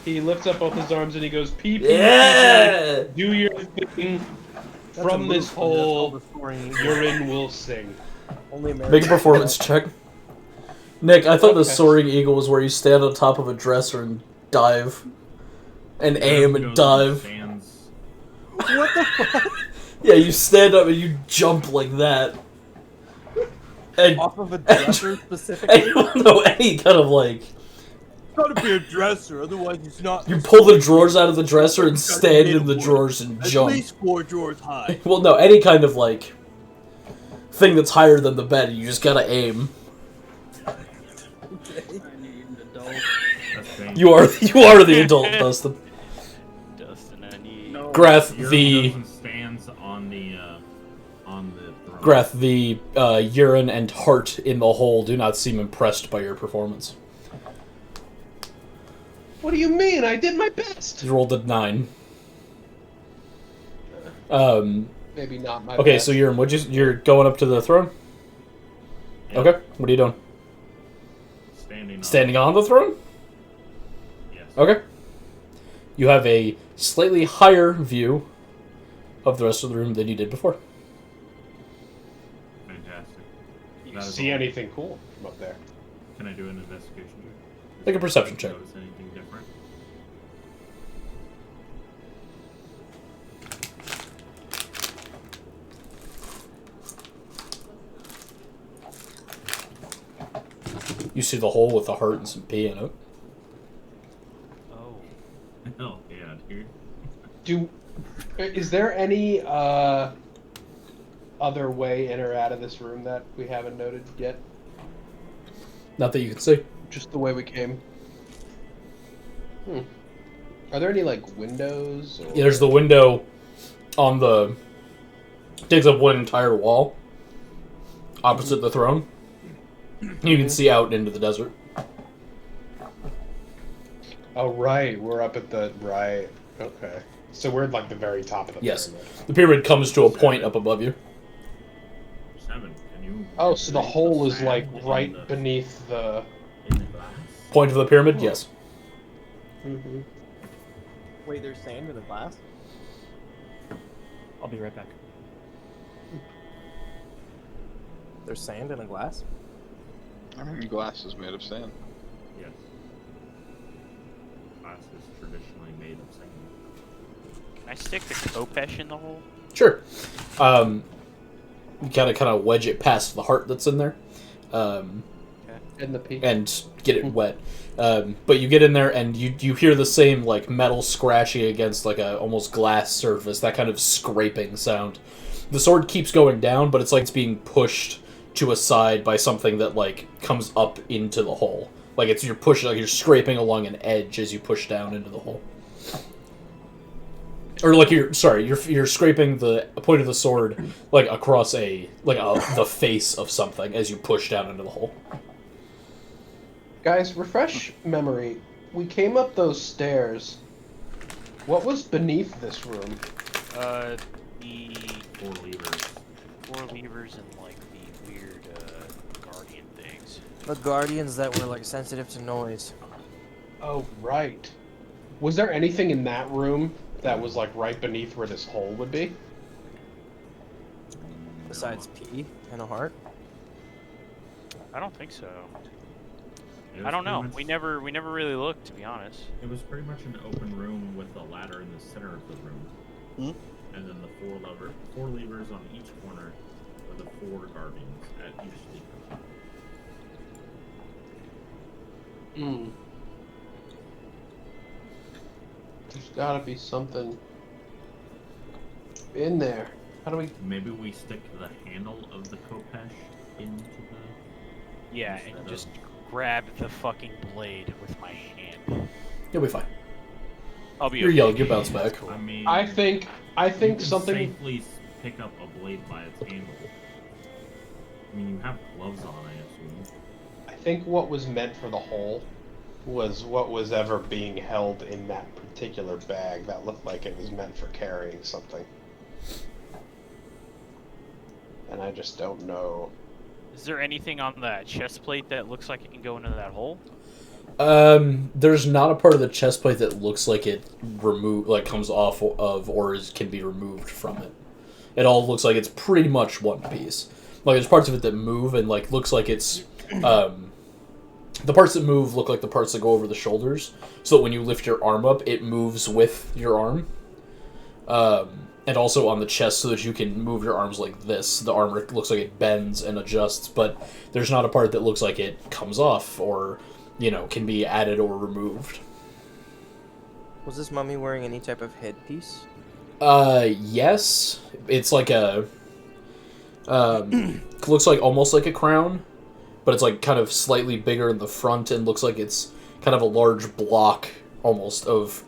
he lifts up both his arms and he goes, pee, pee, pee, Yeah! pee, do your thing. That's a From move this from the hole, Zelda story. urine will sing. Only Make a American performance check. Nick, I thought the Okay. soaring eagle was where you stand on top of a dresser and dive. And aim and Goes on dive. stands. What the fuck? Yeah, you stand up and you jump like that. And, Off of a dresser specifically? and no, any kind of like... Gotta be a dresser, otherwise it's not. You pull the drawers out of the dresser and stand in the drawers and At jump. least 4 drawers high. Well, no, any kind of like thing that's higher than the bed, you just gotta aim. That's dangerous. You are the adult, Dustin. Dustin, I need. Graf Urine the goes and stands on the throne. Graf the urine and heart in the hole do not seem impressed by your performance. What do you mean? I did my best. You rolled a 9. Maybe not my Okay, best. so you're going up to the throne. Yeah. Okay, what are you doing? Standing. Standing on the throne? Yes. Okay. You have a slightly higher view of the rest of the room than you did before. Fantastic. You That is see all. anything cool from up there? Can I do an investigation check? Make a perception check. Notice anything different? You see the hole with the heart and some pee in it. Oh. Hell yeah, dude. Is there any other way in or out of this room that we haven't noted yet? Not that you can see. Just the way we came. Are there any like windows? Or... Yeah, there's the window on the... Takes up one entire wall opposite the throne. You can see out into the desert. Oh right, we're up at the right. Okay, So we're at like the very top of the Yes. pyramid. The pyramid comes to a point up above you. 7. Can you? Oh, so the hole is sand like in right the- beneath the. in the glass? Point of the pyramid, yes. Mm-hmm. Wait, there's sand in the glass? I'll be right back. There's sand in a glass? I mean, glass is made of sand. Yes. Glass is traditionally made of sand. Can I stick the Kopesh in the hole? Sure. You kind of wedge it past the heart that's in there. In the peak. And get it wet. But you get in there and you hear the same like metal scratching against like a almost glass surface, that kind of scraping sound. The sword keeps going down, but it's like it's being pushed to a side by something that like comes up into the hole. Like you're pushing, like you're scraping along an edge as you push down into the hole. Or like you're scraping the point of the sword like across the face of something as you push down into the hole. Guys, refresh memory. We came up those stairs. What was beneath this room? The 4 levers. 4 levers and like the weird guardian things. The guardians that were like sensitive to noise. Oh, right. Was there anything in that room that was like right beneath where this hole would be? Besides pee and a heart? I don't think so. It I was don't know. pretty We much- never really looked, to be honest. It was pretty much an open room with a ladder in the center of the room. And then the 4 levers on each corner with the 4 guardians at each lever. Hmm. There's gotta be something in there. How do we... Maybe we stick the handle of the Kopesh into the... Yeah, Instead and of- just grab the fucking blade with my hand. You'll be fine. I'll be You're okay. young, you bounce back. I mean, I think you can something... safely pick up a blade by its handle. I mean, you have gloves on, I assume. I think what was meant for the hole was what was ever being held in that particular bag that looked like it was meant for carrying something. And I just don't know. Is there anything on that chest plate that looks like it can go into that hole? There's not a part of the chest plate that looks like it comes off of or can be removed from it. It all looks like it's pretty much one piece. Like there's parts of it that move and like looks like it's the parts that move look like the parts that go over the shoulders, so that when you lift your arm up, it moves with your arm. And also on the chest, so that you can move your arms like this. The armor looks like it bends and adjusts, but there's not a part that looks like it comes off or, can be added or removed. Was this mummy wearing any type of headpiece? Yes. It's like a... looks like almost like a crown, but it's like kind of slightly bigger in the front and looks like it's kind of a large block almost of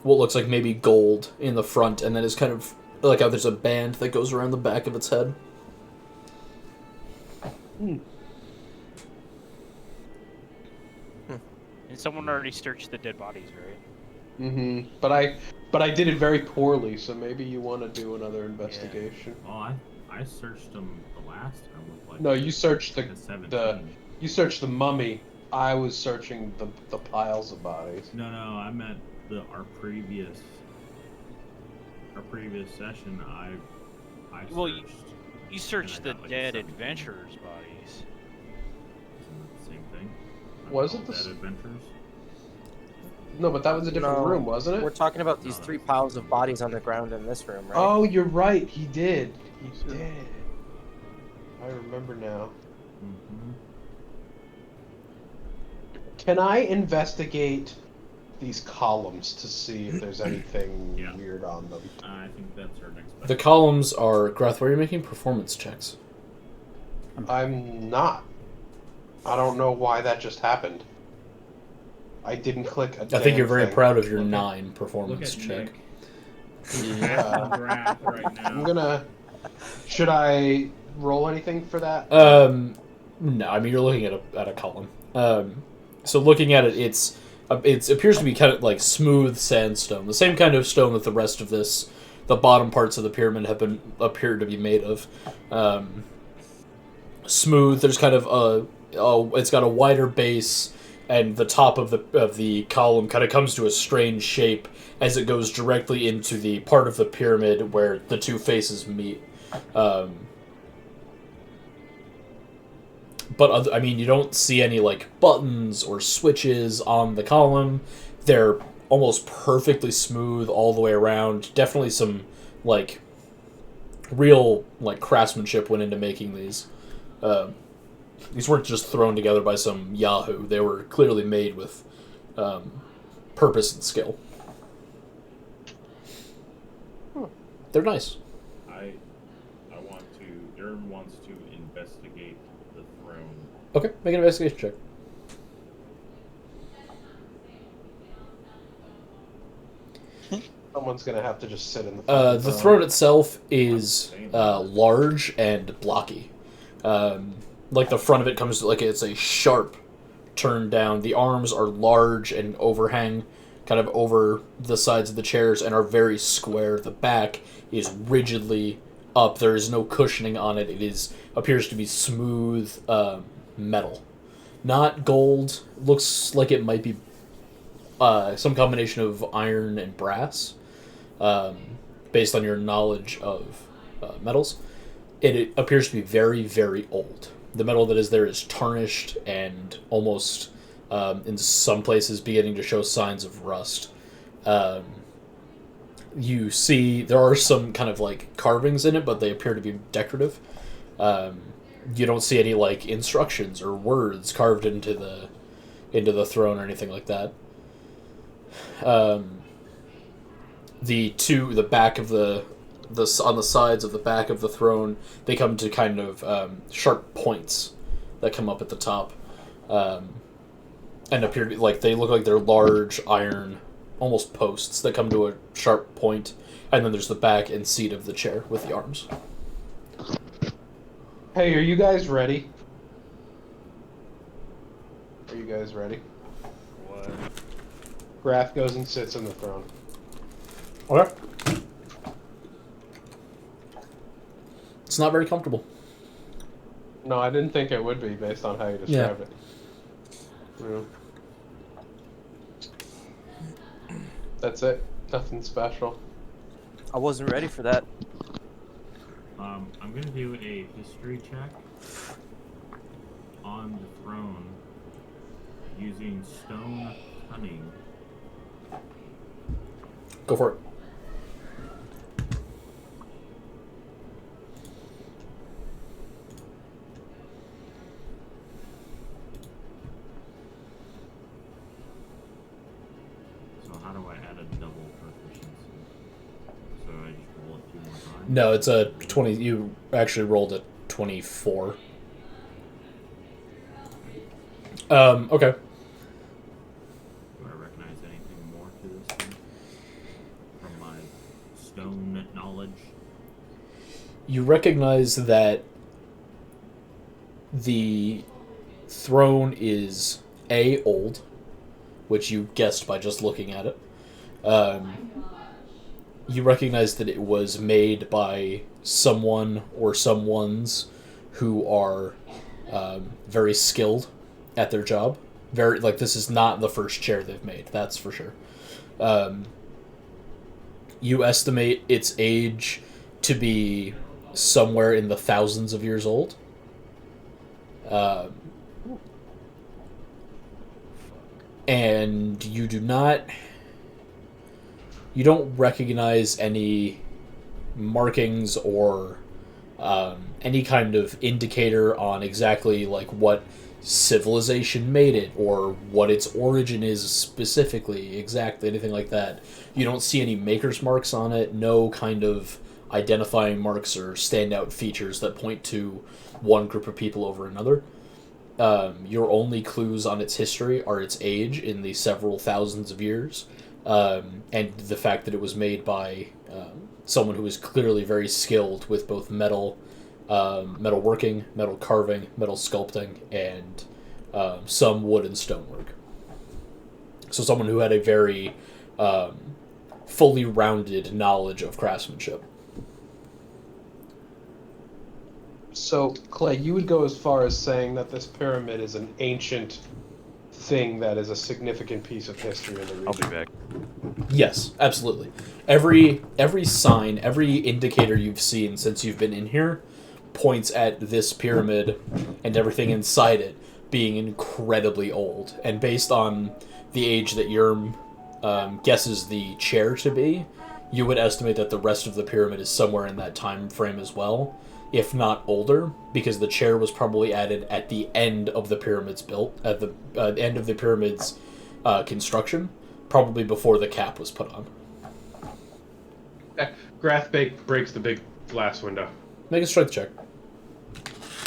what looks like maybe gold in the front, and then it's kind of like how there's a band that goes around the back of its head. And someone already searched the dead bodies, right? Mm-hmm. But I did it very poorly, so maybe you want to do another investigation. Well, I searched them the last time with like... No, you searched a 17. you searched the mummy, I was searching the piles of bodies. No, I meant our previous session. I searched. Well, you searched and I the got, like, dead 17. adventurers' bodies. Isn't it the same thing? Was All it the dead adventures? No, but that was a different No, room, wasn't We're it? talking about these No, 3 that's- piles of bodies on the ground in this room, right? Oh, you're right. He did. He did. I remember now. Mm-hmm. Can I investigate these columns to see if there's anything Yeah. weird on them? I think that's our next. The columns are Greth. Where are you making performance checks? I'm not. I don't know why that just happened. I didn't click a I think you're damn very thing. proud of your Look at- 9 Look performance at check. Nick. He's passing Graph right now. I'm gonna. Should I roll anything for that? No, I mean you're looking at a column. So looking at it, it appears to be kind of like smooth sandstone, the same kind of stone that the rest of the bottom parts of the pyramid appear to be made of. Smooth. There's kind of it's got a wider base, and the top of the column kind of comes to a strange shape as it goes directly into the part of the pyramid where the two faces meet. But I mean, you don't see any like buttons or switches on the column. They're almost perfectly smooth all the way around. Definitely some like real like craftsmanship went into making these. These weren't just thrown together by some yahoo. They were clearly made with purpose and skill. They're nice. Durham wants to investigate the throne. Okay, make an investigation check. Someone's gonna have to just sit in the. The throne itself is large and blocky. Like the front of it comes like it's a sharp turn down. The arms are large and overhang, kind of over the sides of the chairs, and are very square. The back is rigidly up. There is no cushioning on it. It appears to be smooth metal, not gold. Looks like it might be some combination of iron and brass, based on your knowledge of metals. It appears to be very, very old. The metal that is there is tarnished and almost, in some places, beginning to show signs of rust. You see there are some kind of like carvings in it, but they appear to be decorative. You don't see any like instructions or words carved into the throne or anything like that. The back of on the sides of the back of the throne, they come to kind of sharp points that come up at the top, and appear to be like they look like they're large iron, almost posts that come to a sharp point, and then there's the back and seat of the chair with the arms. Hey, are you guys ready? Are you guys ready? What? Graph goes and sits in the throne. Okay. It's not very comfortable. No, I didn't think it would be based on how you described it. Yeah. That's it. Nothing special. I wasn't ready for that. I'm gonna do a history check on the throne using stone cunning. Go for it. So how do I add a double proficiency? So I just roll it 2 more times? No, it's a 20. You actually rolled a 24. Okay. Do I recognize anything more to this thing? From my stone knowledge? You recognize that the throne is old, which you guessed by just looking at it. You recognize that it was made by someone or someones who are very skilled at their job. Very like this is not the first chair they've made. That's for sure. You estimate its age to be somewhere in the thousands of years old. And you don't recognize any markings or any kind of indicator on exactly like what civilization made it or what its origin is specifically, exactly, anything like that. You don't see any maker's marks on it, no kind of identifying marks or standout features that point to one group of people over another. Your only clues on its history are its age in the several thousands of years, and the fact that it was made by someone who is clearly very skilled with both metal working, metal carving, metal sculpting, and some wood and stonework. So someone who had a very fully rounded knowledge of craftsmanship. So, Clay, you would go as far as saying that this pyramid is an ancient thing that is a significant piece of history in the region. I'll be back. Yes, absolutely. Every sign, every indicator you've seen since you've been in here points at this pyramid and everything inside it being incredibly old. And based on the age that Yerm guesses the chair to be, you would estimate that the rest of the pyramid is somewhere in that time frame as well, if not older, because the chair was probably added at the end of the pyramid's at the end of the pyramid's construction, probably before the cap was put on. Grath breaks the big glass window. Make a strength check.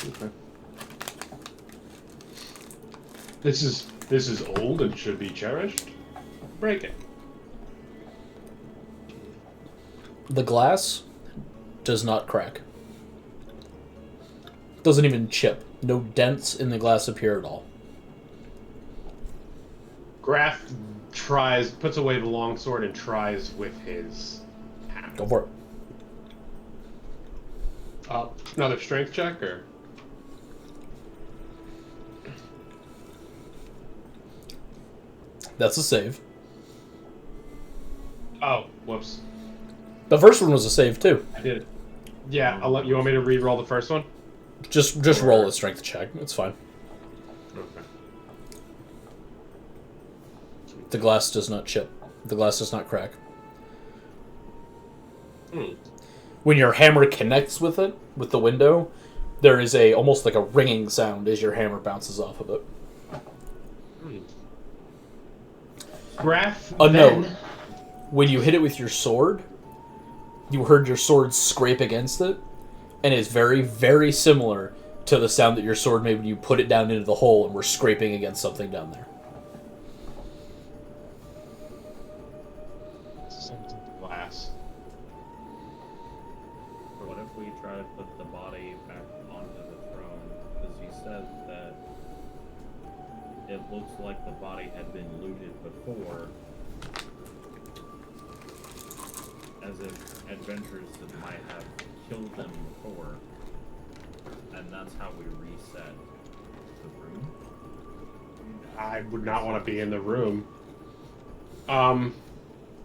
Okay. This is old and should be cherished. Break it. The glass does not crack. Doesn't even chip. No dents in the glass appear at all. Grath puts away the longsword and tries with his hammer. Go for it. Another strength check, or? That's a save. Oh, whoops. The first one was a save too. I did it. Yeah, you want me to re-roll the first one? Just roll a strength check. It's fine. Okay. The glass does not chip. The glass does not crack. When your hammer connects with it, with the window, there is almost like a ringing sound as your hammer bounces off of it. Grath. A note. When you hit it with your sword, you heard your sword scrape against it, and it's very, very similar to the sound that your sword made when you put it down into the hole and were scraping against something down there. Glass. What if we try to put the body back onto the throne? Because he said that it looks like the body had been looted before, as if adventurers that might have killed them before, and that's how we reset the room. I would not want to be in the room.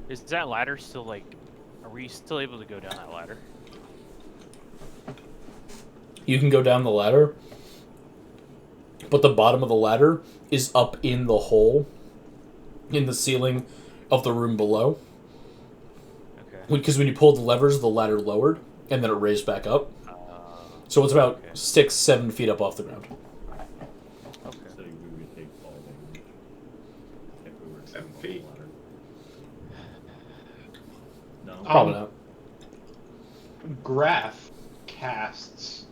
Is that ladder still like? Are we still able to go down that ladder? You can go down the ladder, but the bottom of the ladder is up in the hole in the ceiling of the room below. Okay. Because when you pulled the levers, the ladder lowered, and then it raised back up. So it's about 6-7 feet up off the ground. Okay. So we would take fall damage if we were 7 feet. No. Probably not. Grath casts,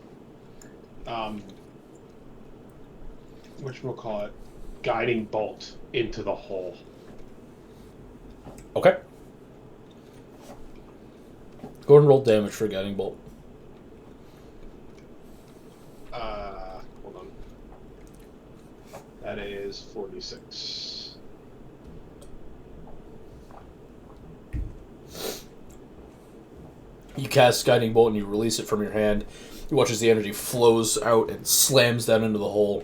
whatchamacallit, guiding bolt into the hole. Okay. Go ahead and roll damage for a guiding bolt. Hold on. That is 46. You cast guiding bolt and you release it from your hand. You watch as the energy flows out and slams down into the hole,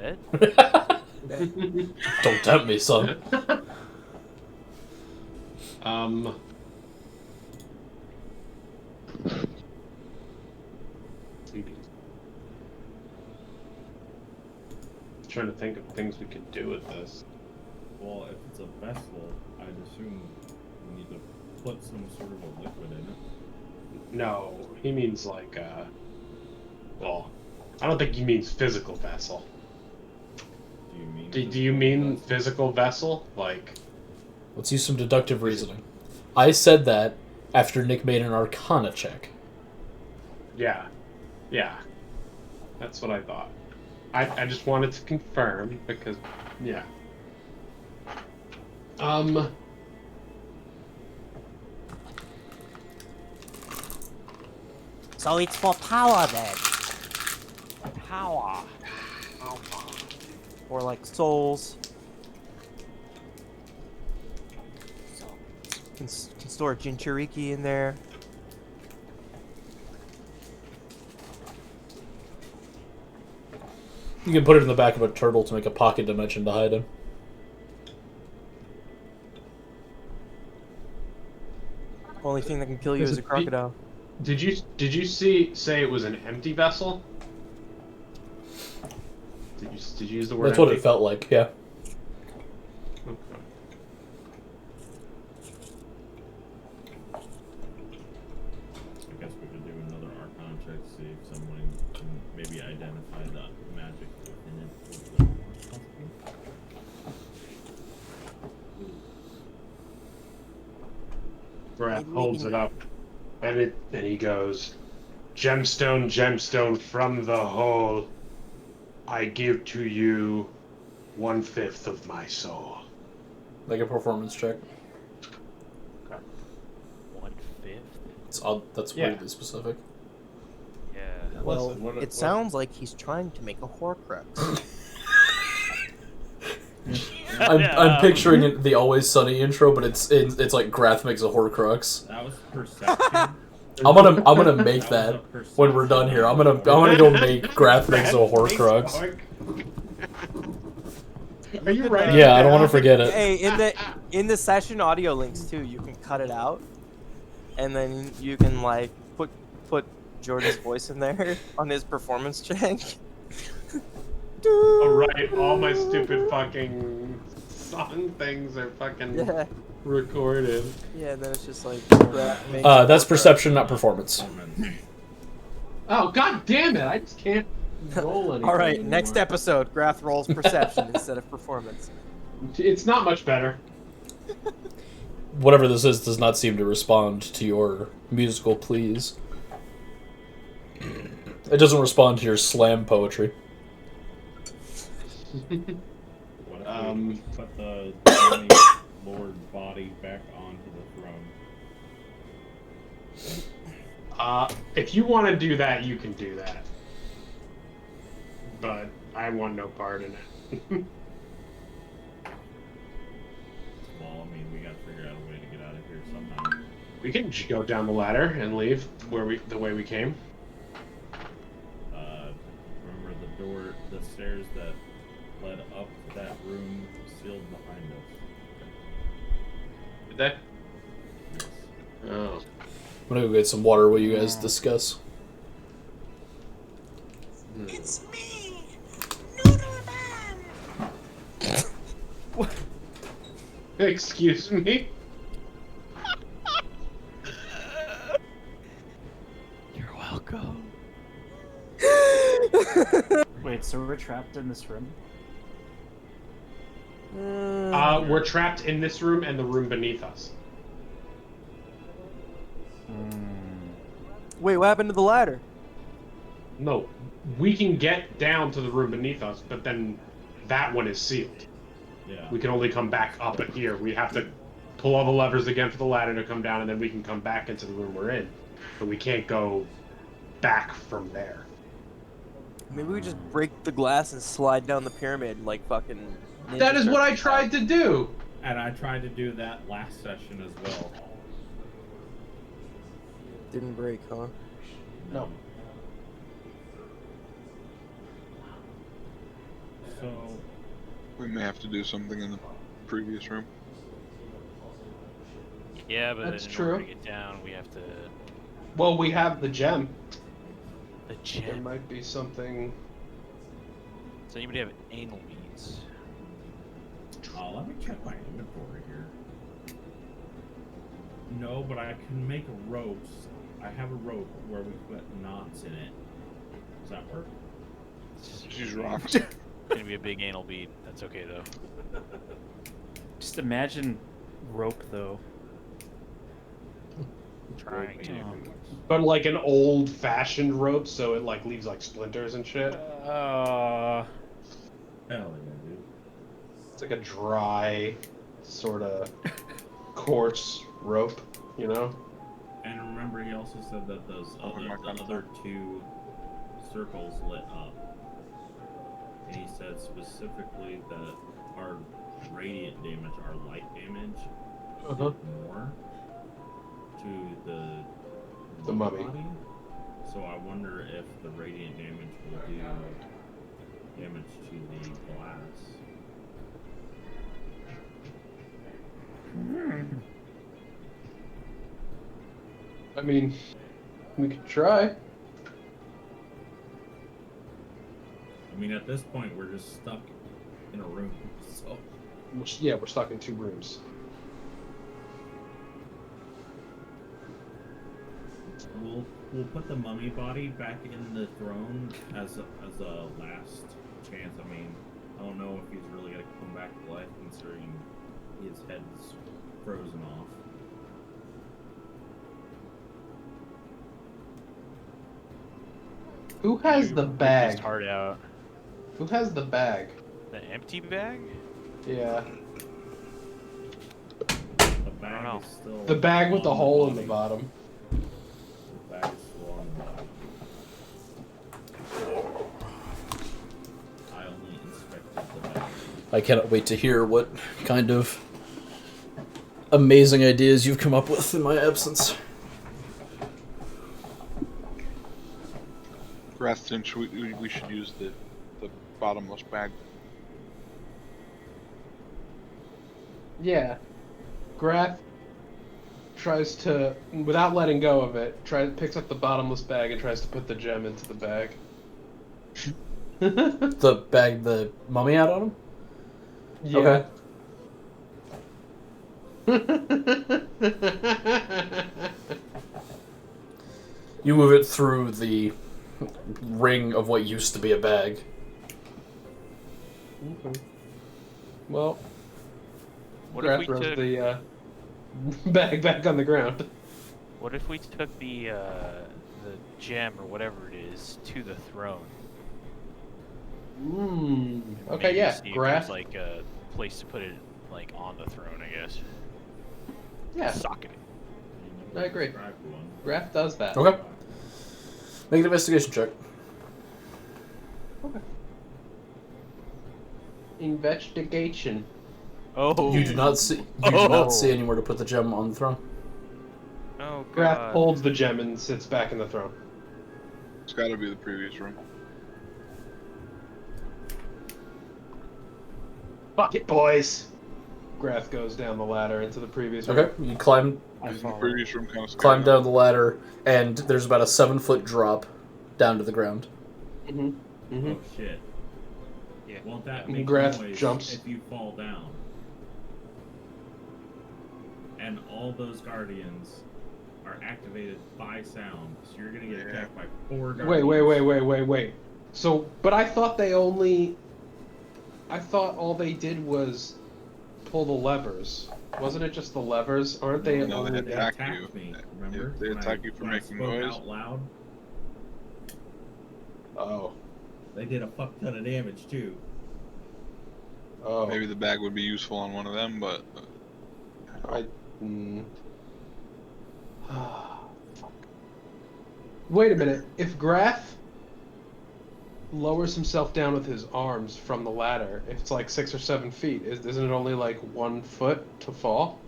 bet. Don't tempt me, son. Trying to think of things we could do with this. Well, if it's a vessel, I'd assume we need to put some sort of a liquid in it. No, he means like, well, I don't think he means physical vessel. Do you mean? Do you mean physical vessel? Like, Let's use some deductive reasoning. I said that after Nick made an Arcana check. yeah, that's what I thought. I just wanted to confirm because, yeah. So it's for power then. Power. Or like souls. Can store Jinchuriki in there. You can put it in the back of a turtle to make a pocket dimension to hide in. Only thing that can kill you is a crocodile. Did you say it was an empty vessel? Did you use the word? That's what empty? it felt like, yeah. Okay. I guess we could do another Arcana check to see if someone can maybe identify the magic within it. Breath holds it up, and he goes, "Gemstone, gemstone from the hole. I give to you 1/5 of my soul." Like a performance check. 1/5. It's odd. That's Yeah. weirdly specific. Yeah. Well, Listen, what- sounds like he's trying to make a Horcrux. I'm picturing it, the Always Sunny intro, but it's like Grath makes a Horcrux. That was perception. I'm gonna make That was that a perception. when we're done here. I'm gonna go make Grath makes a Horcrux. Are you right? Yeah, I don't want to forget it. Hey, in the session audio links too, you can cut it out, and then you can like put Jordan's voice in there on his performance check. Oh, right, all my stupid fucking song things are fucking Yeah, recorded. yeah. And then it's just like That's perception, not performance. Oh, god damn it! I just can't roll anything All right, anymore. next episode, Grath rolls perception instead of performance. It's not much better. Whatever this is does not seem to respond to your musical pleas. It doesn't respond to your slam poetry. What if we put the Johnny Lord body back onto the throne? If you want to do that, you can do that. But I want no part in it. Well, I mean, we gotta figure out a way to get out of here somehow. We can just go down the ladder and leave the way we came. Remember the door, the stairs that led up to that room sealed behind us. Did they? Yes. Oh. I'm gonna go get some water while you guys discuss. It's me, Noodle Man. Excuse me? You're welcome. Wait, so we're trapped in this room? We're trapped in this room and the room beneath us. Wait, what happened to the ladder? No, we can get down to the room beneath us, but then that one is sealed. Yeah. We can only come back up at here. We have to pull all the levers again for the ladder to come down, and then we can come back into the room we're in. But we can't go back from there. Maybe we just break the glass and slide down the pyramid like fucking. That is what I tried to do. And I tried to do that last session as well. Didn't break, huh? No. So, We may have to do something in the previous room. Yeah, but That's in true. order to get down, we have to. Well, we have the gem. The There gem. might be something. Does anybody have anal beads? let me check my inventory here. No, but I can make a rope. I have a rope where we put knots in it. Does that work? Just use rocks. It's gonna be a big anal bead. That's okay though. Just imagine rope though. Trying to. But like an old-fashioned rope, so it like leaves like splinters and shit. Hell yeah, dude. It's like a dry, sort of coarse rope, you know? And remember, he also said that those the other two circles lit up. And he said specifically that our radiant damage, our light damage, did more to The mummy. body. So I wonder if the radiant damage will do damage to the glass. I mean, we could try. I mean, at this point, we're just stuck in a room. So Yeah, we're stuck in 2 rooms. we'll put the mummy body back in the throne as a last chance. I mean, I don't know if he's really gonna come back to life considering his head's frozen off. Who has the bag? His heart out. Who has the bag? The empty bag? Yeah. The bag know. is still The bag with the on hole in the mummy. bottom. The bag is still on the bottom. I only inspected the bag. I cannot wait to hear what kind of amazing ideas you've come up with in my absence. Wrath thinks we should use the bottomless bag. Yeah. Grath tries to, without letting go of it, picks up the bottomless bag and tries to put the gem into the bag. The bag the mummy had on him? Yeah. You move it through the ring of what used to be a bag. Okay. Well, What if Grath we throws took? the bag back on the ground. What if we took the gem or whatever it is to the throne? And Okay, maybe yeah. see if Grath. there's like a place to put it, like on the throne, I guess. Yeah, Socket. I agree. Grab one. Grath does that. Okay. Make an investigation check. Investigation. Oh. You do not see. You do not see anywhere to put the gem on the throne. Oh Grath god. holds the gem and sits back in the throne. It's got to be the previous room. Fuck it, boys. Grath goes down the ladder into the previous room. Okay. You climb The previous room kind of climb down the ladder, and there's about a 7-foot drop down to the ground. Oh shit. Yeah. Won't that make Grath noise jumps. if you fall down? And all those guardians are activated by sound, so you're gonna get attacked by 4 guardians. Wait. So, but I thought they only. I thought all they did was pull the levers. Wasn't it just the levers? Aren't they No, they only? had attack attacked you. me, remember? They When attack you for when making spoke noise. out loud, Oh. they did a fuck ton of damage too. Oh. Maybe the bag would be useful on one of them, but I. Wait a minute. If Grath lowers himself down with his arms from the ladder, if it's like 6 or 7 feet, isn't it only like 1 foot to fall?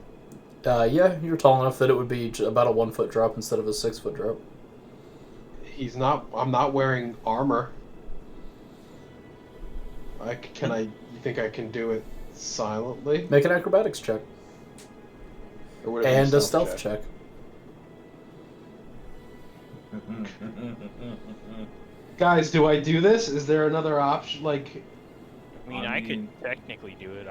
Yeah, you're tall enough that it would be about a 1-foot drop instead of a 6-foot drop. He's not. I'm not wearing armor. You think I can do it silently? Make an acrobatics check. Or would it be And a stealth check. Guys, do I do this? Is there another option? Like, I mean, I could technically do it.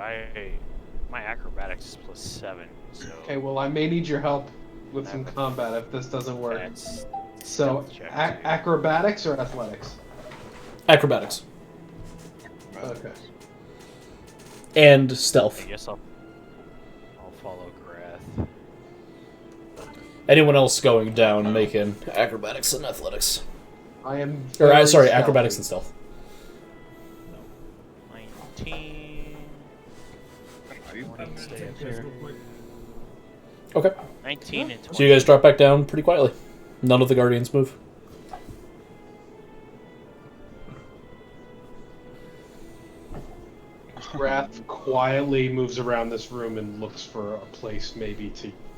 My acrobatics is +7, so. okay, well, I may need your help with some combat if this doesn't work. That's So, stealth check, too. acrobatics or athletics? Acrobatics. Okay. And stealth. I guess I'll follow Grath. Anyone else going down making acrobatics and athletics? I am. Or, very sorry, stealthy. acrobatics and stealth. 19. Stay up here. Okay. 19 and 20. So you guys drop back down pretty quietly. None of the guardians move. Wrath quietly moves around this room and looks for a place maybe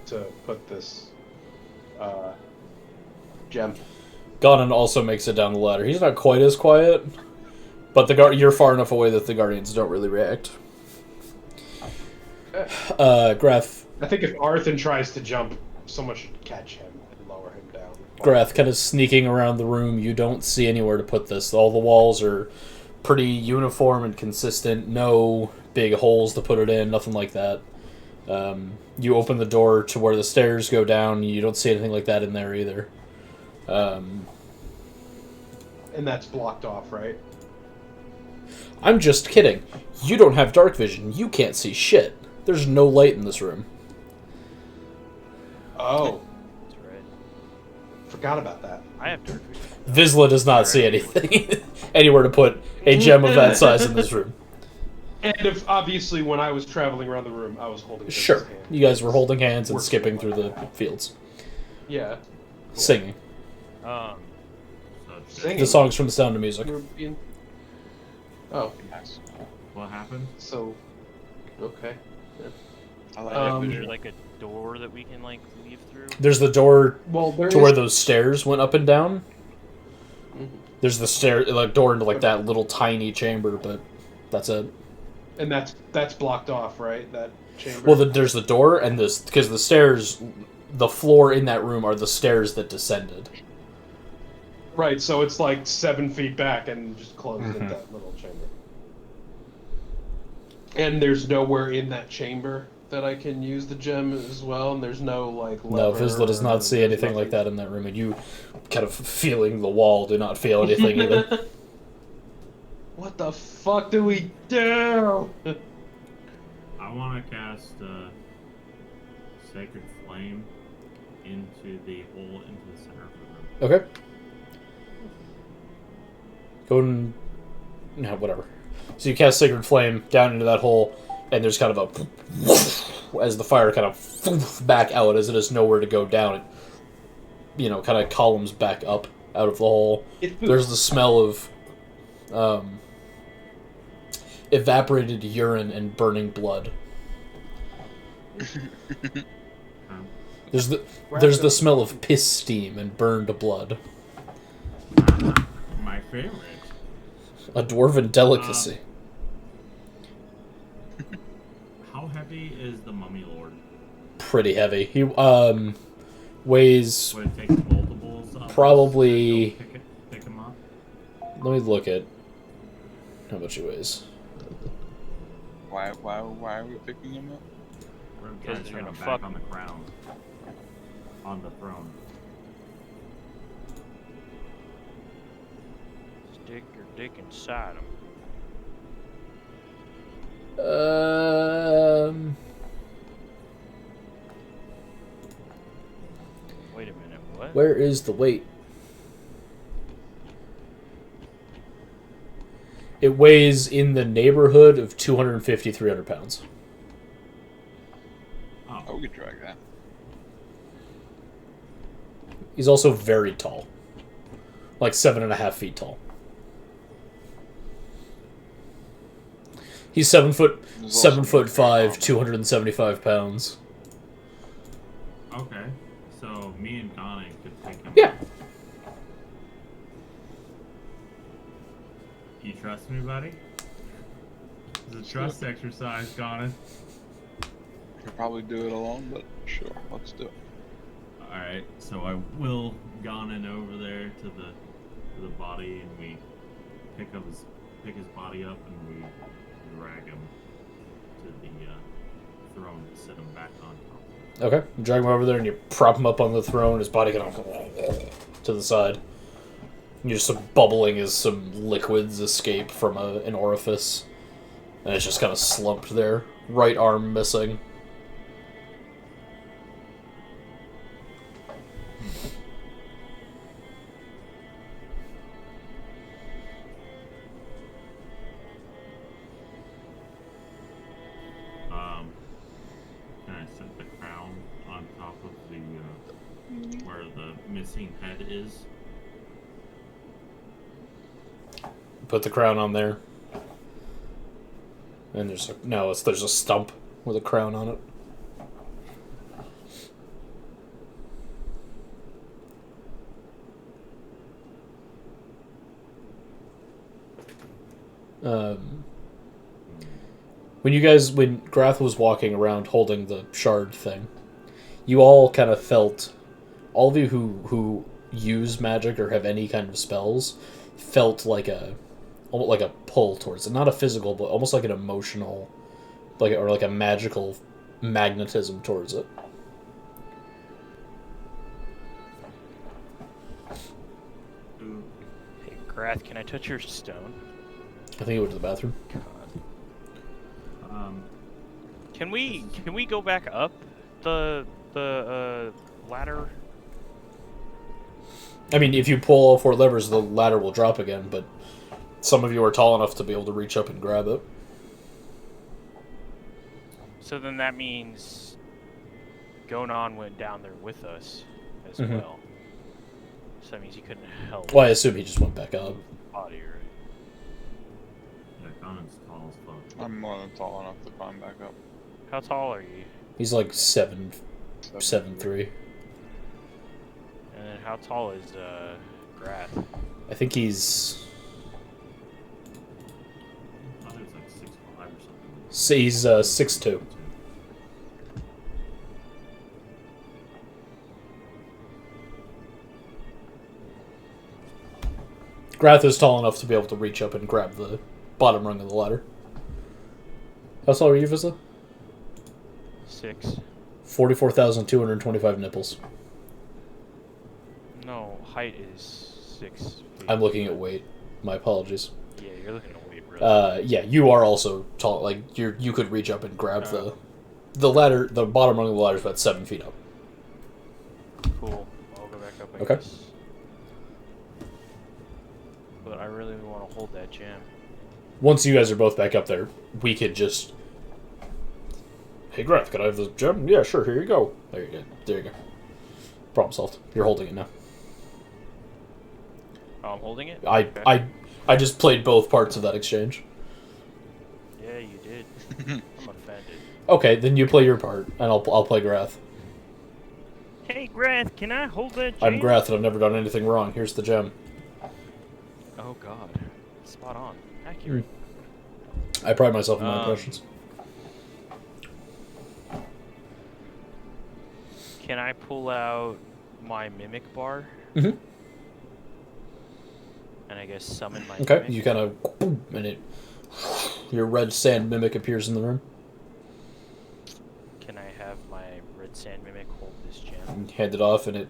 to put this gem. Ganon also makes it down the ladder. He's not quite as quiet, but you're far enough away that the guardians don't really react. Grath. I think if Arthur tries to jump, someone should catch him and lower him down. Grath kind of sneaking around the room. You don't see anywhere to put this. All the walls are pretty uniform and consistent. No big holes to put it in. Nothing like that. You open the door to where the stairs go down. You don't see anything like that in there either. And that's blocked off, right? I'm just kidding. You don't have dark vision. You can't see shit. There's no light in this room. Oh. That's right. Forgot about that. I have dark vision. Vizsla does not see anything. Anywhere to put a gem of that size in this room. And if obviously when I was traveling around the room, I was holding Vince's Sure. hand. You guys were holding hands and skipping through the fields. Yeah. Singing. Singing. The songs from The Sound of Music. Oh. Nice. What happened? So. Okay. I like Is that. there like a door that we can like leave through? There's the door Well, there to is- where those stairs went up and down. Mhm. There's the door into like that little tiny chamber, but that's it. And that's blocked off, right? That chamber. Well, there's the door and this because the stairs, the floor in that room are the stairs that descended. Right, so it's like 7 feet back and just closed at that little chamber. And there's nowhere in that chamber that I can use the gem as well, and there's no like No, lever Vizsla does or not see anything nothing. like that in that room, and you, kind of feeling the wall, do not feel anything either. What the fuck do we do? I want to cast Sacred Flame into the hole into the center of the room. Okay. Go and... No, whatever. So you cast Sacred Flame down into that hole, and there's kind of a... As the fire kind of back out, as it has nowhere to go down, it, kind of columns back up out of the hole. There's the smell of evaporated urine and burning blood. There's the smell of piss steam and burned blood. My favorite. A dwarven delicacy. How heavy is the Mummy Lord? Pretty heavy. He weighs Would it take multiples? Of probably. us to go pick him up. Let me look at how much he weighs. Why are we picking him up? We're Because trying to they're turn gonna him fuck back on the crown. On the throne. Stick your dick inside him. Wait a minute, what? Where is the weight? It weighs in the neighborhood of 250, 300 pounds. Oh, we could drag that. He's also very tall. Like 7.5 feet tall. He's 7 foot, He's also 7'5", very 275 pounds. Okay. So me and Connie could pick him Yeah. up. You trust me, buddy? It's a trust exercise, Connor. I could probably do it alone, but sure, let's do it. Alright, so I will Ganon over there to the body, and we pick his body up, and we drag him to the throne and sit him back on top. Okay, you drag him over there and you prop him up on the throne. His body kind of to the side. You're just bubbling as some liquids escape from an orifice, and it's just kind of slumped there. Right arm missing. Can I set the crown on top of the where the missing head is? Put the crown on there. And there's a stump with a crown on it. When Grath was walking around holding the shard thing, you all kind of felt, all of you who use magic or have any kind of spells, felt like a pull towards it. Not a physical, but almost like an emotional, like a magical magnetism towards it. Hey, Grath, can I touch your stone? I think he went to the bathroom. God. Can we go back up the ladder? I mean, if you pull all 4 levers, the ladder will drop again, but some of you are tall enough to be able to reach up and grab it. So then that means Gonon went down there with us as Mhm. well. So that means he couldn't help. Well, I assume he just went back up. Body, right? Yeah, Conan's tall as fuck. I'm more than tall enough to climb back up. How tall are you? He's like 7'3". And then how tall is Grath? I think he's... I thought he was like 6'5" or something. He's 6'2". Grath is tall enough to be able to reach up and grab the bottom rung of the ladder. How tall are you, Vista? 6. 44,225 nipples. No, height is 6 feet. I'm looking at weight. My apologies. Yeah, you're looking at weight, really. Yeah, you are also tall. Like you could reach up and grab the ladder. The bottom rung of the ladder is about 7 feet up. Cool. I'll go back up, I Okay. guess. But I really want to hold that gem. Once you guys are both back up there, we could just... Hey, Grath, can I have the gem? Yeah, sure, here you go. There you go. There you go. Problem solved. You're holding it now. Oh, I'm holding it? I just played both parts of that exchange. Yeah, you did. I'm offended. Okay, then you play your part, and I'll play Grath. Hey, Grath, can I hold that gem? I'm Grath, and I've never done anything wrong. Here's the gem. Oh, God. Spot on. Accurate. I pride myself in my impressions. Can I pull out my mimic bar? Mm-hmm. And I guess summon my Okay, mimic? you kind of... And your red sand mimic appears in the room. Can I have my red sand mimic hold this gem? And you hand it off, and it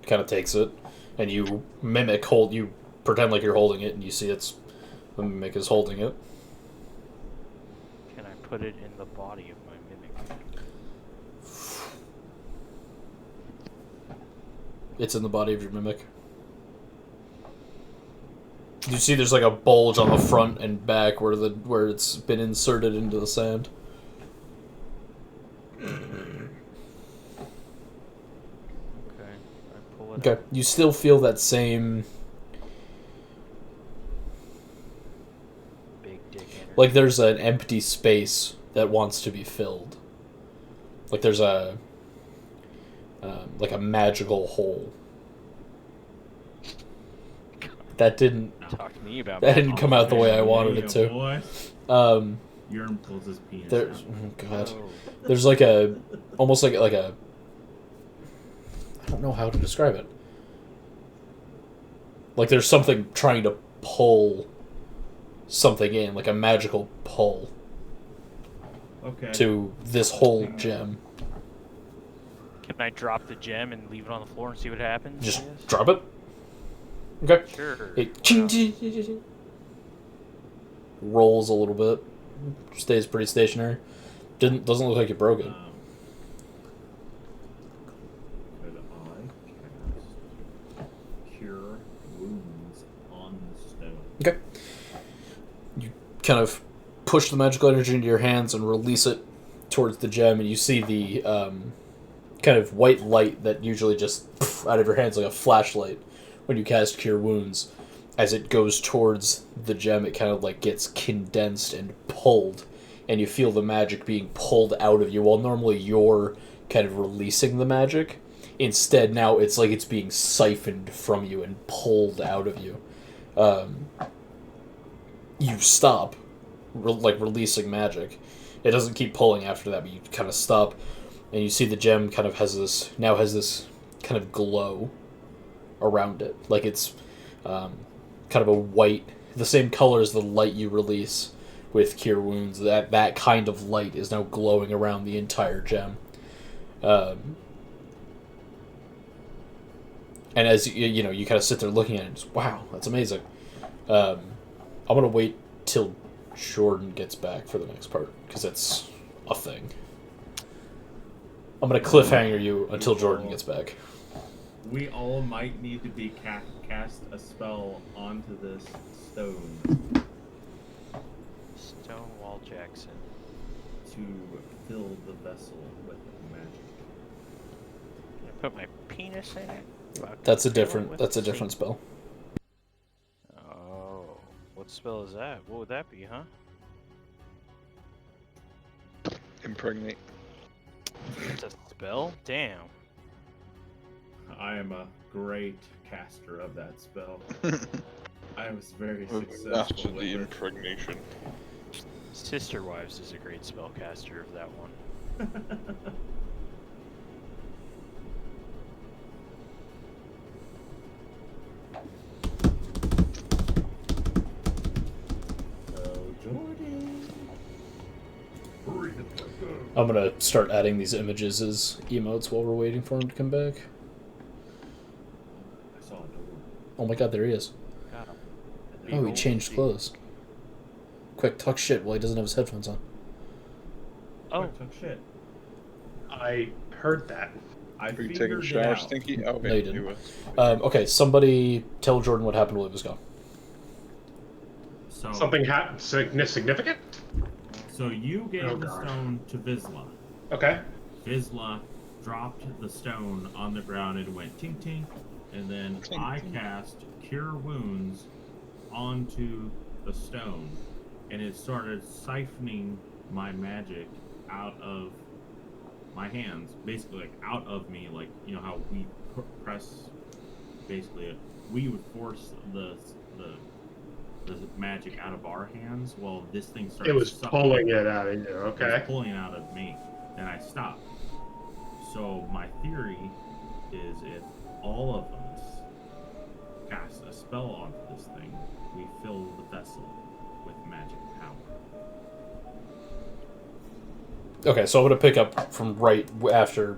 kind of takes it. And you you pretend like you're holding it, and you see the mimic is holding it. Can I put it in the body of my mimic? It's in the body of your mimic. You see there's like a bulge on the front and back where it's been inserted into the sand. Okay. I pull it Okay, out. you still feel that same... Big dick energy. Like there's an empty space that wants to be filled. Like there's a magical hole. That didn't Talk to me about come out the way I wanted it Yeah, to. boy. Yurm pulls his penis There's, out. oh god. Oh. There's like a, almost like a, I don't know how to describe it. Like there's something trying to pull something in, like a magical pull Okay. to this whole gem. Can I drop the gem and leave it on the floor and see what happens? Just I guess? drop it. Okay. Sure. It rolls a little bit. Stays pretty stationary. Doesn't look like you broke it. Could I cast Cure Wounds on the stone? Okay. You kind of push the magical energy into your hands and release it towards the gem, and you see the kind of white light that usually just out of your hands like a flashlight when you cast Cure Wounds. As it goes towards the gem, it kind of like gets condensed and pulled, and you feel the magic being pulled out of you, while normally you're kind of releasing the magic. Instead, now it's like it's being siphoned from you and pulled out of you. You stop, releasing magic. It doesn't keep pulling after that, but you kind of stop, and you see the gem kind of has this kind of glow around it, like it's kind of a white, the same color as the light you release with Cure Wounds. That kind of light is now glowing around the entire gem. And as you know, you kind of sit there looking at it and just, wow, that's amazing. I'm going to wait till Jordan gets back for the next part, because it's a thing. I'm going to cliffhanger you until Jordan gets back. We all might need to be cast a spell onto this stone Stonewall Jackson. to fill the vessel with magic. Can I put my penis in it? Fuck. That's a Fill it different with spell. Oh, what spell is that? What would that be, huh? Impregnate. It's a spell? Damn. I am a great caster of that spell. I was very Master successful with the it. impregnation. Sister Wives is a great spellcaster of that one. I'm going to start adding these images as emotes while we're waiting for him to come back. I saw a door. Oh my god, there he is. Got him. Oh, he changed clothes. Quick, talk shit while he doesn't have his headphones on. Oh, Took shit. I heard that. I Are you taking a figured it shower, out. Stinky? Oh, No, you he didn't. was. Okay, somebody tell Jordan what happened while he was gone. So, Something significant? So you gave Oh, the God. stone to Vizsla. Okay. Vizsla dropped the stone on the ground and it went tink tink, and then Tink, I tink. cast Cure Wounds onto the stone, and it started siphoning my magic out of my hands, basically like out of me, like you know how we press, basically we would force the magic out of our hands. Well, this thing started. It was sucking pulling it out of you. It Okay. was pulling it out of me, and I stopped. So my theory is if all of us cast a spell onto this thing, we fill the vessel with magic power. Okay, so I'm gonna pick up from right after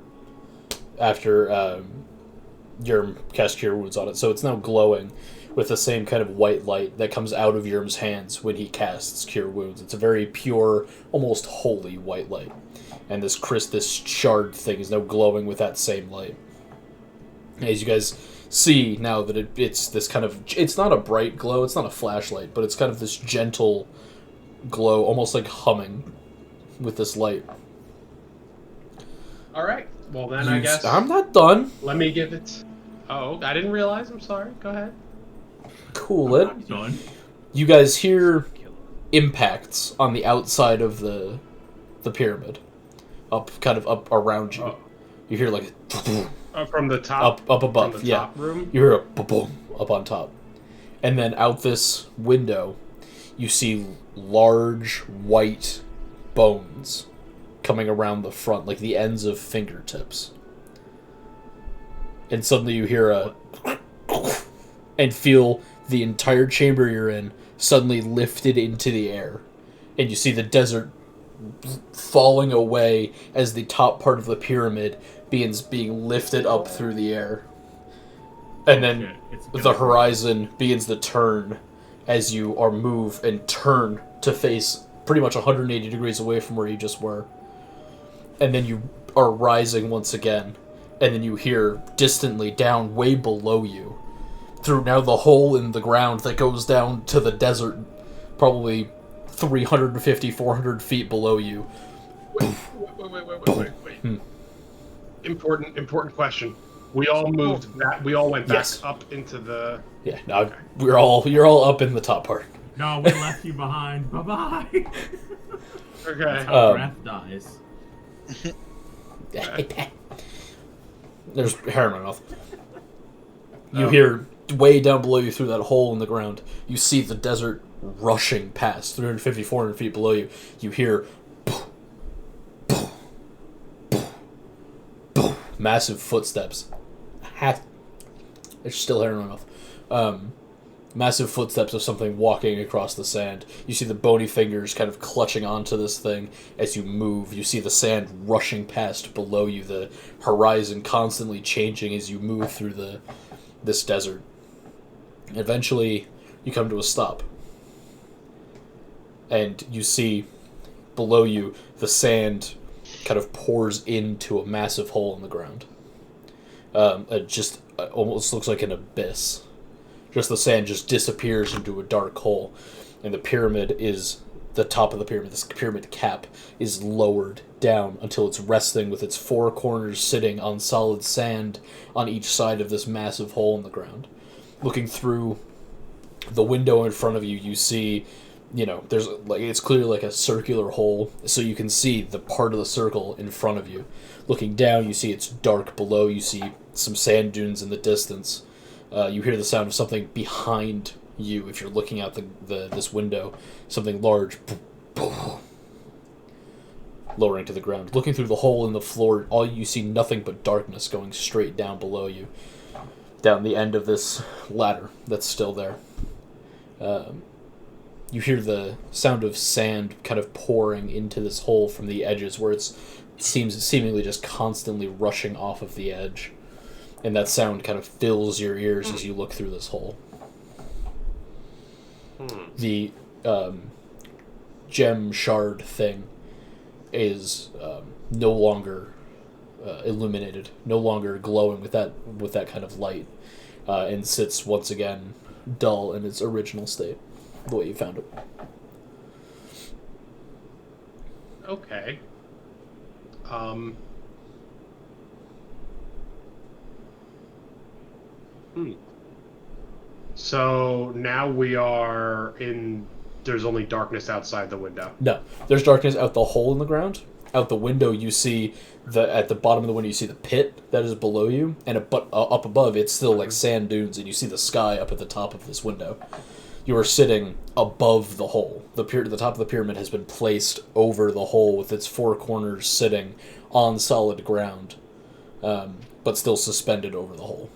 Yurm cast Cure Wounds on it. So it's now glowing with the same kind of white light that comes out of Yurm's hands when he casts Cure Wounds. It's a very pure, almost holy white light. And this shard thing is now glowing with that same light. As you guys see now that it's this kind of... It's not a bright glow, it's not a flashlight, but it's kind of this gentle glow, almost like humming with this light. All right. Well, then I guess I'm not done. let me give it. Oh, I didn't realize. I'm sorry. Go ahead. Cool it. I'm done. You guys hear impacts on the outside of the pyramid, up around you. You hear like From the top. up above, From the yeah. top room. You hear a boom up on top, and then out this window, you see large white bones coming around the front, like the ends of fingertips. And suddenly you hear a and feel the entire chamber you're in suddenly lifted into the air. And you see the desert falling away as the top part of the pyramid begins being lifted up through the air. And then the horizon begins to turn as you are moved and turn to face pretty much 180 degrees away from where you just were. And then you are rising once again. And then you hear distantly down way below you, through now the hole in the ground that goes down to the desert, probably 350, 400 feet below you. Wait. Important question. We all moved back. We all went back up into the. Yeah, now you're all up in the top part. No, we left you behind. Bye bye. Okay. That's how Wrath dies. There's hair in my mouth. You hear way down below you through that hole in the ground. You see the desert rushing past 350, 400 feet below you. You hear massive footsteps. There's still hair in my mouth. Massive footsteps of something walking across the sand. You see the bony fingers kind of clutching onto this thing as you move. You see the sand rushing past below you, the horizon constantly changing as you move through this desert. Eventually, you come to a stop. And you see below you the sand kind of pours into a massive hole in the ground. It just almost looks like an abyss. Just the sand just disappears into a dark hole, and the pyramid is the top of the pyramid. This pyramid cap is lowered down until it's resting with its four corners sitting on solid sand on each side of this massive hole in the ground. Looking through the window in front of you, you see, there's like it's clearly like a circular hole, so you can see the part of the circle in front of you. Looking down, you see it's dark below. You see some sand dunes in the distance. You hear the sound of something behind you if you're looking out this window. Something large lowering to the ground. Looking through the hole in the floor, all you see nothing but darkness going straight down below you. Down the end of this ladder that's still there. You hear the sound of sand kind of pouring into this hole from the edges where it seems seemingly just constantly rushing off of the edge. And that sound kind of fills your ears as you look through this hole. The gem shard thing is no longer illuminated, no longer glowing with that kind of light, and sits once again dull in its original state, the way you found it. Okay. So now we are in. There's only darkness outside the window. No, there's darkness out the hole in the ground. Out the window, you see at the bottom of the window, you see the pit that is below you, and up above, it's still like sand dunes, and you see the sky up at the top of this window. You are sitting above the hole. The top of the pyramid has been placed over the hole with its four corners sitting on solid ground, but still suspended over the hole.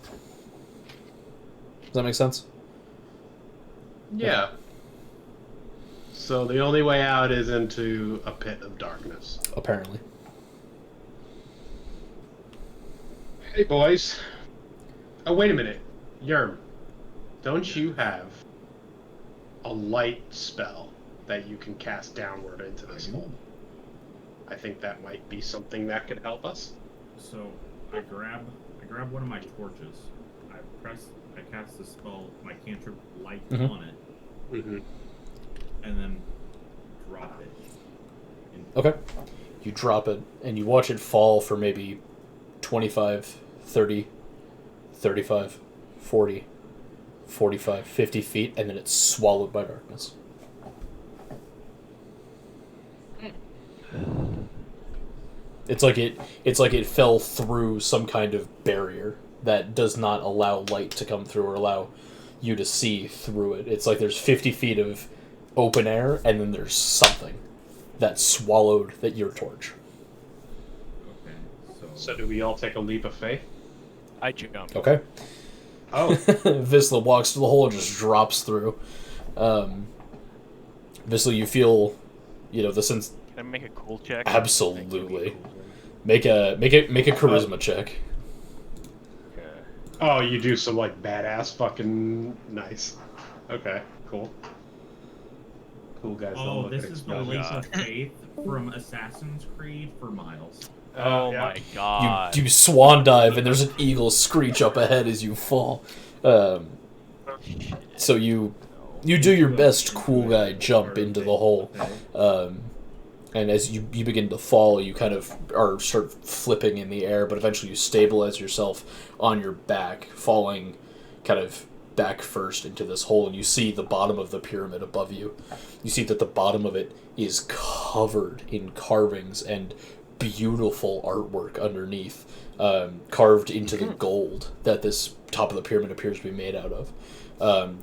Does that make sense? Yeah. So the only way out is into a pit of darkness. Apparently. Hey, boys. Oh, wait a minute. Yerm, don't you have a light spell that you can cast downward into this hole? I think that might be something that could help us. So I grab one of my torches. I cast the spell, my cantrip light on it, and then drop it. Okay. You drop it, and you watch it fall for maybe 25, 30, 35, 40, 45, 50 feet, and then it's swallowed by darkness. It's like it fell through some kind of barrier that does not allow light to come through or allow you to see through it. It's like there's 50 feet of open air, and then there's something that swallowed your torch. Okay, So do we all take a leap of faith? I jump. Okay. Oh. Visla walks to the hole and just drops through. Visla, you feel, the sense. Can I make a cool check? Absolutely. Make a charisma check. Okay. Oh, you do some like badass fucking nice. Okay, cool. Cool guys. don't Oh, look this at is the explosions. leap of faith from Assassin's Creed for Miles. Oh yeah. my god. You swan dive, and there's an eagle screech up ahead as you fall. So you do your best cool guy jump into the hole. And as you begin to fall, you kind of start flipping in the air, but eventually you stabilize yourself on your back, falling kind of back first into this hole, and you see the bottom of the pyramid above you. You see that the bottom of it is covered in carvings and beautiful artwork underneath, carved into the gold that this top of the pyramid appears to be made out of.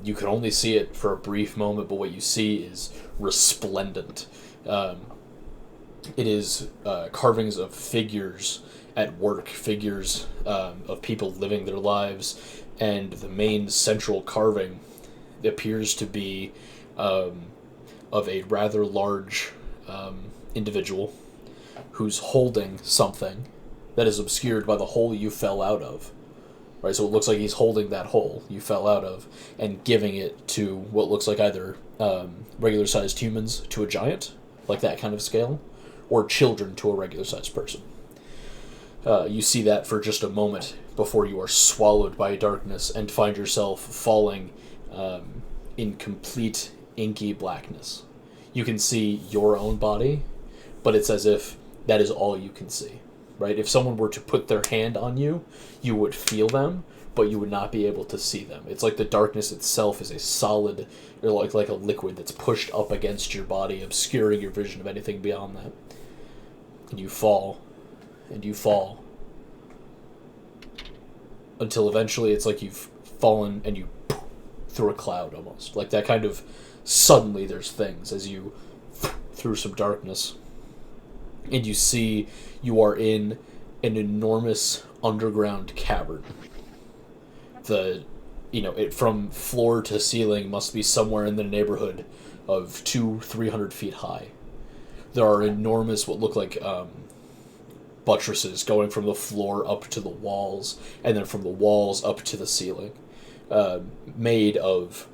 You can only see it for a brief moment, but what you see is resplendent. It is carvings of figures at work, figures of people living their lives, and the main central carving appears to be of a rather large individual who's holding something that is obscured by the hole you fell out of. Right, so it looks like he's holding that hole you fell out of and giving it to what looks like either regular-sized humans to a giant, like that kind of scale, or children to a regular-sized person. You see that for just a moment before you are swallowed by darkness and find yourself falling in complete inky blackness. You can see your own body, but it's as if that is all you can see. Right? If someone were to put their hand on you, you would feel them, but you would not be able to see them. It's like the darkness itself is a solid, or like a liquid that's pushed up against your body, obscuring your vision of anything beyond that. And you fall, and you fall, until eventually it's like you've fallen and you through a cloud almost. Like that kind of suddenly there's things as you through some darkness. And you see you are in an enormous underground cavern. It from floor to ceiling must be somewhere in the neighborhood of 200-300 feet high. There are enormous, what look like buttresses going from the floor up to the walls, and then from the walls up to the ceiling, made of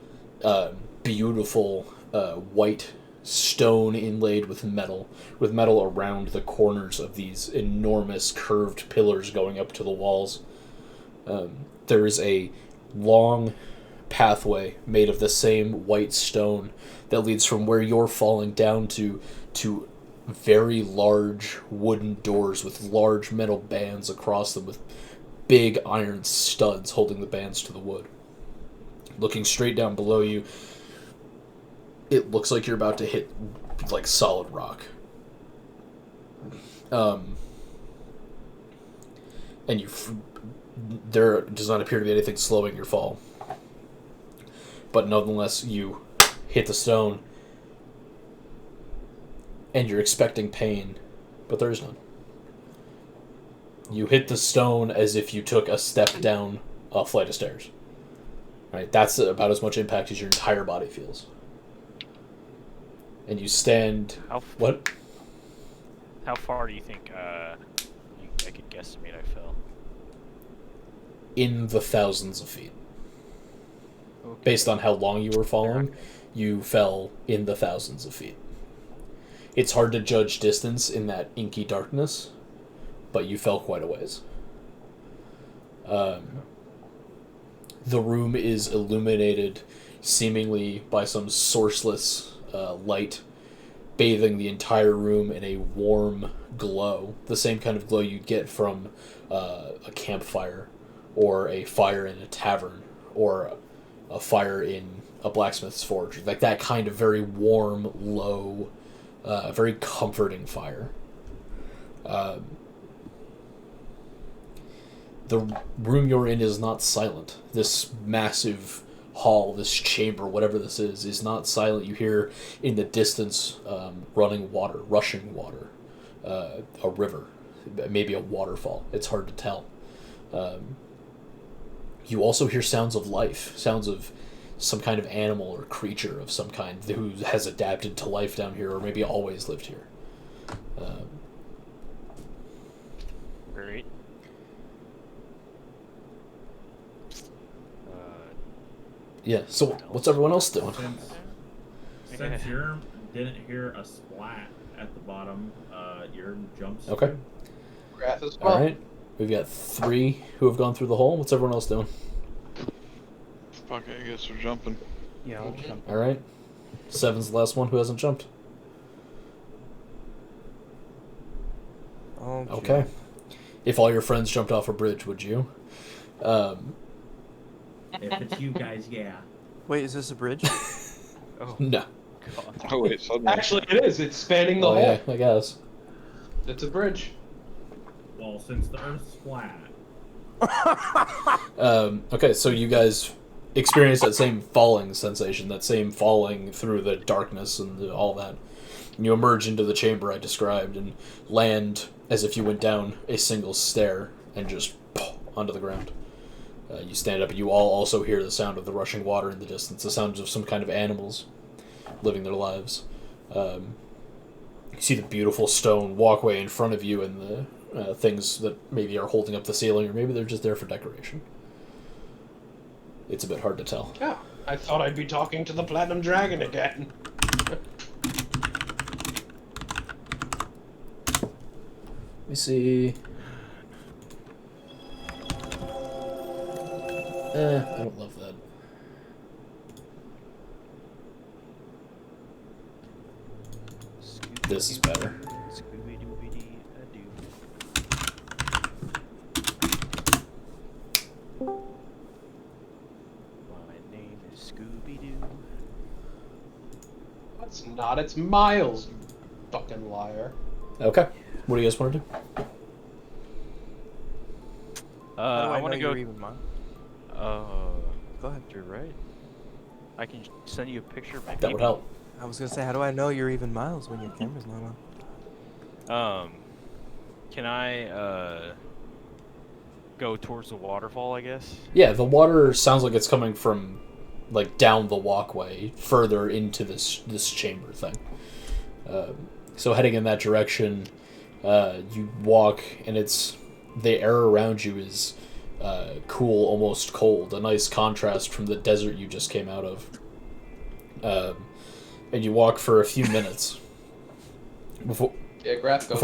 beautiful white stone inlaid with metal around the corners of these enormous curved pillars going up to the walls. There is a long pathway made of the same white stone that leads from where you're falling down to very large wooden doors with large metal bands across them with big iron studs holding the bands to the wood. Looking straight down below you, it looks like you're about to hit like solid rock. And there does not appear to be anything slowing your fall. But nonetheless, you hit the stone, and you're expecting pain, but there is none. You hit the stone as if you took a step down a flight of stairs. Right, that's about as much impact as your entire body feels. And you stand. What? How far do you think I could guesstimate I fell? In the thousands of feet. Okay. Based on how long you were falling, you fell in the thousands of feet. It's hard to judge distance in that inky darkness, but you fell quite a ways. The room is illuminated seemingly by some sourceless light, bathing the entire room in a warm glow, the same kind of glow you'd get from a campfire, or a fire in a tavern, or a fire in a blacksmith's forge. Like that kind of very warm, low, very comforting fire. The room you're in is not silent. This massive hall, this chamber, whatever this is not silent. You hear in the distance rushing water, a river, maybe a waterfall. It's hard to tell. You also hear sounds of life, sounds of some kind of animal or creature of some kind who has adapted to life down here, or maybe always lived here. Great. Yeah, so what's everyone else doing? Since Yerm didn't hear a splat at the bottom, Yerm jumps. Okay. Grath as well. Alright. We've got 3 who have gone through the hole. What's everyone else doing? Fuck it, I guess we're jumping. Yeah, I'll jump. Alright. 7's the last one who hasn't jumped. Okay. If all your friends jumped off a bridge, would you? If it's you guys, yeah. Wait, is this a bridge? Oh, No. God. Oh wait, suddenly. Actually, it is. It's spanning the Oh, hole. yeah, I guess. It's a bridge. Well, since the Earth's flat. Okay, so you guys experience that same falling sensation, that same falling through the darkness and all that. And you emerge into the chamber I described and land as if you went down a single stair and just onto the ground. You stand up and you all also hear the sound of the rushing water in the distance, the sounds of some kind of animals living their lives. You see the beautiful stone walkway in front of you and the things that maybe are holding up the ceiling, or maybe they're just there for decoration. It's a bit hard to tell. Yeah, I thought I'd be talking to the Platinum Dragon again. Let me see. I don't love that. This is better. My name is Scooby-Doo. It's not. It's Miles, you fucking liar. Okay. What do you guys want to do? I want to go. Even mine? Go ahead. You're right. I can send you a picture of my That would peepee. help. I was gonna say, how do I know you're even miles when your camera's not on? Can I go towards the waterfall? I guess. Yeah, the water sounds like it's coming from, like, down the walkway, further into this chamber thing. So heading in that direction, you walk, and the air around you is cool, almost cold, a nice contrast from the desert you just came out of. And you walk for a few minutes before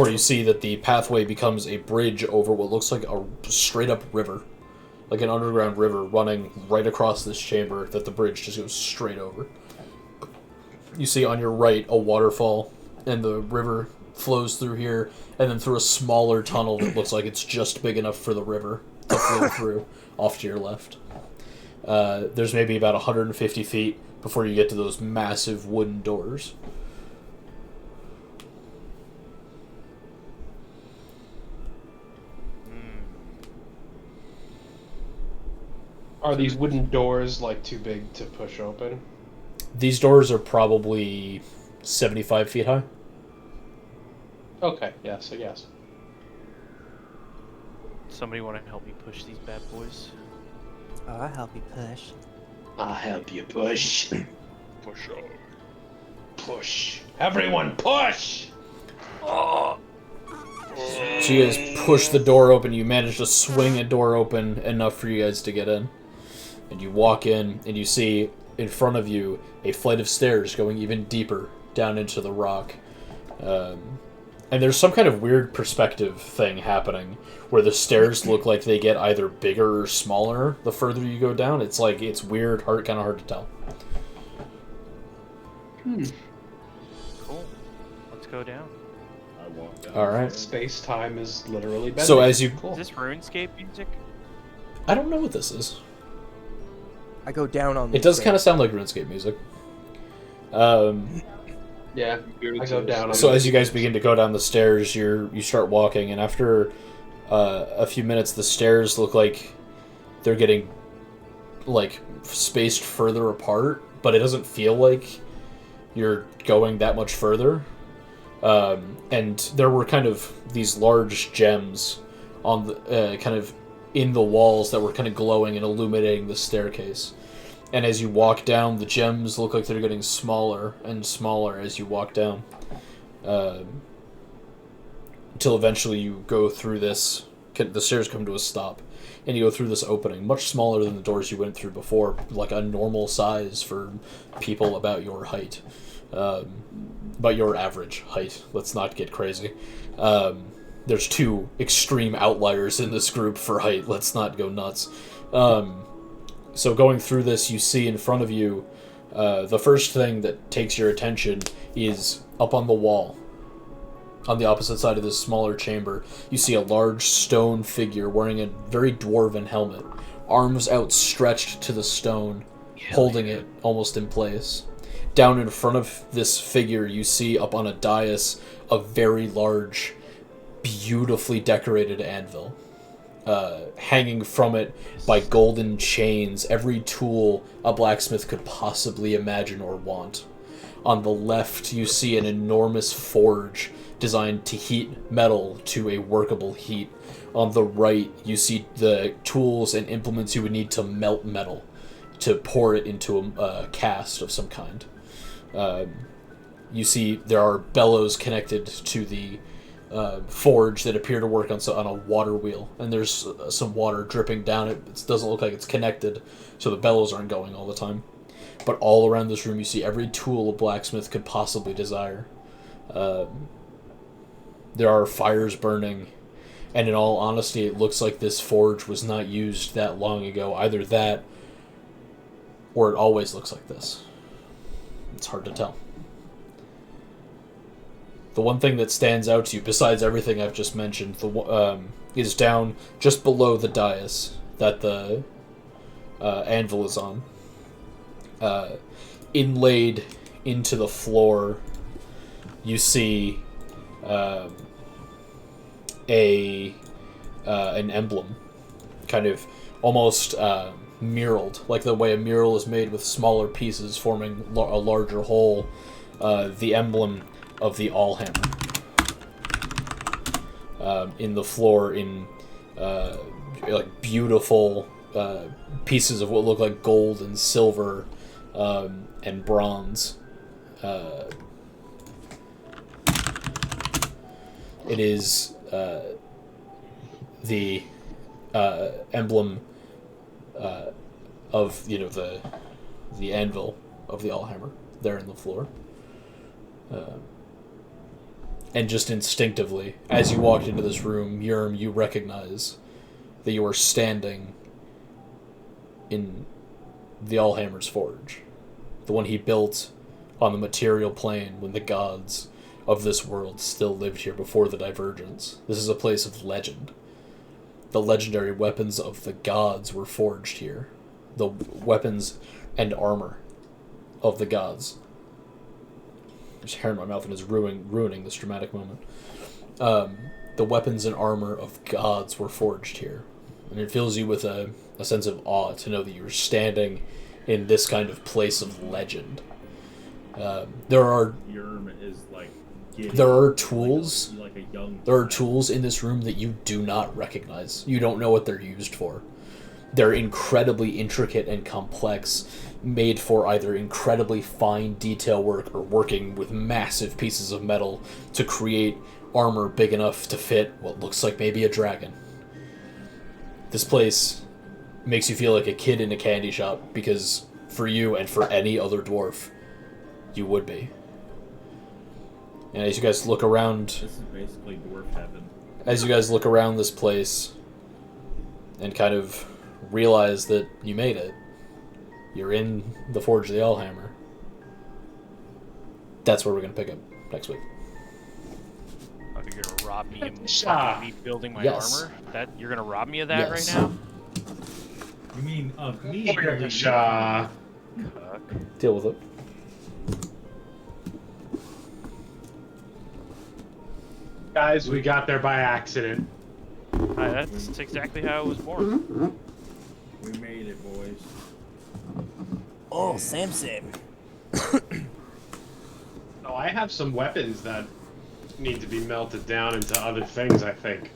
you see that the pathway becomes a bridge over what looks like a straight-up river, like an underground river running right across this chamber that the bridge just goes straight over. You see on your right a waterfall, and the river flows through here, and then through a smaller tunnel that looks like it's just big enough for the river to flow through off to your left. There's maybe about 150 feet before you get to those massive wooden doors. Are these wooden doors, like, too big to push open? These doors are probably 75 feet high. Okay, yes, I guess. Somebody want to help me push these bad boys? Oh, I'll help you push. I'll help you push. Push on. Push. Everyone push! So you guys push the door open, you manage to swing a door open enough for you guys to get in. And you walk in, and you see in front of you a flight of stairs going even deeper down into the rock. And there's some kind of weird perspective thing happening where the stairs look like they get either bigger or smaller the further you go down. It's like, it's weird, kind of hard to tell. Cool. Let's go down. I walk down. Alright. Space-time is literally bending. So as you... Is this RuneScape music? I don't know what this is. I go down on. It does kind of sound like RuneScape music. Yeah, I go down. So as you guys begin to go down the stairs, you start walking, and after a few minutes, the stairs look like they're getting like spaced further apart, but it doesn't feel like you're going that much further. And there were kind of these large gems on the kind of in the walls that were kind of glowing and illuminating the staircase. And as you walk down, the gems look like they're getting smaller and smaller as you walk down. Until eventually you go through this, the stairs come to a stop, and you go through this opening, much smaller than the doors you went through before, like a normal size for people about your height. About your average height, let's not get crazy. There's two extreme outliers in this group for height, let's not go nuts. So going through this, you see in front of you, the first thing that takes your attention is up on the wall. On the opposite side of this smaller chamber, you see a large stone figure wearing a very dwarven helmet, arms outstretched to the stone, holding it almost in place. Down in front of this figure, you see up on a dais a very large, beautifully decorated anvil. Hanging from it by golden chains, every tool a blacksmith could possibly imagine or want. On the left, you see an enormous forge designed to heat metal to a workable heat. On the right, you see the tools and implements you would need to melt metal, to pour it into a cast of some kind. You see there are bellows connected to the forge that appear to work on a water wheel, and there's some water dripping down it. It doesn't look like it's connected, so the bellows aren't going all the time. But all around this room, you see every tool a blacksmith could possibly desire. There are fires burning, and in all honesty, it looks like this forge was not used that long ago. Either that, or it always looks like this. It's hard to tell. The one thing that stands out to you, besides everything I've just mentioned, is down just below the dais that the anvil is on. Inlaid into the floor, you see an emblem, kind of almost muraled, like the way a mural is made with smaller pieces forming a larger whole. The emblem of the Allhammer in the floor, in like beautiful pieces of what look like gold and silver and bronze. It is the emblem of the anvil of the Allhammer there in the floor. And just instinctively, as you walked into this room, Yurm, you recognize that you are standing in the Allhammer's forge. The one he built on the material plane when the gods of this world still lived here before the Divergence. This is a place of legend. The legendary weapons of the gods were forged here. The weapons and armor of the gods. There's hair in my mouth and is ruining this dramatic moment. The weapons and armor of gods were forged here. And it fills you with a sense of awe to know that you're standing in this kind of place of legend. There are tools. There are tools in this room that you do not recognize. You don't know what they're used for. They're incredibly intricate and complex, made for either incredibly fine detail work or working with massive pieces of metal to create armor big enough to fit what looks like maybe a dragon. This place makes you feel like a kid in a candy shop, because for you and for any other dwarf, you would be. And as you guys look around... This is basically dwarf heaven. As you guys look around this place and kind of realize that you made it, you're in the Forge of the Allhammer. That's where we're going to pick up next week. Oh, you're going to rob me of me building my armor? You're going to rob me of that right now? You mean of me? Deal with it. Guys, we got there by accident. That's exactly how I was born. We made it, boys. Oh, Sam. Oh, I have some weapons that need to be melted down into other things, I think.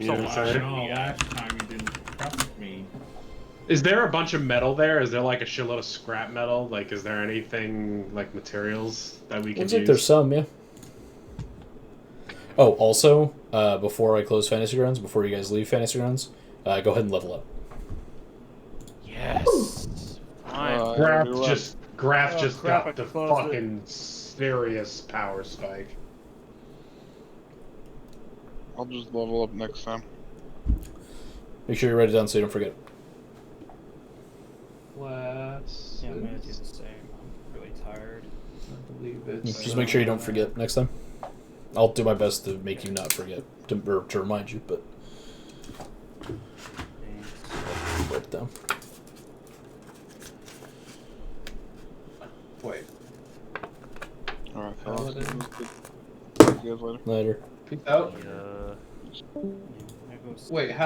You know what I'm saying? No, last time you didn't trust me. Is there a bunch of metal there? Is there like a shitload of scrap metal? Like, is there anything, like, materials that we can Looks use? like there's some, yeah. Oh, also, before I close Fantasy Grounds, before you guys leave Fantasy Grounds, go ahead and level up. Yes. Fine. Graph just crap, got I the closed it. fucking serious power spike. I'll just level up next time. Make sure you write it down so you don't forget. Let's. Yeah, I'm gonna do the same. I'm really tired. I believe it's. Just make sure you don't forget next time. I'll do my best to make you not forget, to remind you, but write it down. Wait. Alright, fellas. Paladin. See you guys later. Later. Peace out. Yeah. Wait, how